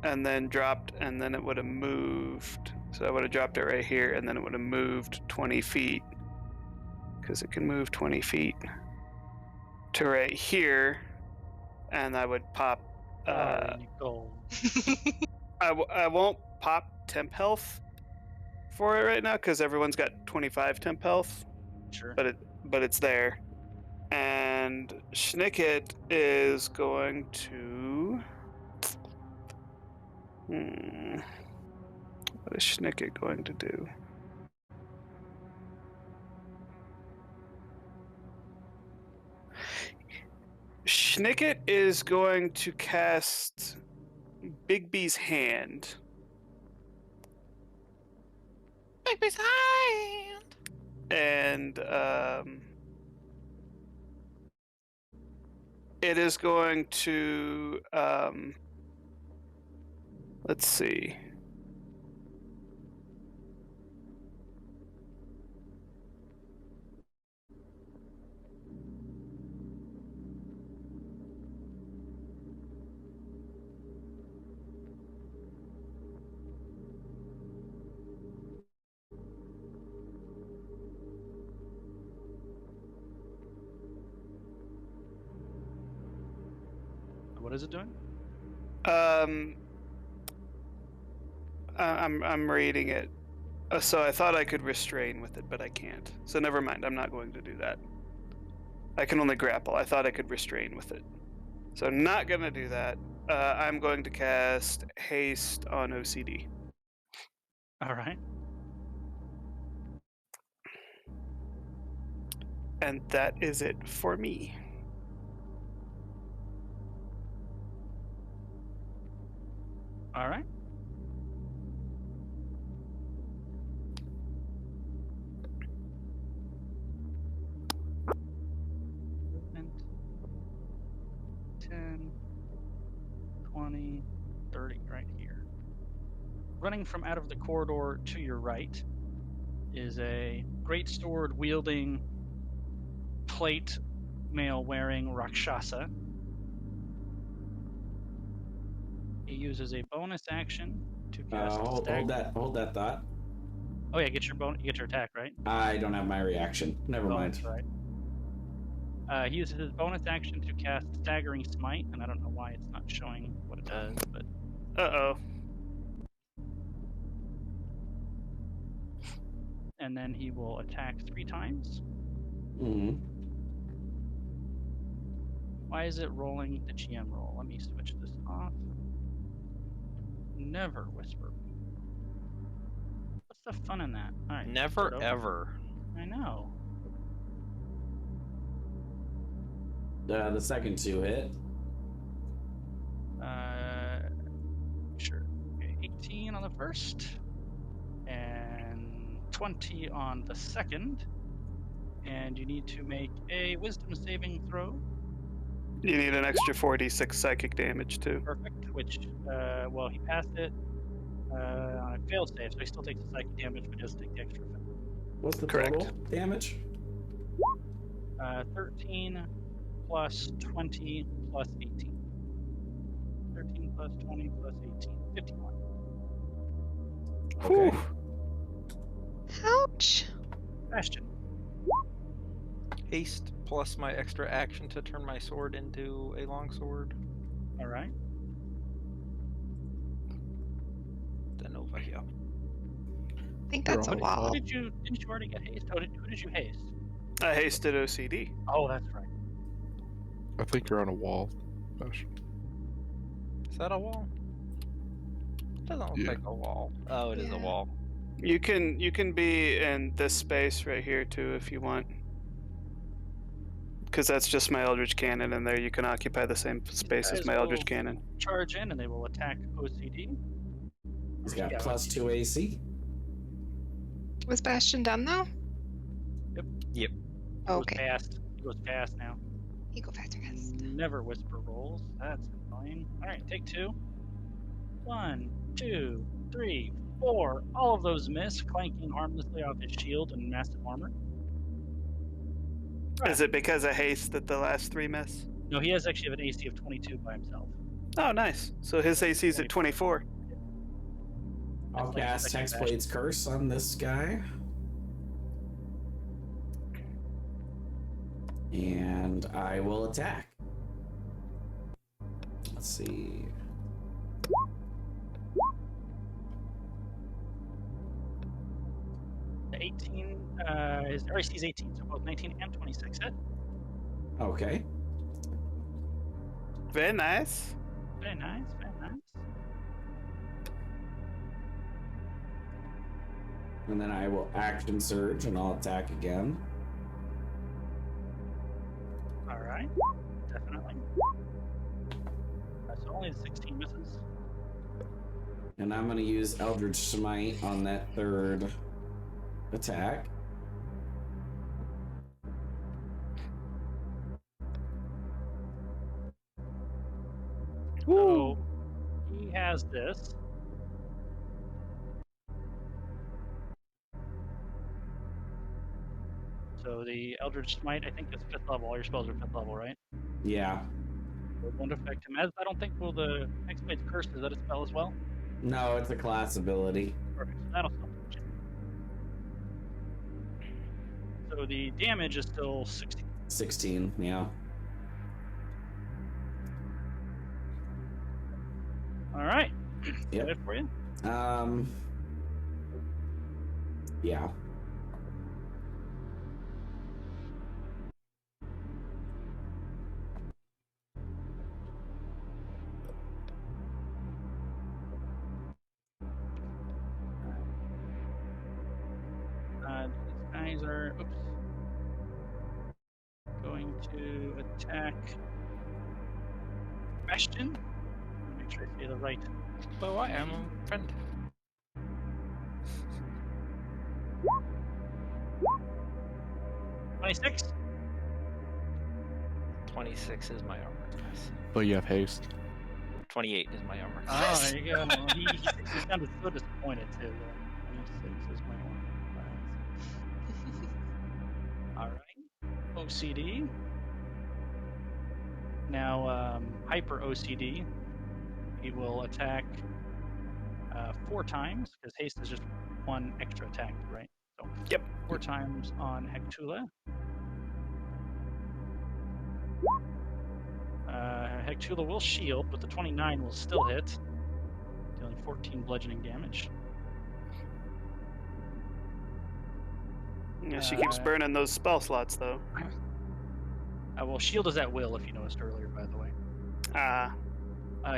and then dropped, and then it would have moved. So I would have dropped it right here, and then it would have moved 20 feet. Because it can move 20 feet to right here, and I would pop. Gold. I won't pop temp health for it right now because everyone's got 25 temp health. Sure. But it's there. And Schnicket is going to. What is Schnicket going to do? Schnicket is going to cast Bigby's Hand. Bigby's hand. And it is going to let's see. What is it doing? I'm reading it. So I thought I could restrain with it, but I can't. So never mind. I'm not going to do that. I can only grapple. I thought I could restrain with it. So not gonna do that. I'm going to cast haste on OCD. All right. And that is it for me. All right. Movement. 10, 20, 30 right here. Running from out of the corridor to your right is a great sword wielding, plate mail wearing Rakshasa. He uses a bonus action to cast Hold stagger. that thought. Oh yeah, get your attack, right? I don't have my reaction. Never Oh, mind. that's right. He uses his bonus action to cast Staggering Smite, and I don't know why it's not showing what it does, but Uh-oh. and then he will attack 3 times. Mm-hmm. Why is it rolling the GM roll? Let me switch this off. Never whisper. What's the fun in that? All right. Never start over. ever. I know. The second 2 hit. Sure. Okay, 18 on the first, and 20 on the second. And you need to make a Wisdom saving throw. You need an extra 46 psychic damage too. Perfect. Which, well, he passed it on a failed save, so he still takes the psychic damage, but doesn't take the extra effect. What's the Correct. total damage? 13 plus 20 plus 18. 13 plus 20 plus 18. 51. Okay. Ouch. Bastion. Haste plus my extra action to turn my sword into a longsword. All right. Then over here. I think that's a Right. wall. Didn't you already get haste? Oh, who did you haste? I hasted OCD. Oh, that's right. I think you're on a wall. Gosh. Is that a wall? It doesn't look Yeah. like a wall. Oh, it is a Yeah. wall. You can be in this space right here too if you want. Because that's just my Eldritch Cannon, and there you can occupy the same space as guys my Eldritch will Cannon. Charge in, and they will attack OCD. He's got Yeah, plus 2 AC. Was Bastion done though? Yep. Oh, okay. He goes fast now. You go faster, fast. Never whisper rolls. That's annoying. All right, take 2. 1, 2, 3, 4. All of those miss, clanking harmlessly off his shield and massive armor. Is it because of haste that the last 3 miss? No, he has actually have an AC of 22 by himself. Oh, nice. So his AC is at 24. I'll That's like cast second Hexblade's Curse on this guy. And I will attack. Let's see. The 18, his RAC is 18, so both 19 and 26 hit. Okay. Very nice. Very nice, very nice. And then I will action surge and I'll attack again. All right, definitely. So only the 16 misses. And I'm going to use Eldritch Smite on that third attack. So he has this. So the Eldritch Smite, I think, is 5th level. All your spells are 5th level, right? Yeah. So it won't affect him. As I don't think will the Hexblade's Curse, is that a spell as well? No, it's a class ability. Perfect. So that'll stop the damage. So the damage is still 16. 16, yeah. All right. Yep. Got it for you. Yeah. are going to attack Bastion. Make sure I say the right. So I am a friend. 26. 26 is my armor class. But you have haste. 28 is my armor Oh, class. there you go. He sounded so disappointed too. 26 is my armor class. All right. OCD. Now, hyper OCD. He will attack 4 times because haste is just 1 extra attack, right? So Yep. 4 times on Hectula. Hectula will shield, but the 29 will still hit, dealing 14 bludgeoning damage. Yeah, she keeps burning those spell slots, though. Well, shield is at will, if you noticed earlier, by the way.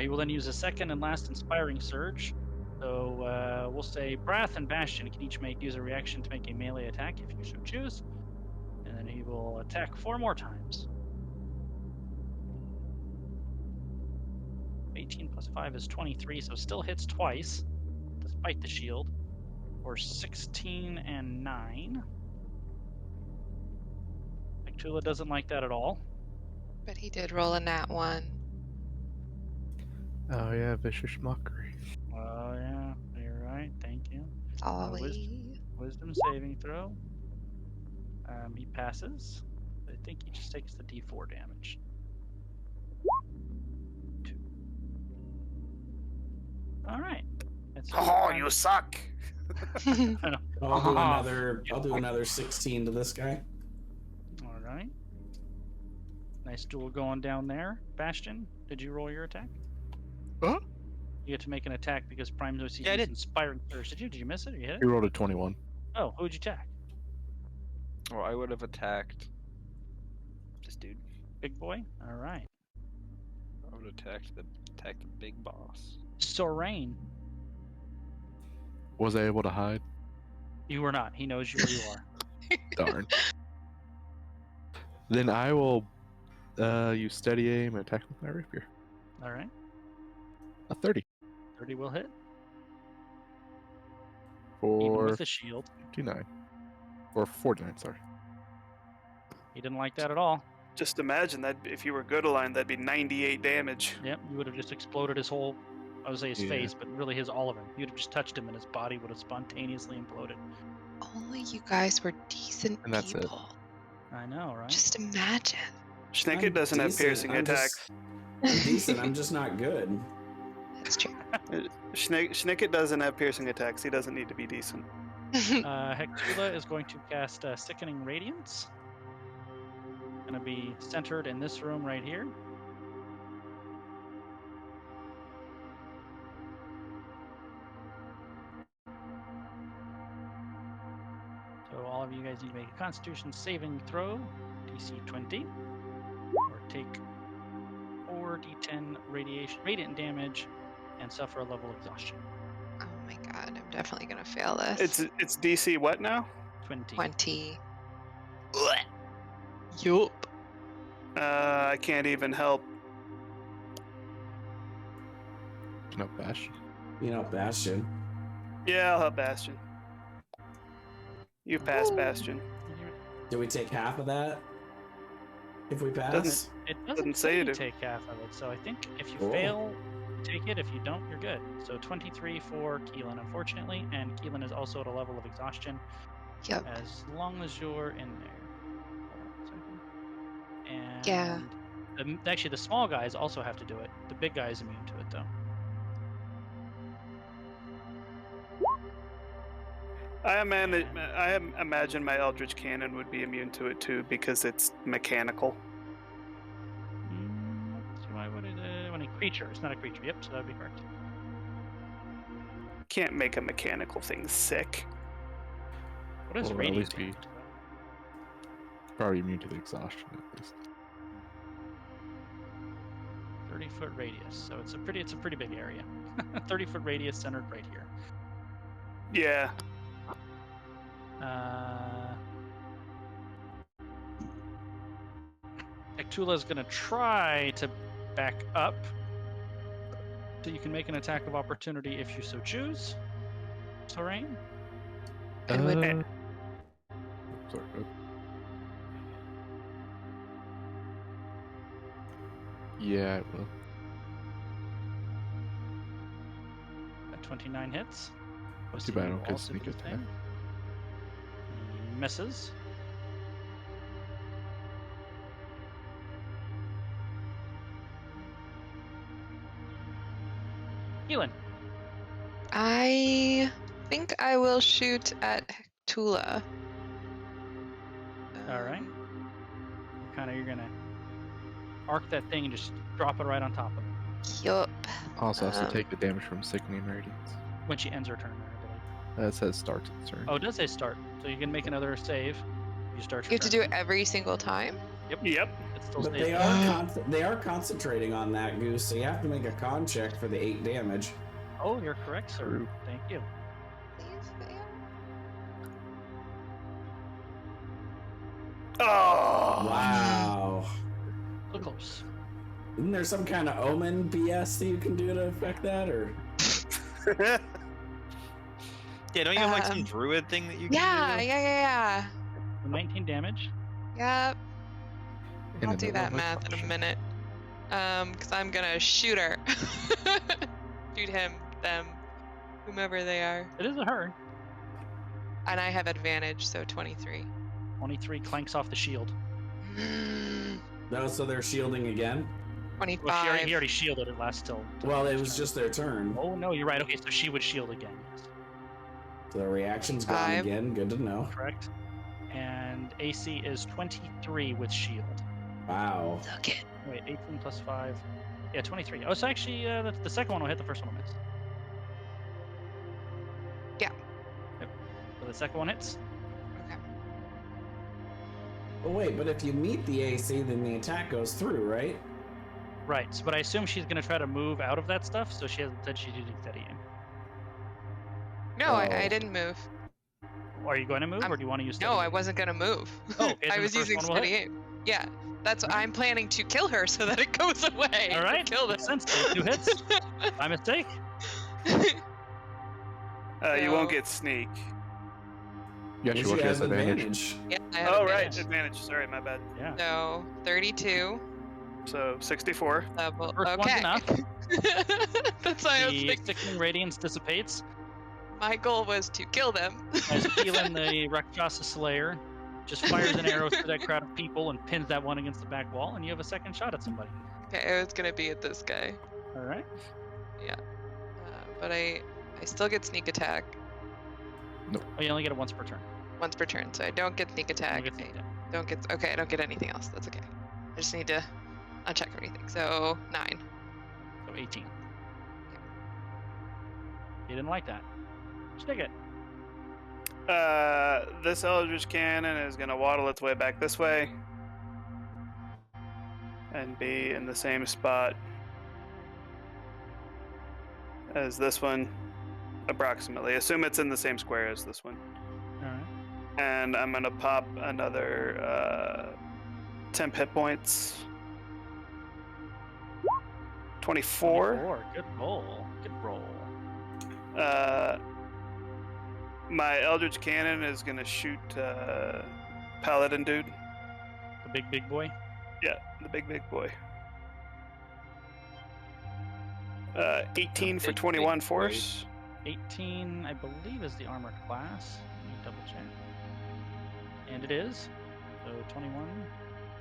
He will then use a second and last Inspiring Surge. So we'll say Brath and Bastion can each use a reaction to make a melee attack if you so choose. And then he will attack 4 more times. 18 plus 5 is 23, so still hits twice, despite the shield. Or 16 and 9. Hectula doesn't like that at all. But he did roll a nat 1. Oh yeah, vicious mockery. Oh yeah, you're right. Thank you. Ollie. Wisdom saving throw. He passes. I think he just takes the D4 damage. 2. All right. Oh, you suck! I'll do another 16 to this guy. All right. Nice duel going down there. Bastion, did you roll your attack? Huh? You get to make an attack because Prime OCD Yeah, I is did. Inspiring Surge. Did you? Did you miss it? Or you hit He it? rolled a 21. Oh, who'd you attack? Well, I would have attacked this dude. Big boy? All right. I would have attacked the big boss. Sorain, Was I able to hide? you were not. He knows where you are. Darn. Then I will use steady aim and attack with my rapier. All right. A 30 30 will hit. Even for with the shield. 59. Or 49, sorry. He didn't like that at all. Just imagine that if you were good aligned, that'd be 98 damage. Yep, you would have just exploded his whole, I would say his Yeah. face, but really all of him. You'd have just touched him and his body would have spontaneously imploded. Only you guys were decent And that's it. people. I know, right? Just imagine. Schnicket I'm doesn't have decent, piercing attacks. I'm decent, I'm just not good. That's true. Schnicket doesn't have piercing attacks. He doesn't need to be decent. Hectula is going to cast Sickening Radiance. Going to be centered in this room right here. So all of you guys need to make a Constitution saving throw, DC 20, or take 4d10 radiant damage and suffer a level of exhaustion. Oh my god, I'm definitely gonna fail this. It's DC what now? 20. 20. Yup. I can't even help. No bash. You know, Bastion. Yeah, I'll help Bastion. You pass, Bastion. Do we take half of that? If we pass? Doesn't- It Doesn't doesn't say say it you if- take half of it, so I think if you Cool. fail, you take it. If you don't, you're good. So 23 for Keelan, unfortunately, and Keelan is also at a level of exhaustion Yep. as long as you're in there. Hold on a second. And Yeah. actually, the small guys also have to do it. The big guy is immune to it, though. I imagine my Eldritch Cannon would be immune to it too because it's mechanical. So why would it? When a creature, it's not a creature. Yep, so that'd be correct. Can't make a mechanical thing sick. What is Well, at radiant least be- damage? Probably immune to the exhaustion at least. 30-foot radius, so it's a pretty big area. 30-foot radius centered right here. Yeah. Tula is going to try to back up. So you can make an attack of opportunity if you so choose. Terrain. And with Sorry. Yeah, it will. At 29 hits. Too bad I don't Proceed get also sneak do the attack. same. He misses. Keelan. I think I will shoot at Tula. All right. You're gonna arc that thing and just drop it right on top of it Yup. Also, has to take the damage from Sickening Radiance. when she ends her turn. I believe. That says starts its turn. Oh, it does say start, so you can make another save. You start You your have to turn. do it every single time? Yep. It still But stays they are concentrating on that, Goose, so you have to make a con check for the 8 damage. Oh, you're correct, sir. True. Thank you. Please fail. Oh. Wow. So close. Isn't there some kind of omen BS that you can do to affect that, or? Yeah, don't you have like some Um, druid thing that you can Yeah, do? yeah. 19 damage. Yep. In I'll the do middle that of a math in a potion. minute. Because I'm gonna shoot her. Shoot him, them, whomever they are. It is a her. And I have advantage, so 23. 23 clanks off the shield. No, so they're shielding again? 25. Well, he already shielded it last till. Well, it was just their turn. Oh no, you're right. Okay, so she would shield again. Yes, So the reaction's gone 5. again. Good to know. correct. And AC is 23 with shield. Wow. Look it. Wait, 18 plus 5. Yeah, 23. Oh, so actually, the second one will hit, the first one will miss. Yeah. Yep. So the second one hits. Okay. Oh, wait, but if you meet the AC, then the attack goes through, right? Right. So, but I assume she's going to try to move out of that stuff, so she hasn't said she's using steady aim. No, I Oh. didn't move. Are you going to move, or do you want to use steady No, I aim? wasn't gonna move. Oh, okay, I then the was first using one will steady hit. aim. Yeah, that's Alright. I'm planning to kill her so that it goes away. All right. Kill Makes them. sense. 2 hits. My mistake. You won't So- get sneak. You actually will, she has advantage. Yeah, I have Oh, right. advantage. Advantage. Sorry, my bad. Yeah. So 32 So 64. level. First one's Okay. enough. That's why I was The thinking. sickening radiance dissipates My goal was to kill them. as Keelan, the Rakshasa Slayer, just fires an arrow through that crowd of people and pins that one against the back wall, and you have a second shot at somebody. Okay, I was gonna be at this guy. All right. But I still get sneak attack Oh, you only get it once per turn. once per turn, so I don't get sneak You attack. get sneak attack. I don't get anything else. That's okay. I just need to uncheck everything. So 9. So 18. You didn't like that. Stick it. This Eldritch Cannon is going to waddle its way back this way. And be in the same spot as this one, approximately. Assume it's in the same square as this one. All right. And I'm going to pop another temp hit points. 24. Good roll. Good roll. My Eldritch Cannon is going to shoot Paladin dude. The big boy. Yeah, the big boy. 18 for Big 21 boy. force. 18, I believe, is the armor class. Let me double check. And it is. So 21.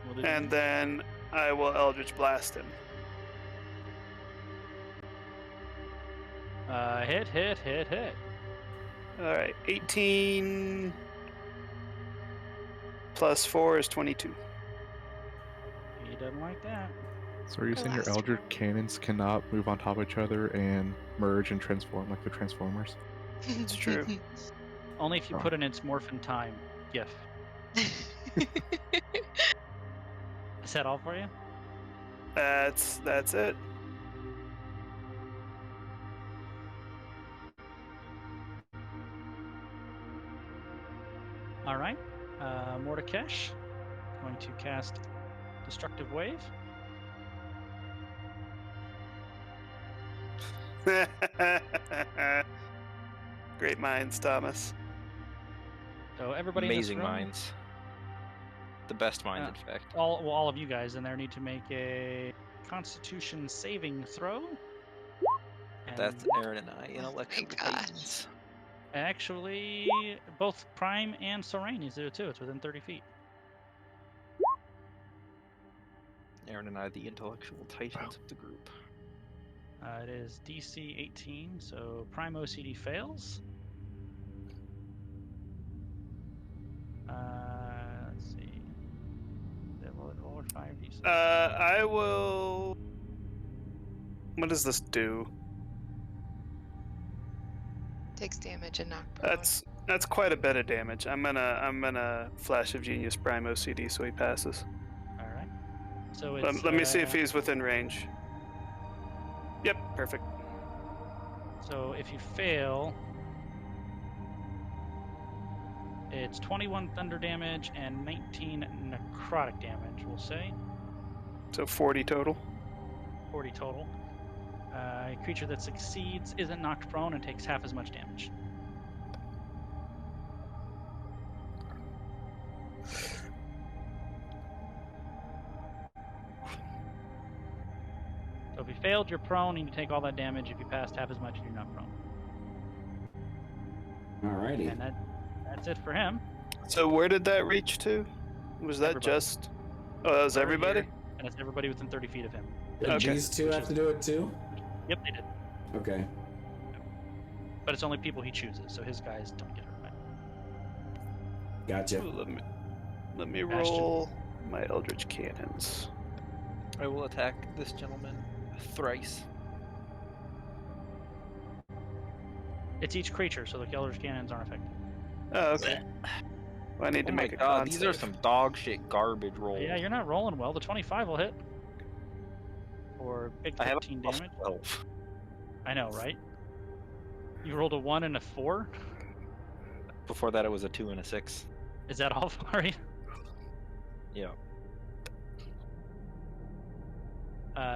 Will do. And then I will Eldritch Blast him. Hit. Alright, 18 plus 4 is 22. He doesn't like that. So are you saying your Last Eldritch Cannons cannot move on top of each other and merge and transform like the Transformers? It's true. Only if you put in its morphin time GIF. Is that all for you? That's it. All right. Mordekash going to cast destructive wave. Great minds, Thomas. So everybody Amazing in this room, minds. The best minds, in fact. all of you guys in there need to make a Constitution saving throw. And That's Aaron and I, intellectual God. titans. actually, both Prime and Sorain needs to do it too. It's within 30 feet. Aaron and I, the intellectual titans of the group. It is DC 18, so Prime OCD fails. Let's see. Roll 5d6. I will. What does this do? Takes damage and knock prone. That's quite a bit of damage. I'm gonna Flash of Genius Prime OCD so he passes. All right. So it's. Let me see if he's within range. Yep, perfect. So if you fail, it's 21 thunder damage and 19 necrotic damage, we'll say. So 40 total. 40 total. A creature that succeeds isn't knocked prone and takes half as much damage. So if you failed, you're prone and you take all that damage. If you passed, half as much and you're not prone. Alrighty. And that's it for him. So where did that reach to? Was that Everybody. just? Oh, that was Over everybody. here, and it's everybody within 30 feet of him. Did Okay. these two have to do it too? Yep, they did. Okay. But it's only people he chooses, so his guys don't get hurt. Gotcha. Ooh, let me Bastion. roll my Eldritch Cannons. I will attack this gentleman thrice. It's each creature, so the Eldritch Cannons aren't affected. Oh, okay. Well, I need to Oh my make a god, con these are save. some dog shit garbage rolls. Yeah, you're not rolling well. The 25 will hit. For big I have 15 a plus damage. 12. I know, right? You rolled a 1 and a 4? Before that, it was a 2 and a 6. Is that all for you? Yeah.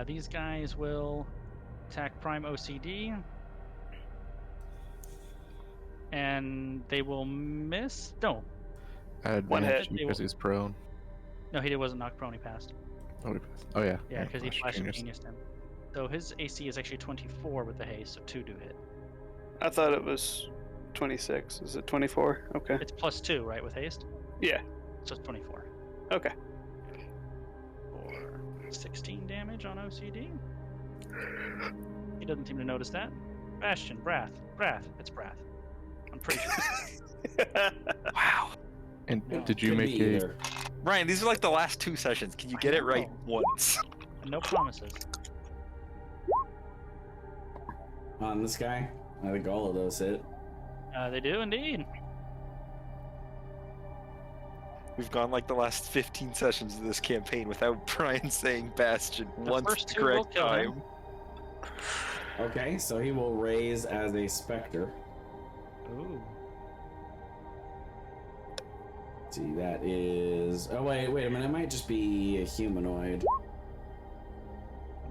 These guys will attack Prime OCD. And they will miss. No, Add One advantage hit. because he's prone. no, he wasn't knocked prone. He passed. Oh, he passed. Oh yeah. Yeah, because he Flash flashed Genius. genius him. So his AC is actually 24 with the haste, so 2 do hit. I thought it was 26. Is it 24? Okay. It's +2, right, with haste? Yeah. So it's 24. Okay. For 16 damage on OCD. He doesn't seem to notice that. Bastion, Brath. It's Brath. I'm pretty sure. Wow. And No. did you Could make be a? either. Ryan, these are like the last 2 sessions. Can you get it right once? No promises. On this guy? I think all of those hit. They do indeed. We've gone like the last 15 sessions of this campaign without Brian saying Bastion The once first the 2 will correct kill him. time. Okay, so he will raise as a specter. Ooh. See, that is. Oh wait a minute. It might just be a humanoid.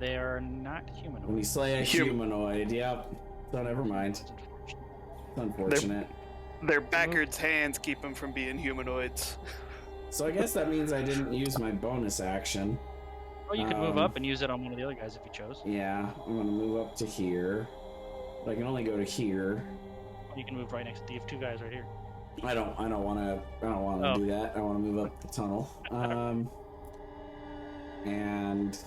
They are not humanoid. When you slay a humanoid, yep. So never mind. It's unfortunate. Their backwards hands keep them from being humanoids. So I guess that means I didn't use my bonus action. Well, you could move up and use it on one of the other guys if you chose. Yeah, I'm gonna move up to here. But I can only go to here. You can move right next to you have 2 guys right here. I don't wanna Oh. do that. I wanna move up the tunnel. And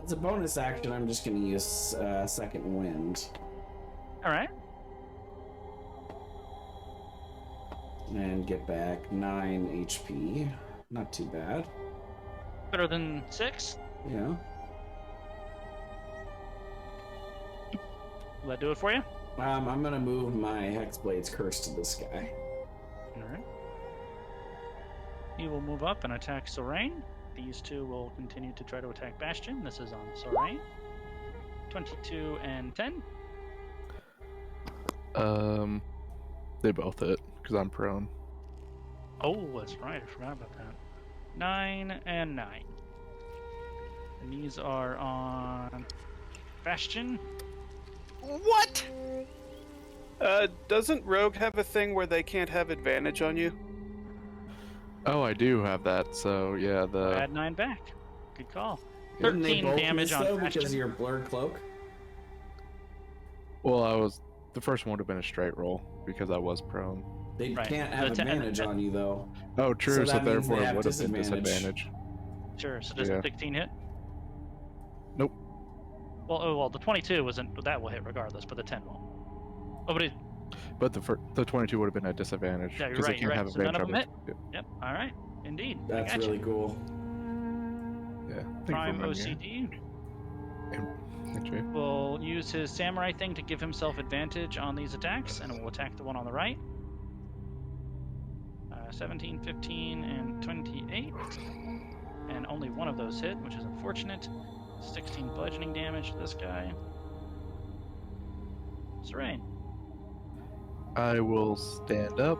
as a bonus action, I'm just gonna use second wind All right. and get back 9 HP. Not too bad. Better than 6. Yeah. Will that do it for you? I'm gonna move my Hexblade's Curse to this guy. All right. He will move up and attack Sorain. These 2 will continue to try to attack Bastion. This is on Sorain. 22 and 10. They both hit because I'm prone. Oh, that's right. I forgot about that. 9 and 9. And these are on Bastion. What? Doesn't Rogue have a thing where they can't have advantage on you? Oh, I do have that. So yeah, Add 9 back. Good call. Wouldn't they 13 both damage miss, on though, Bastion. because of your blurred cloak? Well, the first one would have been a straight roll because I was prone. They Right. can't have The advantage on you, though. Oh, true. So So, that means therefore, they it have would have been disadvantage. disadvantage. Sure. So does Yeah. the 16 hit? Nope. Well, the 22 wasn't. That will hit regardless, but the 10 won't. Oh, but it. But the 22 would have been at disadvantage. Yeah, you're 'cause they right. You're can't right. have So none of them advantage hit. on- Yep. All right. Indeed. I That's gotcha. really cool. Yeah. Thank you for Prime reminding me. OCD Actually, will use his samurai thing to give himself advantage on these attacks, and will attack the one on the right. 17, 15, and 28. And only one of those hit, which is unfortunate. 16 bludgeoning damage to this guy. Serene. I will stand up,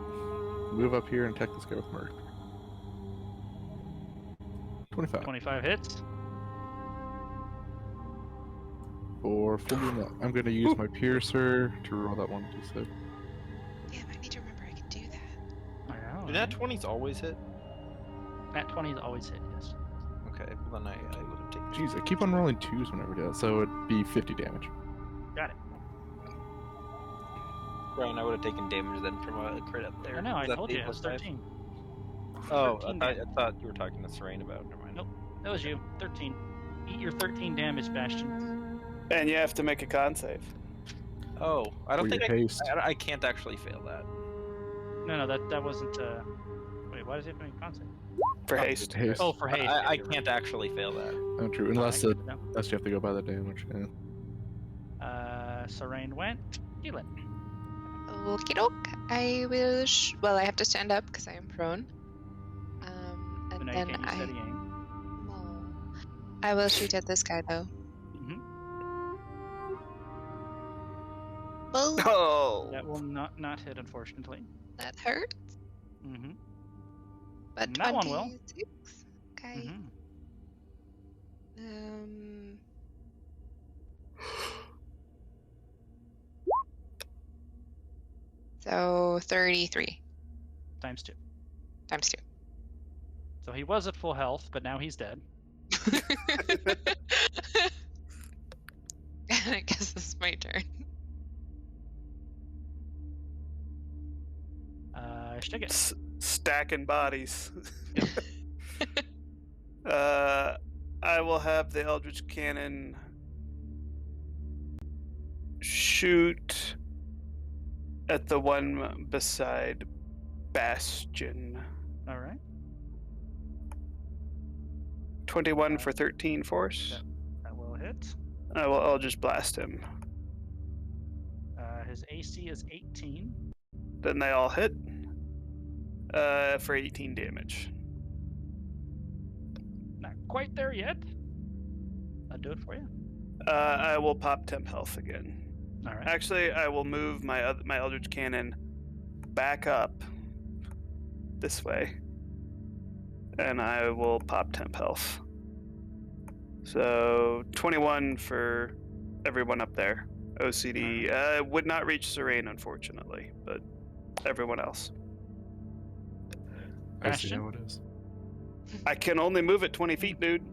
move up here, and attack this guy with murder. 25 25 hits. for 49. I'm going to use my piercer to roll that 1d6. Damn, I need to remember I can do that. I know. Do nat 20s always hit? Nat 20s always hit, yes. Okay, well then I would have taken. Jeez, I keep on rolling 2s whenever I do that, so it'd be 50 damage. Got it. Brian, I would have taken damage then from a crit up there. I know, I Is that told you, eight it was plus five? 13. Oh, 13 I thought you were talking to Serene about. Never mind. Nope. That was you. 13. Eat your 13 damage, Bastion. And you have to make a con save. Oh, I don't Or think your haste. I can't actually fail that. No, that wasn't. Wait, why does he have to make a con save? For haste. Haste. Oh, for haste. yeah, I you're right. can't actually fail that. Oh, true. Unless No. unless you have to go by the damage. Yeah. Serene went. Keelan. Okie doke. I will. Well, I have to stand up because I am prone. So And now then you can't use I. steady aim. I will shoot at this guy though. Mhm. Oh, Oh! That will not hit, unfortunately. that hurts. Mm-hmm. But That one will. 26. Okay. Mm-hmm. So 33 Times 2. times 2. So he was at full health, but now he's dead. And I guess it's my turn. Stick it. Stacking bodies. I will have the Eldritch Cannon shoot at the one beside Bastion. All right. 21 for 13 force. That will hit. I'll just blast him. His AC is 18. Then they all hit for 18 damage. Not quite there yet. I'll do it for you. I will pop temp health again. All right. Actually, I will move my Eldritch Cannon back up this way, and I will pop temp health. So 21 for everyone up there. OCD would not reach Serene, unfortunately, but everyone else. I see Bastion? how it is. I can only move it 20 feet, dude.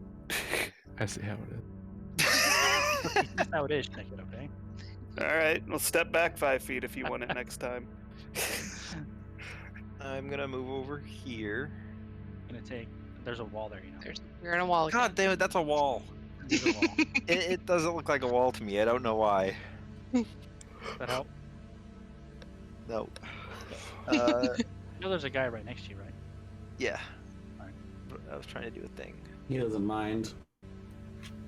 I see how it is. That's how it is, Nick. Okay. All right, we'll step back 5 feet if you want it next time. I'm gonna move over here. Gonna take. There's a wall there, you know. You're in a wall. God damn it, that's a wall. There's a wall. It doesn't look like a wall to me. I don't know why. Does that help? No. You know there's a guy right next to you, right? Yeah. Alright. I was trying to do a thing. He doesn't mind.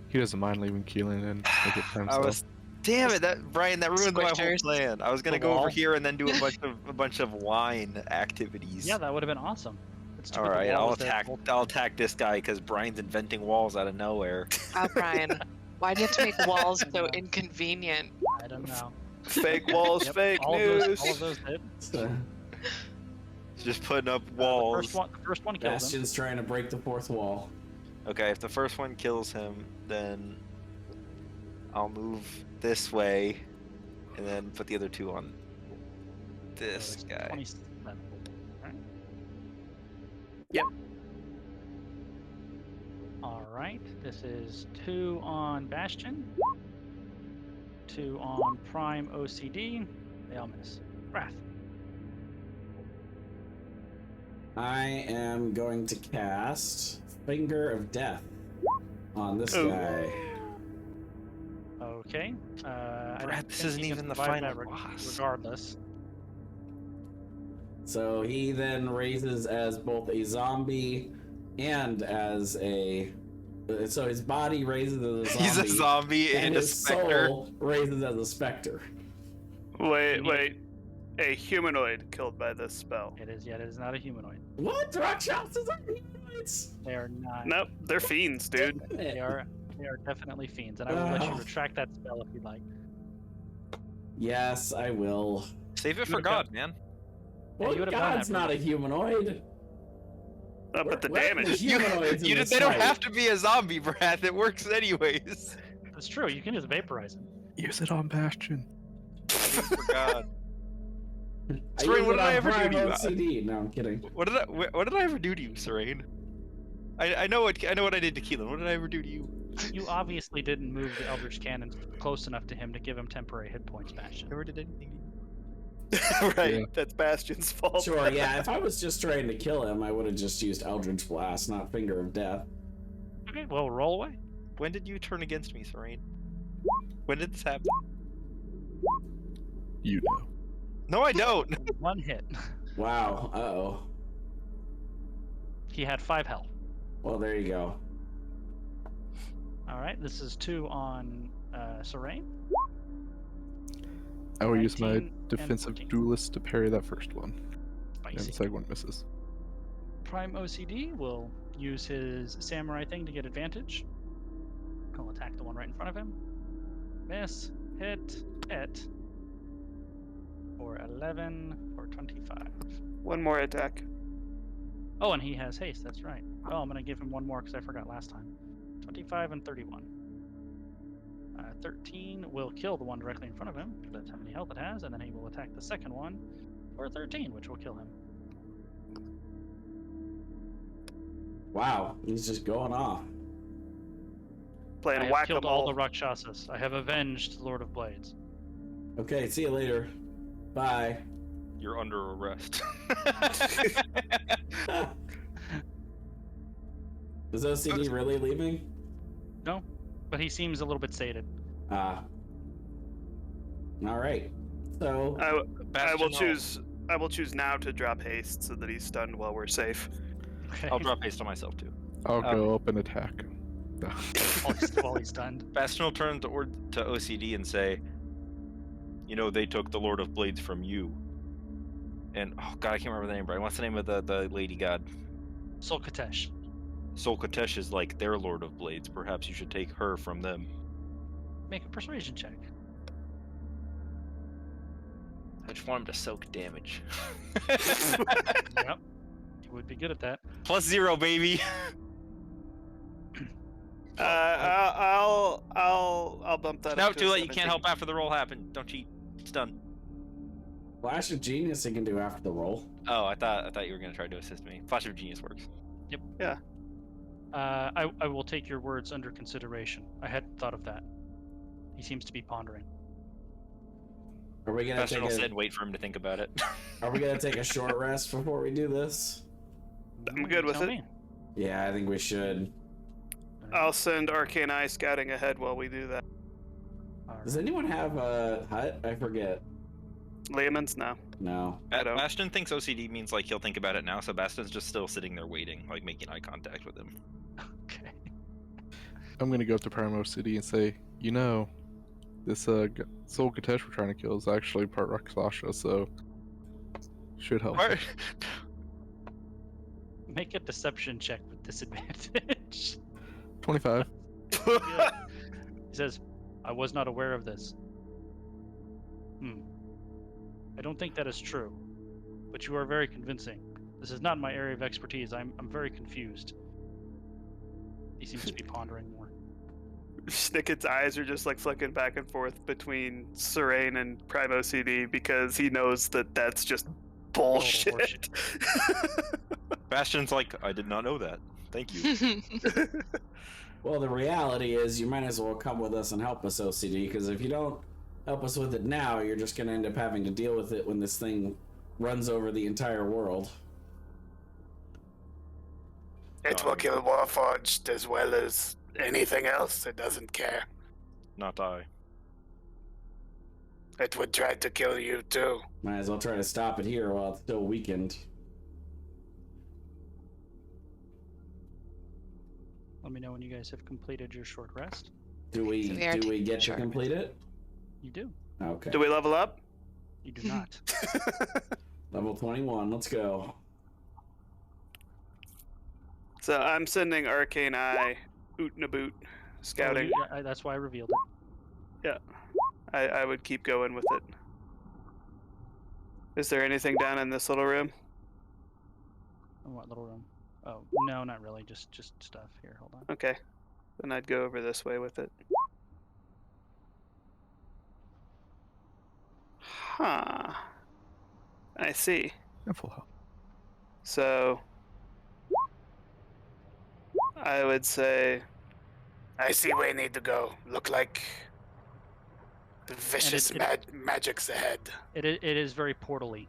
He doesn't mind leaving Keelan and make it for I himself. was. Damn it, Brian, that ruined my whole Squishers. plan. I was gonna The go over wall. here and then do a bunch of wine activities. Yeah, that would have been awesome. It's too All bad the right, wall I'll was there. attack. I'll attack this guy because Brian's inventing walls out of nowhere. Oh, Brian. Why do you have to make walls so inconvenient? I don't know. Fake walls, Yep, fake all news. Of those did. Just putting up The walls. first one kills him. Bastion's trying to break the fourth wall. Okay, if the first one kills him, then I'll move this way, and then put the other two on this So guy. 27. Right. Yep. All right. This is 2 on Bastion, 2 on Prime OCD. They all miss. Wrath. I am going to cast Finger of Death on this Ooh. guy. Okay. I Brad, don't this think isn't he can even the survive final that boss. regardless. So he then raises as both a zombie and as a. So his body raises as a zombie. He's a zombie and and a his specter. soul raises as a specter. Wait. A humanoid killed by this spell. It is, yet it is not a humanoid. What? Rakshasas are humanoids? They are not. Nope, they're fiends, dude. They are definitely fiends, and I will let you Oh. retract that spell if you'd like. Yes, I will. Save it You for would've God, man. Yeah, Well, you would've done God's that not a pretty- humanoid. But the We're letting damage. humanoids in this They don't fight. have to be a zombie, Brad. It works anyways. That's true. You can just vaporize him. Use it on Bastion. Save it for God. I Serene, use what it did I on ever do Prime to you? OCD. No, I'm kidding. What did I ever do to you, Serene? I know what I did to Keelan. What did I ever do to you? You obviously didn't move the Eldritch Cannon close enough to him to give him temporary hit points, Bastion. Never did anything to you. Right, Yeah. that's Bastion's fault. Sure, yeah. If I was just trying to kill him, I would have just used Eldritch Blast, not Finger of Death. Okay, well, roll away. When did you turn against me, Serene? When did this happen? You know. No, I don't. 1 hit. Wow. Uh-oh. He had 5 health. Well, there you go. All right, this is 2 on Serene. I will use my 19 and defensive 14. duelist to parry that first one. And the Spicy. second one misses. Prime OCD will use his samurai thing to get advantage. He'll attack the one right in front of him. Miss. Hit. For 11 for 25. One more attack. Oh, and he has haste. That's right. Oh, I'm going to give him one more because I forgot last time. 25 and 31. 13 will kill the one directly in front of him. That's how many health it has. And then he will attack the second one for 13, which will kill him. Wow, he's just going off. I Playing have killed all whack-a-mole. the Rakshasas. I have avenged the Lord of Blades. Okay, see you later. Bye. You're under arrest. Is OCD really leaving? No, but he seems a little bit sated. Ah. All right. So I Bastion, will choose now to drop haste so that he's stunned while we're safe. Okay. I'll drop haste on myself too. I'll go up and attack. while he's stunned. Bastion will turn to OCD and say, "You know, they took the Lord of Blades from you." And oh god, I can't remember the name. Brian, what's the name of the lady god? Solkatesh. Solkatesh is like their Lord of Blades. Perhaps you should take her from them. Make a persuasion check. I just want him to soak damage. Yep. You would be good at that. +0, baby. I'll bump that. No, up to too a late. You can't 17. help after the roll happened. Don't cheat. It's done. Flash of Genius he can do after the roll. Oh, I thought you were gonna try to assist me. Flash of Genius works. I will take your words under consideration. I hadn't thought of that. He seems to be pondering. Are we gonna Bastion take will a, sit and wait for him to think about it. Are we gonna take a short rest before we do this? I'm good with Tell it. me. Yeah, I think we should. I'll send Arcane Eye scouting ahead while we do that. All Does right. anyone have a hut? I forget. Lehman's no. No. I don't. Bastion thinks OCD means like he'll think about it now, so Bastion's just still sitting there waiting, like making eye contact with him. Okay. I'm gonna go up to Primo City and say, you know, this Soul Katesh we're trying to kill is actually part Rakshasa, so should help. Alright. Make a deception check with disadvantage. 25. Good. He says, I was not aware of this. I don't think that is true, but you are very convincing. This is not my area of expertise. I'm very confused. He seems to be pondering more. Snicket's eyes are just like flicking back and forth between Serene and Primo CD because he knows that that's just bullshit. Bastion's like, I did not know that. Thank you. Well, the reality is you might as well come with us and help us, OCD, because if you don't help us with it now, you're just going to end up having to deal with it when this thing runs over the entire world. It will kill Warforged as well as anything else. It doesn't care. Not I. It would try to kill you too. Might as well try to stop it here while it's still weakened. Let me know when you guys have completed your short rest. Do we get to complete it? You do. Okay. Do we level up? You do not. Level 21, let's go. So I'm sending Arcane Eye, Oot and a Boot, scouting. Oh, that's why I revealed it. Yeah, I would keep going with it. Is there anything down in this little room? In what little room? Oh, no, not really. Just stuff. Here, hold on. Okay, then I'd go over this way with it. Huh. I see. Full health. So I would say I see where you need to go. Look like vicious magic's ahead. It is very portal-y.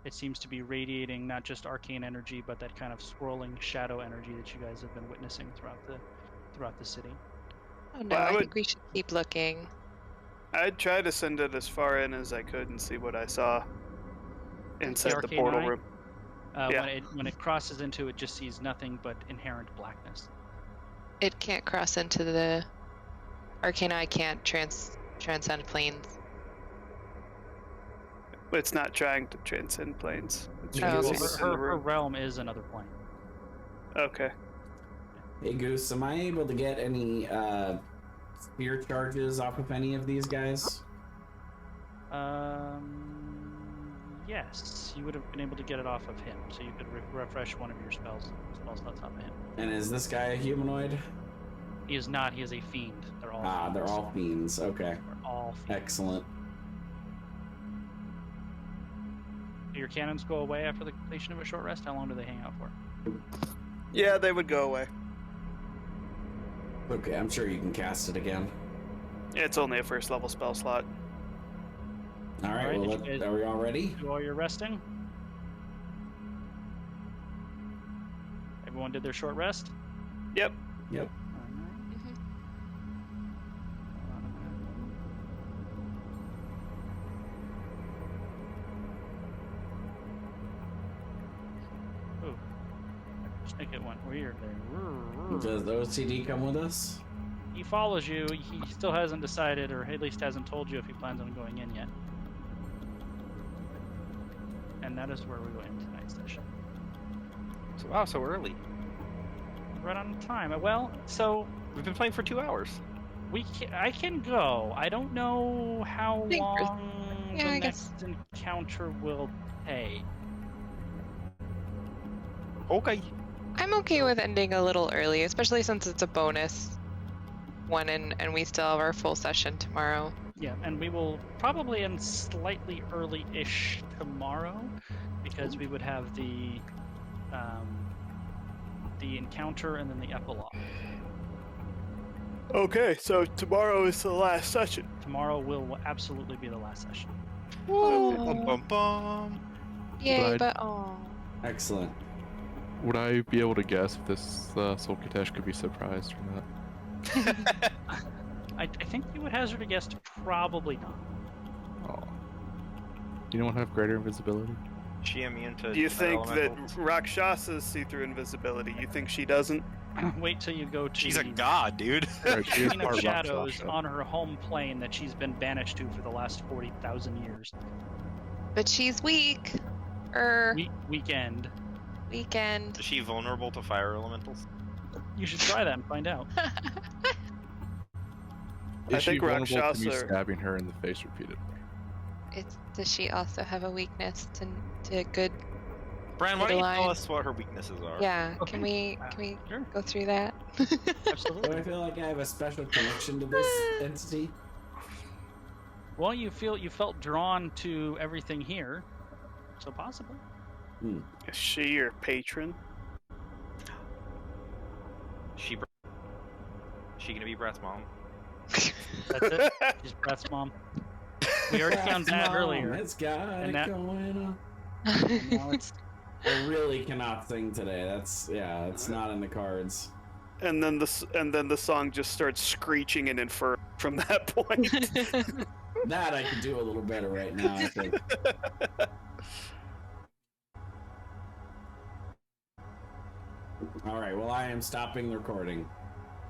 It seems to be radiating not just arcane energy, but that kind of swirling shadow energy that you guys have been witnessing throughout the city. Oh no, I think we should keep looking. I'd try to send it as far in as I could and see what I saw inside the portal room. Yeah. When it crosses into it, just sees nothing but inherent blackness. It can't cross into the arcane eye. Can't transcend planes. It's not trying to transcend planes. It's Oh, trying to okay. see what's in the Her room. realm is another plane. Okay. Hey Goose, am I able to get any spear charges off of any of these guys? Yes, you would have been able to get it off of him, so you could refresh one of your spells on top of him. And is this guy a humanoid? He is not. He is a fiend. They're all. Ah, fiends. they're all fiends. Okay. They're all fiends. Excellent. Do your cannons go away after the completion of a short rest? How long do they hang out for? Yeah, they would go away. Okay, I'm sure you can cast it again. It's only a first level spell slot. All right, Alright, well, did you guys are we all ready? Do all your resting? Everyone did their short rest? Yep. Yep. Snicket went weird there. Does the OCD come with us? He follows you. He still hasn't decided, or at least hasn't told you if he plans on going in yet. And that is where we go in tonight's session. So, wow, so early. Right on time. Well, so We've been playing for 2 hours. I can go. I don't know how think for- long yeah, the I next encounter will take. Okay. I'm okay with ending a little early, especially since it's a bonus one and we still have our full session tomorrow. Yeah, and we will probably end slightly early-ish tomorrow, because we would have the encounter and then the epilogue. Okay, so tomorrow is the last session. Tomorrow will absolutely be the last session. Woo! Bum, bum, bum. Yay, But but oh. Excellent. Would I be able to guess if this Soul Katesh could be surprised or not? I think you would hazard a guess to probably not. Oh. You don't have greater invisibility? She immune to Do you think that elementals? Rakshasas see through invisibility? You think she doesn't? Wait till you go to She's a the god, dude. Right, she is Queen of part Shadows Rakshasa. on her home plane that she's been banished to for the last 40,000 years. But she's weak. Weekend. Weekend. Is she vulnerable to fire elementals? You should try that and find out. Is she think vulnerable to me Rakshasa- stabbing her in the face repeatedly? Does she also have a weakness to good? Brian, why don't you tell Borderline. us what her weaknesses are? Yeah. Okay. Can we Sure. go through that? Do Absolutely. I feel like I have a special connection to this entity? Well, you felt drawn to everything here, so possibly. Is she your patron? She gonna be Brett's mom? That's it. She's Brett's mom. We already found that earlier. It's got And it that- going on. And now it's I really cannot sing today. It's not in the cards. And then the song just starts screeching in Inferno from that point. That I can do a little better right now, I think. All right, well, I am stopping the recording.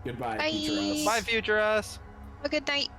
Goodbye, Bye. future us. Bye, future us. Have a good night.